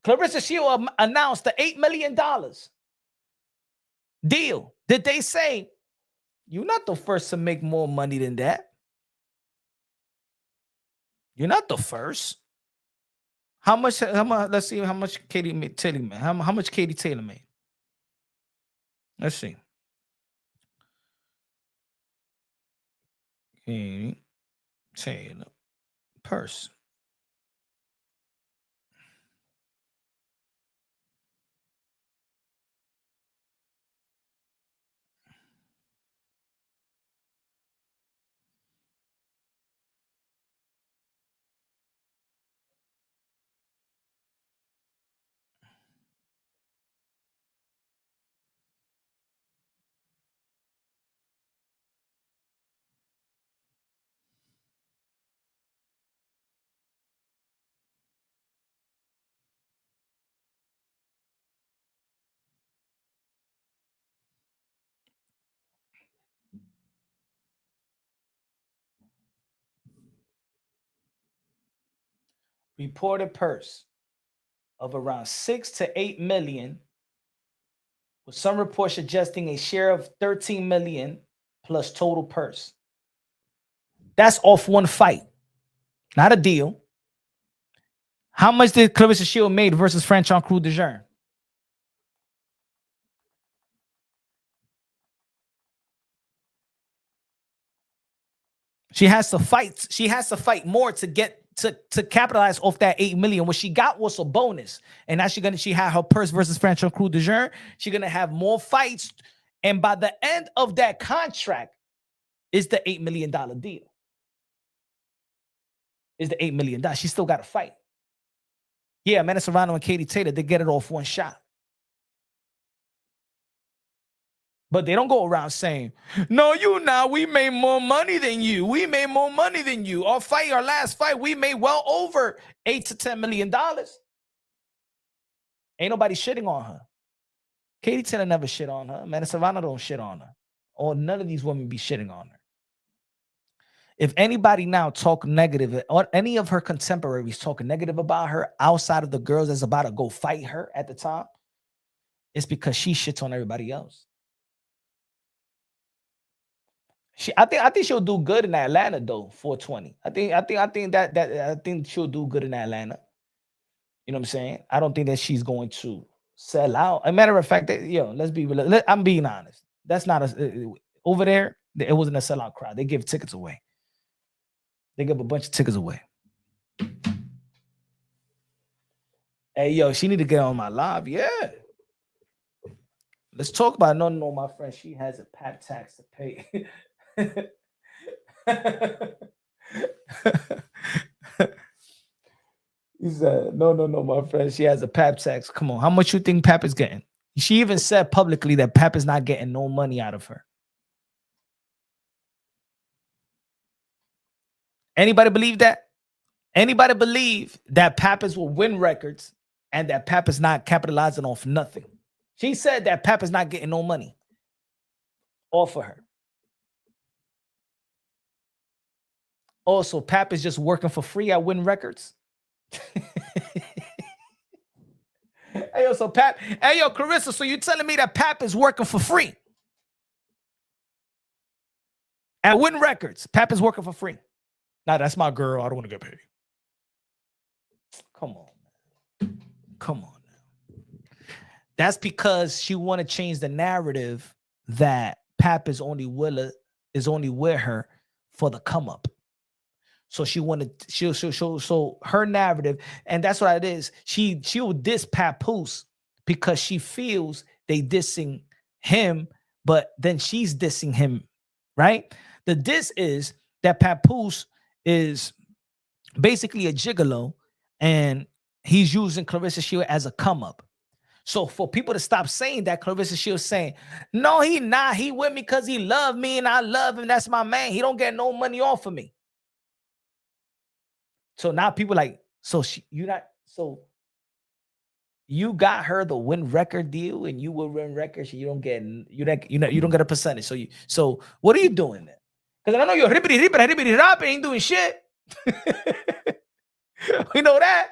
Claressa Shields announced the $8 million deal, did they say, you're not the first to make more money than that? You're not the first. How much? Let's see how much Katie Taylor made. How much Katie Taylor made? Let's see. Katie Taylor purse. Reported purse of around 6 to 8 million, with some reports suggesting a share of 13 million plus total purse. That's off one fight. Not a deal. How much did Claressa Shields made versus French on Crew de Jeune? She has to fight. She has to fight more to get to capitalize off that 8 million. What she got was a bonus, and now she had her purse versus French on Crew de Jeune. She's gonna have more fights, and by the end of that contract, is the $8 million deal. Is the $8 million? She still got to fight. Yeah, Amanda Serrano and Katie Taylor, they get it off one shot. But they don't go around saying, no, we made more money than you. We made more money than you. Our last fight, we made well over $8 to $10 million. Ain't nobody shitting on her. Katie Taylor never shit on her. Amanda Serrano don't shit on her. Or none of these women be shitting on her. If anybody now talk negative, or any of her contemporaries talking negative about her outside of the girls that's about to go fight her at the top, it's because she shits on everybody else. I think she'll do good in Atlanta though. 420. I think she'll do good in Atlanta. You know what I'm saying? I don't think that she's going to sell out. As a matter of fact, let's be real. I'm being honest. That's not over there. It wasn't a sellout crowd. They give tickets away. They give a bunch of tickets away. Hey, yo, she need to get on my live. Yeah. Let's talk about it. No, my friend. She has a PAP tax to pay. He said, no, my friend. She has a PAP tax. Come on. How much you think PAP is getting? She even said publicly that PAP is not getting no money out of her. Anybody believe that? Anybody believe that Pappas will win records and that Pappas not capitalizing off nothing? She said that Pappas not getting no money off of her. Also, Pap is just working for free at Win Records. Hey, yo, Claressa, so you telling me that Pap is working for free at Win Records? Pap is working for free. Nah, that's my girl. I don't want to get paid. Come on, man. Come on now. That's because she want to change the narrative that Pap is only with her for the come up. So she'll her narrative, and that's what it is. She'll diss Papoose because she feels they dissing him, but then she's dissing him, right? The diss is that Papoose is basically a gigolo, and he's using Claressa Shields as a come up. So for people to stop saying that, Claressa Shields saying, no, he not. He with me because he love me and I love him. That's my man. He don't get no money off of me. So now people like, you got her the Win record deal and you will win records. You don't get a percentage. So what are you doing then? Because I know you're rippity rap ain't doing shit. We know that.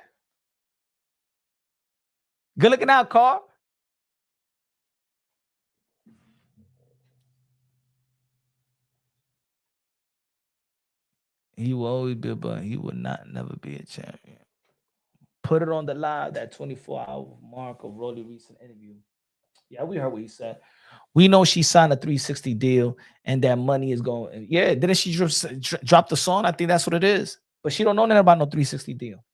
Good looking out, Carl. He will always be, but he will never be a champion. Put it on the live, that 24-hour mark of Rolly recent interview. Yeah, we heard what he said. We know she signed a 360 deal and that money is going. Yeah, didn't she drop the song? I think that's what it is. But she don't know nothing about no 360 deal.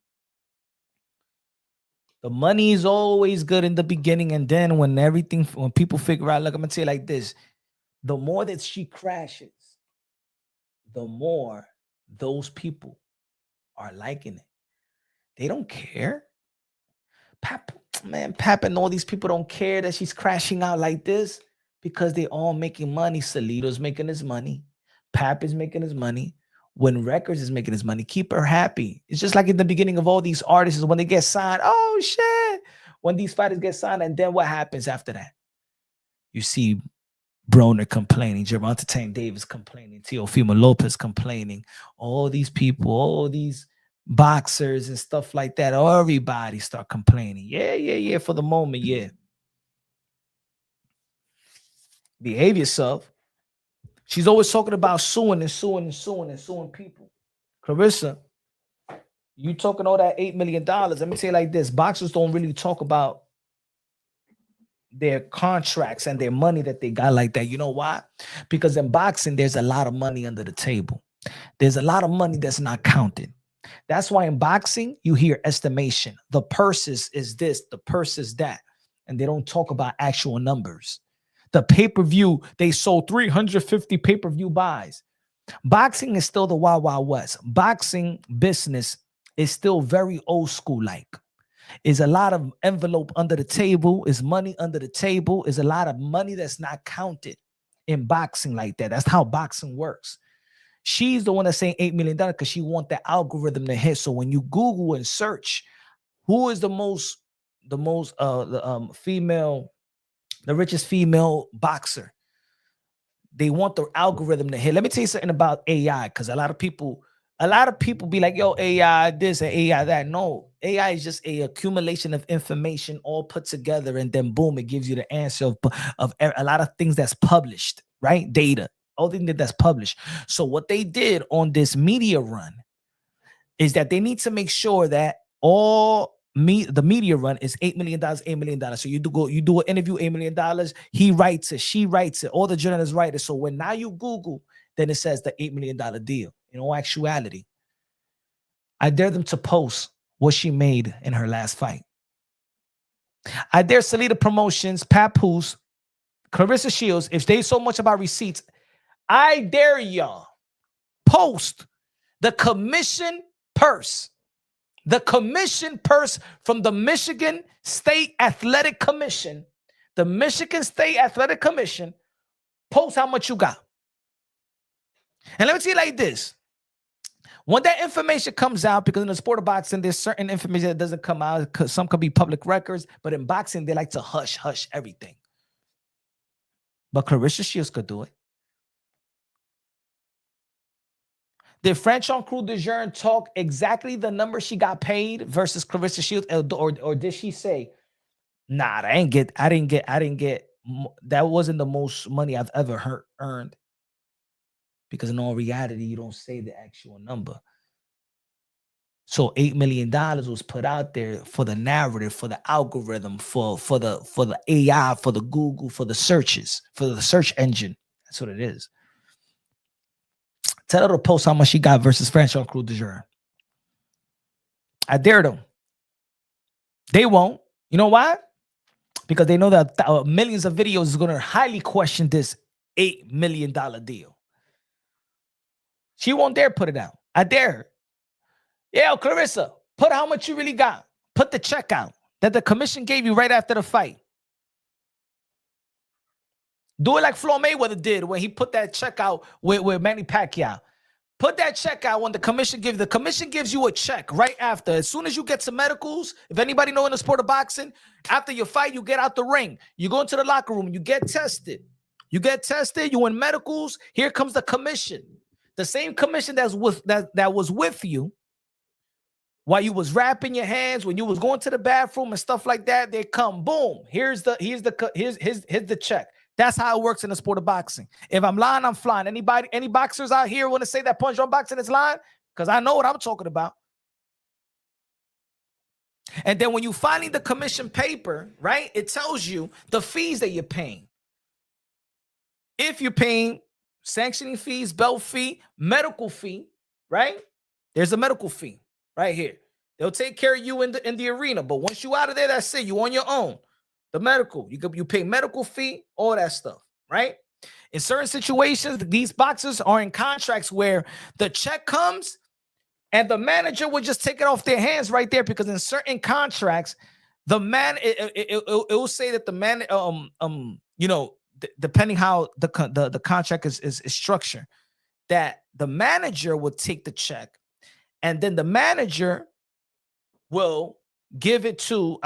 The money is always good in the beginning, and then when people figure out, look, I'm gonna tell you like this: the more that she crashes, the more those people are liking it. They don't care. Pap and all these people don't care that she's crashing out like this because they all making money. Salito's making his money. Pap is making his money. When Records is making his money, keep her happy. It's just like in the beginning of all these artists, when they get signed, oh shit. When these fighters get signed, and then what happens after that? You see Broner complaining, Gervonta Tank Davis complaining, Teofimo Lopez complaining, all these people, all these boxers and stuff like that. Everybody start complaining. Yeah. For the moment, yeah. Behave yourself. She's always talking about suing people. Claressa, You talking all that $8 million. Let me say it like this. Boxers don't really talk about their contracts and their money that they got like that. You know why? Because in boxing, there's a lot of money under the table. There's a lot of money that's not counted. That's why in boxing, you hear estimation. The purse is this, the purse is that. And they don't talk about actual numbers. The pay-per-view, they sold 350 pay-per-view buys. Boxing is still the Wild Wild West. Boxing business is still very old school like. Is a lot of envelope under the table, is money under the table, is a lot of money that's not counted in boxing like that. That's how boxing works. She's the one that's saying $8 million because she want the algorithm to hit. So when you Google and search who is the female, the richest female boxer, they want the algorithm to hit. Let me tell you something about AI, because a lot of people be like, yo, AI this and AI that. No, AI is just a accumulation of information all put together, and then boom, it gives you the answer of a lot of things that's published, right? Data, all things that's published. So what they did on this media run is that they need to make sure that the media run is $8 million, $8 million. So you do an interview, $8 million. He writes it, she writes it, all the journalists write it. So when now you Google, then it says the $8 million deal. In all actuality, I dare them to post what she made in her last fight. I dare Salida Promotions, Papoose, Claressa Shields, if they so much about receipts, I dare y'all post the commission purse. The commission purse from the Michigan State Athletic Commission. The Michigan State Athletic Commission. Post how much you got. And let me tell you like this. When that information comes out, because in the sport of boxing, there's certain information that doesn't come out, because some could be public records, but in boxing, they like to hush everything. But Claressa Shields could do it. Did Franchon Crew de Jeune talk exactly the number she got paid versus Claressa Shields, or did she say, nah, I didn't get, that wasn't the most money I've ever earned? Because in all reality, you don't say the actual number. So $8 million was put out there for the narrative, for the algorithm, for the AI, for the Google, for the searches, for the search engine. That's what it is. Tell her to post how much she got versus Franchon Crew de Jeune. I dare them. They won't. You know why? Because they know that millions of videos is going to highly question this $8 million deal. She won't dare put it out. I dare her. Yeah, Claressa, put how much you really got. Put the check out that the commission gave you right after the fight. Do it like Floyd Mayweather did when he put that check out with Manny Pacquiao. Put that check out when the commission gives you a check right after. As soon as you get some medicals, if anybody know in the sport of boxing, after your fight, you get out the ring. You go into the locker room, you get tested. You win medicals. Here comes the commission. The same commission that was with you while you was wrapping your hands, when you was going to the bathroom and stuff like that. They come, boom. Here's the check. That's how it works in the sport of boxing. If I'm lying, I'm flying. Any boxers out here want to say that Punch Drunk Boxing is lying? Because I know what I'm talking about. And then when you finding the commission paper, right, it tells you the fees that you're paying. If you're paying sanctioning fees, belt fee, medical fee, right? There's a medical fee right here. They'll take care of you in the arena, but once you out of there, that's it. You on your own. The medical, you pay medical fee, all that stuff, right? In certain situations, these boxers are in contracts where the check comes and the manager would just take it off their hands right there, because in certain contracts, the man it will say that the man depending how the contract is structured, that the manager will take the check, and then the manager will give it to,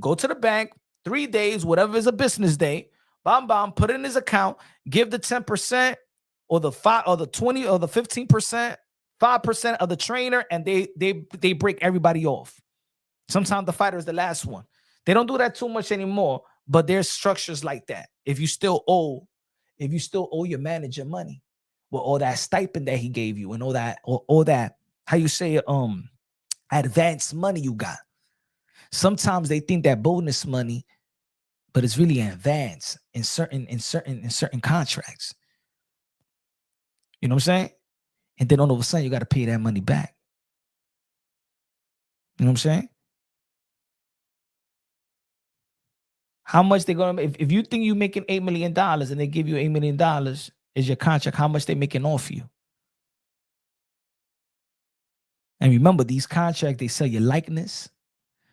go to the bank, 3 days, whatever is a business day, put it in his account, give the 10% or the 5 or the 20 or the 15%, 5% of the trainer, and they break everybody off. Sometimes the fighter is the last one. They don't do that too much anymore, but there's structures like that. If you still owe your manager money, well, all that stipend that he gave you and all that, how you say Advanced money you got. Sometimes they think that bonus money, but it's really advanced in certain contracts. You know what I'm saying? And then all of a sudden you got to pay that money back. You know what I'm saying? How much they're gonna if you think you're making $8 million and they give you $8 million as your contract, how much they making off you? And remember, these contracts, they sell your likeness.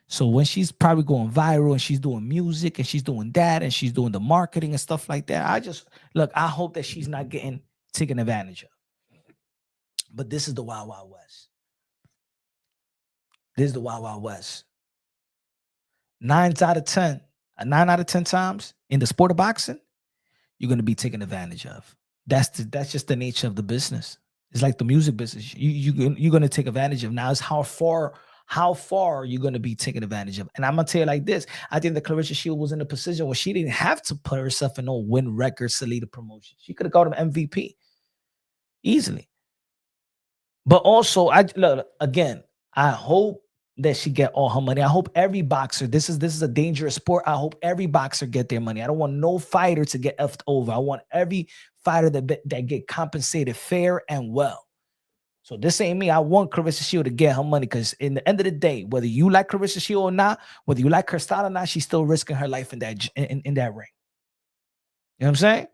So when she's probably going viral and she's doing music and she's doing that and she's doing the marketing and stuff like that, I hope that she's not getting taken advantage of. But this is the Wild Wild West. This is the Wild Wild West. 9 out of 10 times in the sport of boxing, you're going to be taken advantage of. That's just the nature of the business. It's like the music business. You're going to take advantage of. Now it's how far you're going to be taken advantage of. And I'm going to tell you like this. I think that Claressa Shields was in a position where she didn't have to put herself in no win record Salida promotion. She could have got him MVP easily. But also, I hope that she get all her money. I hope every boxer, this is a dangerous sport. I hope every boxer get their money. I don't want no fighter to get effed over. I want every fighter that get compensated fair and well. So this ain't me. I want Claressa Shields to get her money because in the end of the day, whether you like Claressa Shields or not, whether you like her style or not, she's still risking her life in that ring. You know what I'm saying?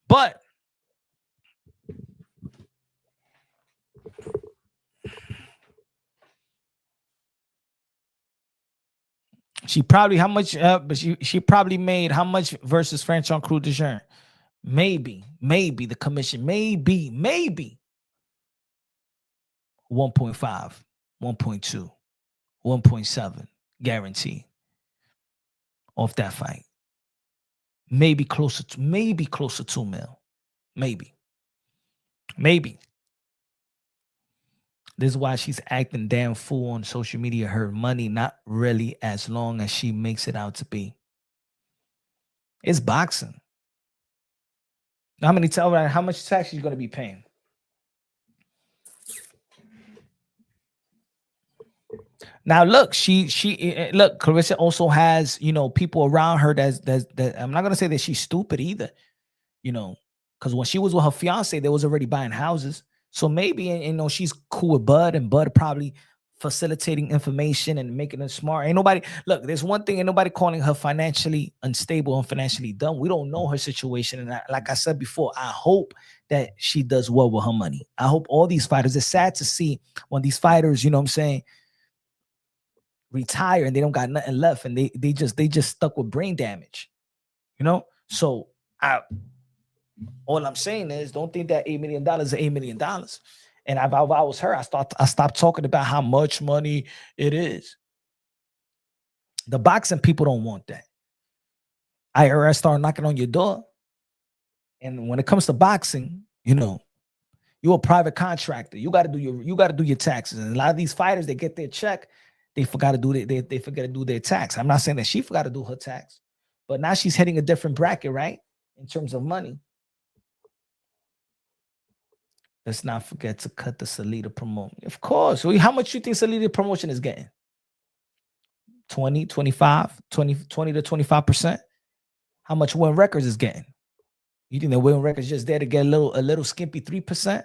But she probably she probably made how much versus Franchon Cruz de Jean? Maybe the commission, maybe 1.5, 1.2, 1.7 guarantee off that fight. Maybe closer to 2 mil. Maybe. This is why she's acting damn fool on social media. Her money not really as long as she makes it out to be. It's boxing. How much tax she's going to be paying? Now look, Claressa also has, people around her that I'm not going to say that she's stupid either, because when she was with her fiance, they was already buying houses. So maybe, she's cool with Bud, and Bud probably facilitating information and making her smart. There's one thing, ain't nobody calling her financially unstable and financially dumb. We don't know her situation. And like I said before, I hope that she does well with her money. I hope all these fighters, it's sad to see when these fighters, retire and they don't got nothing left and they just stuck with brain damage. So all I'm saying is, don't think that $8 million is $8 million. And if I was her, I stopped talking about how much money it is. The boxing people don't want that. IRS start knocking on your door. And when it comes to boxing, you're a private contractor. You got to do your taxes. And a lot of these fighters, they get their check, they forgot to do they forget to do their tax. I'm not saying that she forgot to do her tax, but now she's hitting a different bracket, right? In terms of money. Let's not forget to cut the Salida promotion. Of course. How much you think Salida promotion is getting? 20, 25, 20 to 25%? How much Win Records is getting? You think that Win Records just there to get a little skimpy 3%?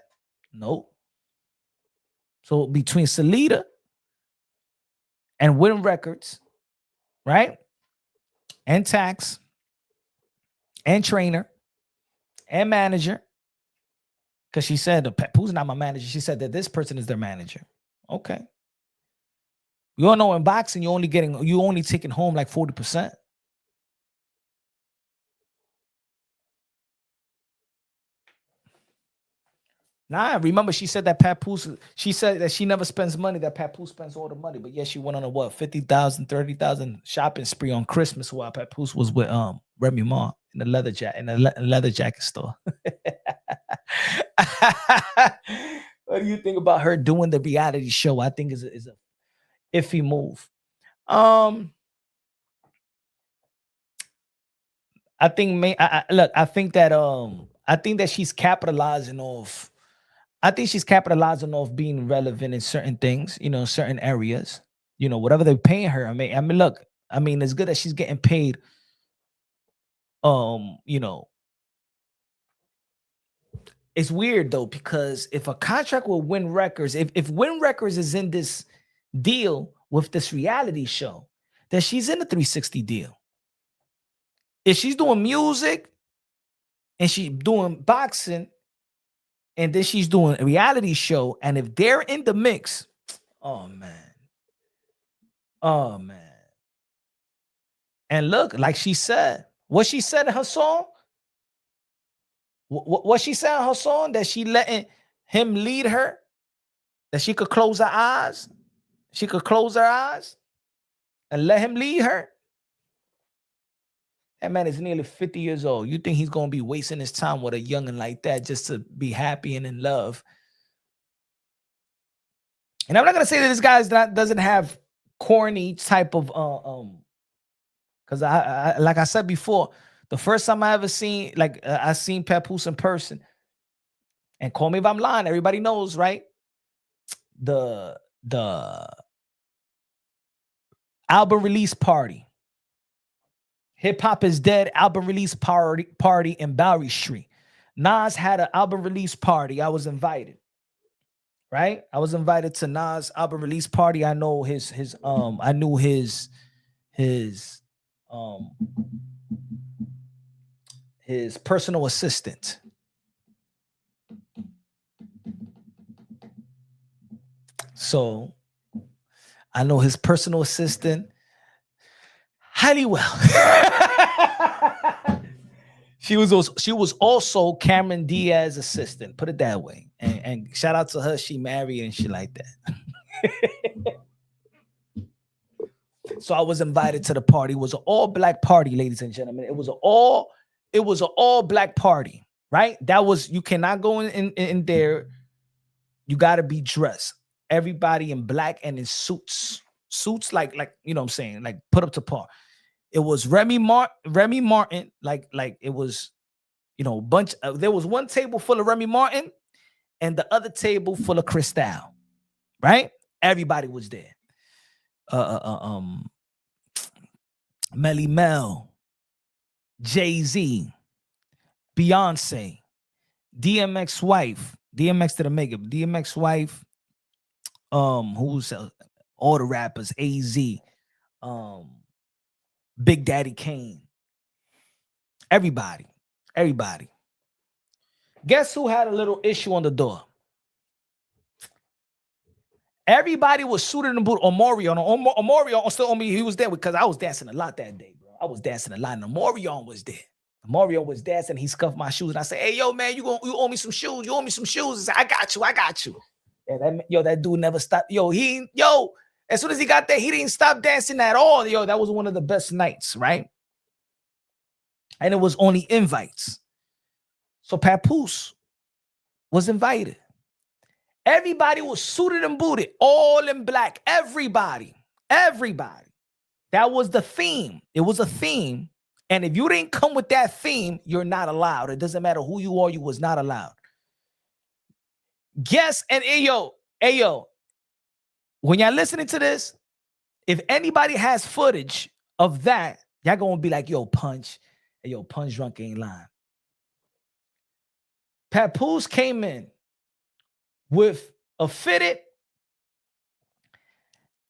Nope. So between Salida and Win Records, right? And tax, and trainer, and manager, because she said, who's not my manager? She said that this person is their manager. Okay. You all know in boxing, you only taking home like 40%. Nah, remember she said that papoose, she said that she never spends money, that papoose spends all the money. But yeah, she went on a $50,000, $30,000 shopping spree on Christmas while papoose was with Remy Ma in the leather jacket store. What do you think about her doing the reality show? I think is a iffy move. I think I think that she's capitalizing off I think she's capitalizing off being relevant in certain things, certain areas, whatever they're paying her. I mean, look, it's good that she's getting paid. You know, it's weird though, because if a contract with Win Records, if Win Records is in this deal with this reality show, then she's in the 360 deal. If she's doing music and she's doing boxing and then she's doing a reality show, and if they're in the mix, oh man. And look, like she said, what she said in her song, what she said in her song, that she letting him lead her, that she could close her eyes. She could close her eyes and let him lead her. That man is nearly 50 years old. You think he's going to be wasting his time with a youngin' like that just to be happy and in love? And I'm not going to say that this guy doesn't have corny type of, because I like I said before, the first time I ever seen, I seen Papoose in person, and call me if I'm lying, everybody knows, right? The album release party. Hip Hop is Dead album release party in Bowery Street. Nas had an album release party. I was invited. Right? I was invited to Nas album release party. I know I knew his personal assistant. So I know his personal assistant highly well. She was also Cameron Diaz's assistant, put it that way. And shout out to her, she married and shit like that. So I was invited to the party. It was an all-black party, ladies and gentlemen. It was an all-black party, right? That was, you cannot go in there. You got to be dressed. Everybody in black and in suits. Suits like you know what I'm saying, like put up to par. It was Remy Martin, like it was, bunch. There was one table full of Remy Martin, and the other table full of Cristal, right? Everybody was there. Melly Mel, Jay-Z, Beyonce, DMX wife, DMX to the makeup, DMX wife, who's all the rappers, AZ, Big Daddy Kane, everybody. Guess who had a little issue on the door? Everybody was suited and booted. Omarion still on me. He was there because I was dancing a lot that day, bro. I was dancing a lot, and Omarion was there. Omarion was dancing. He scuffed my shoes, and I said, "Hey, yo, man, you owe me some shoes. You owe me some shoes." He said, I got you. And that dude never stopped. As soon as he got there, he didn't stop dancing at all. That was one of the best nights, right? And it was only invites. So Papoose was invited. Everybody was suited and booted, all in black. Everybody. That was the theme. It was a theme. And if you didn't come with that theme, you're not allowed. It doesn't matter who you are, you was not allowed. Guess, and hey yo, when y'all listening to this, if anybody has footage of that, y'all gonna be like, Punch Drunk ain't lying. Papoose came in with a fitted,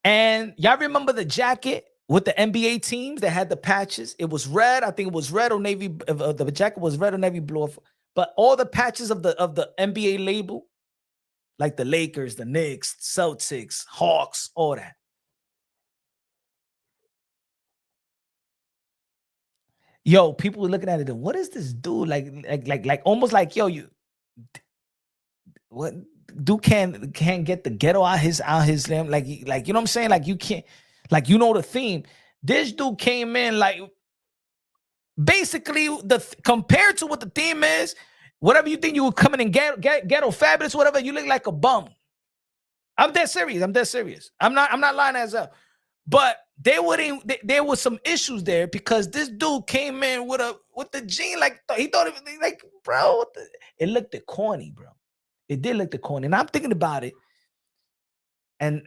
and y'all remember the jacket with the NBA teams that had the patches? It was red. I think it was red or navy. The jacket was red or navy blue, but all the patches of the NBA label, like the Lakers, the Knicks, Celtics, Hawks, all that. People were looking at it. What is this dude like? Almost like what dude can't get the ghetto out his limb? Like you know what I'm saying? Like you can't, the theme. This dude came in like basically compared to what the theme is. Whatever you think you were coming in ghetto fabulous, whatever, you look like a bum. I'm dead serious. I'm not lying as up. But there was some issues there because this dude came in with the jean, like he thought it was like, bro, it looked corny, bro. It did look the corny. And I'm thinking about it. And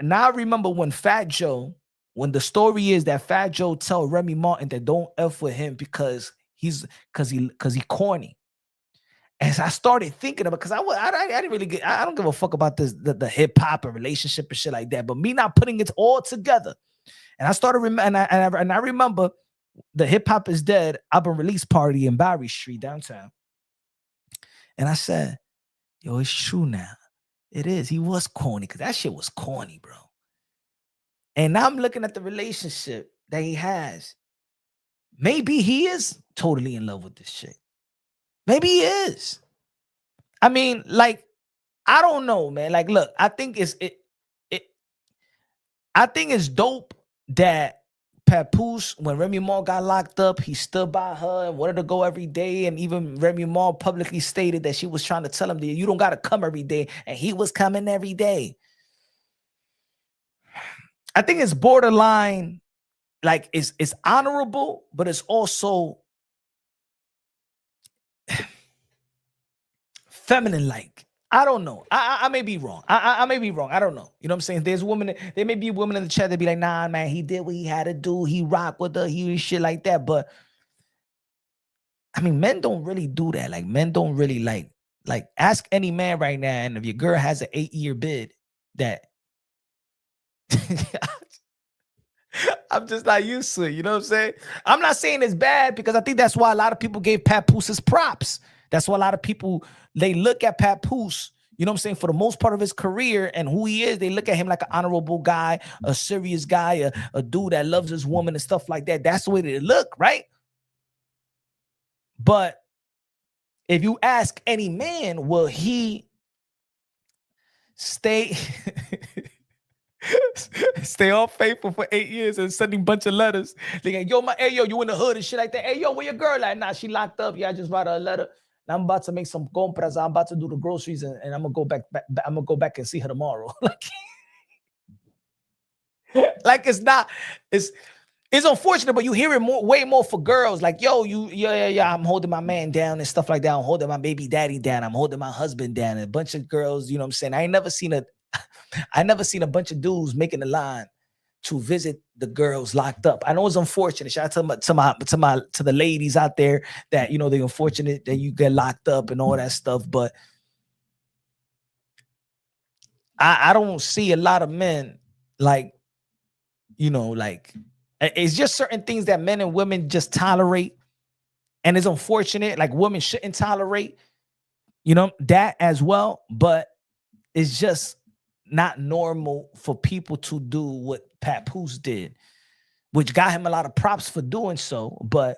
now I remember when Fat Joe, when the story is that Fat Joe tell Remy Martin that don't F with him because he corny. As I started thinking about, because I didn't really get, I don't give a fuck about this the hip hop and relationship and shit like that. But me not putting it all together, and I started and I remember the Hip Hop Is Dead album release party in Bowery Street downtown, and I said, "Yo, it's true now. It is. He was corny because that shit was corny, bro." And now I'm looking at the relationship that he has. Maybe he is totally in love with this chick. Maybe he is. I mean, like, I don't know, man. Like, look, I think I think it's dope that Papoose, when Remy Ma got locked up, he stood by her and wanted to go every day. And even Remy Ma publicly stated that she was trying to tell him that you don't got to come every day. And he was coming every day. I think it's borderline, like it's honorable, but it's also feminine-like. I don't know. I may be wrong. I may be wrong. I don't know. You know what I'm saying? There may be women in the chat that be like, nah, man, he did what he had to do. He rocked with her. He shit like that. But I mean, men don't really do that. Like, men don't really like ask any man right now. And if your girl has an 8-year bid that I'm just not used to it. You know what I'm saying? I'm not saying it's bad because I think that's why a lot of people gave Papoose his props. That's why a lot of people, they look at Papoose, you know what I'm saying, for the most part of his career and who he is, they look at him like an honorable guy, a serious guy, a dude that loves his woman and stuff like that. That's the way they look, right? But if you ask any man, will he stay all faithful for 8 years and sending a bunch of letters? They like, yo, you in the hood and shit like that. Hey, yo, where your girl at? Nah, she locked up. Yeah, I just wrote her a letter. And I'm about to make some compras. I'm about to do the groceries and I'm gonna go back. I'm gonna go back and see her tomorrow. like it's unfortunate, but you hear it way more for girls. Like, yo, I'm holding my man down and stuff like that. I'm holding my baby daddy down. I'm holding my husband down. And a bunch of girls, you know what I'm saying? I never seen a bunch of dudes making the line to visit the girls locked up. I know it's unfortunate. Shout out to the ladies out there that, you know, they're unfortunate that you get locked up and all that stuff. But I don't see a lot of men like, you know, like, it's just certain things that men and women just tolerate. And it's unfortunate. Like, women shouldn't tolerate, you know, that as well. But it's just not normal for people to do what Papoose did, which got him a lot of props for doing so. But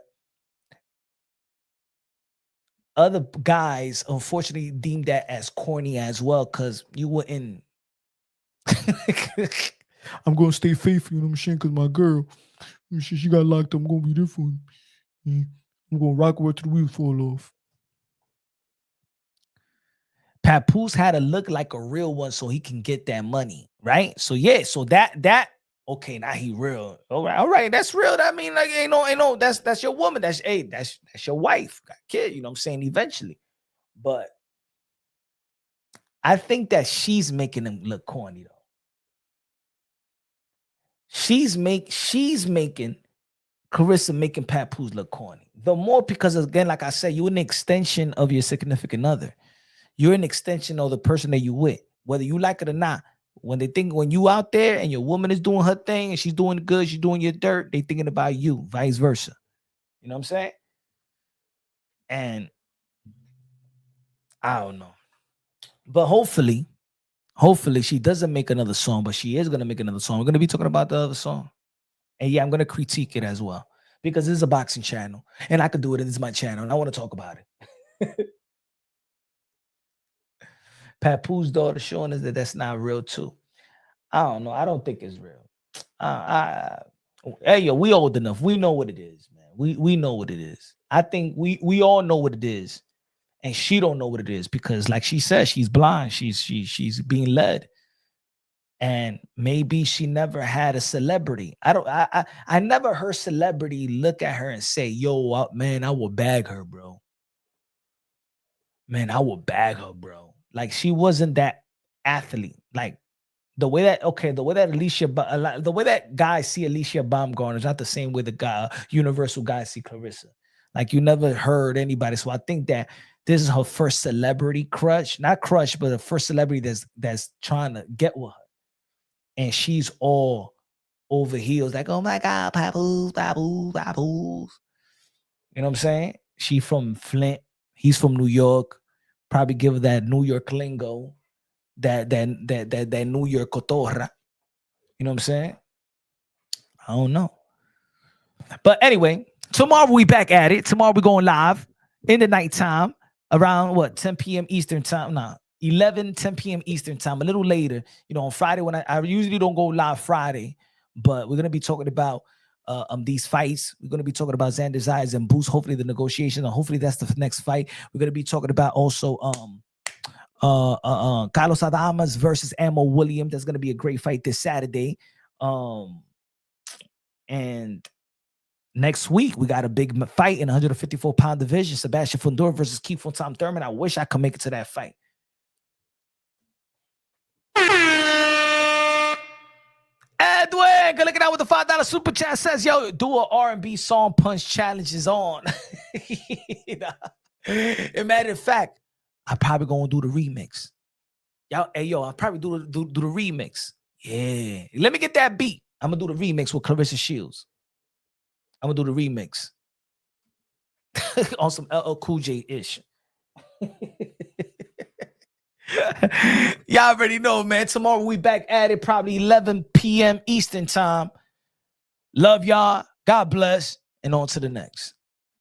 other guys, unfortunately, deemed that as corny as well, because you wouldn't. I'm going to stay faithful, you know what I'm saying? Because my girl, she got locked up. I'm going to be there for him. I'm going to rock her till the wheels fall off. Papoose had to look like a real one so he can get that money, right? So yeah, so that okay, now he real. All right, that's real. I mean, like, ain't no, that's your woman. That's your wife, got a kid. You know what I'm saying? Eventually, but I think that she's making him look corny though. She's making Claressa making Papoose look corny. The more because again, like I said, you're an extension of your significant other. You're an extension of the person that you with, whether you like it or not. When you out there and your woman is doing her thing and she's doing good, she's doing your dirt, they thinking about you, vice versa. You know what I'm saying? And I don't know. But hopefully she doesn't make another song, but she is going to make another song. We're going to be talking about the other song. And yeah, I'm going to critique it as well because this is a boxing channel and I could do it. This is my channel and I want to talk about it. Papoose daughter showing us that that's not real too. I don't know. I don't think it's real. Hey, yo, we old enough. We know what it is, man. We know what it is. I think we all know what it is, and she don't know what it is because, like she said, she's blind. She's being led, and maybe she never had a celebrity. I never heard celebrity look at her and say, "Yo, man, I will bag her, bro. Man, I will bag her, bro." Like she wasn't that athlete. Like the way that the way that guys see Alicia Baumgartner is not the same way the guy universal guys see Claressa. Like you never heard anybody. So I think that this is her first celebrity crush, not crush, but the first celebrity that's trying to get with her. And she's all over heels, like, oh my God, papoose, papoose, papoose. You know what I'm saying? She from Flint. He's from New York. Probably give her that New York lingo, that New York cotorra. You know what I'm saying? I don't know. But anyway, tomorrow we back at it. Tomorrow we're going live in the nighttime around 10 p.m. Eastern time. Nah, 10 p.m. Eastern time. A little later, on Friday when I usually don't go live Friday, but we're gonna be talking about these fights. We're gonna be talking about Xander Zayas and Boots. Hopefully the negotiation, and hopefully that's the next fight. We're gonna be talking about also Carlos Adames versus Ammo Williams. That's gonna be a great fight this Saturday. And next week we got a big fight in 154-pound division. Sebastian Fundora versus Keith von Tom Thurman. I wish I could make it to that fight. Edwin, go look it out with the $5 super chat. Says, yo, do a R&B song punch challenge is on. As matter of fact, I'm probably gonna do the remix. I'll probably do the remix. Yeah, let me get that beat. I'm gonna do the remix with Claressa Shields. I'm gonna do the remix on some LL Cool J ish. Y'all already know, man. Tomorrow we back at it, probably 11 p.m. Eastern time. Love y'all. God bless, and on to the next.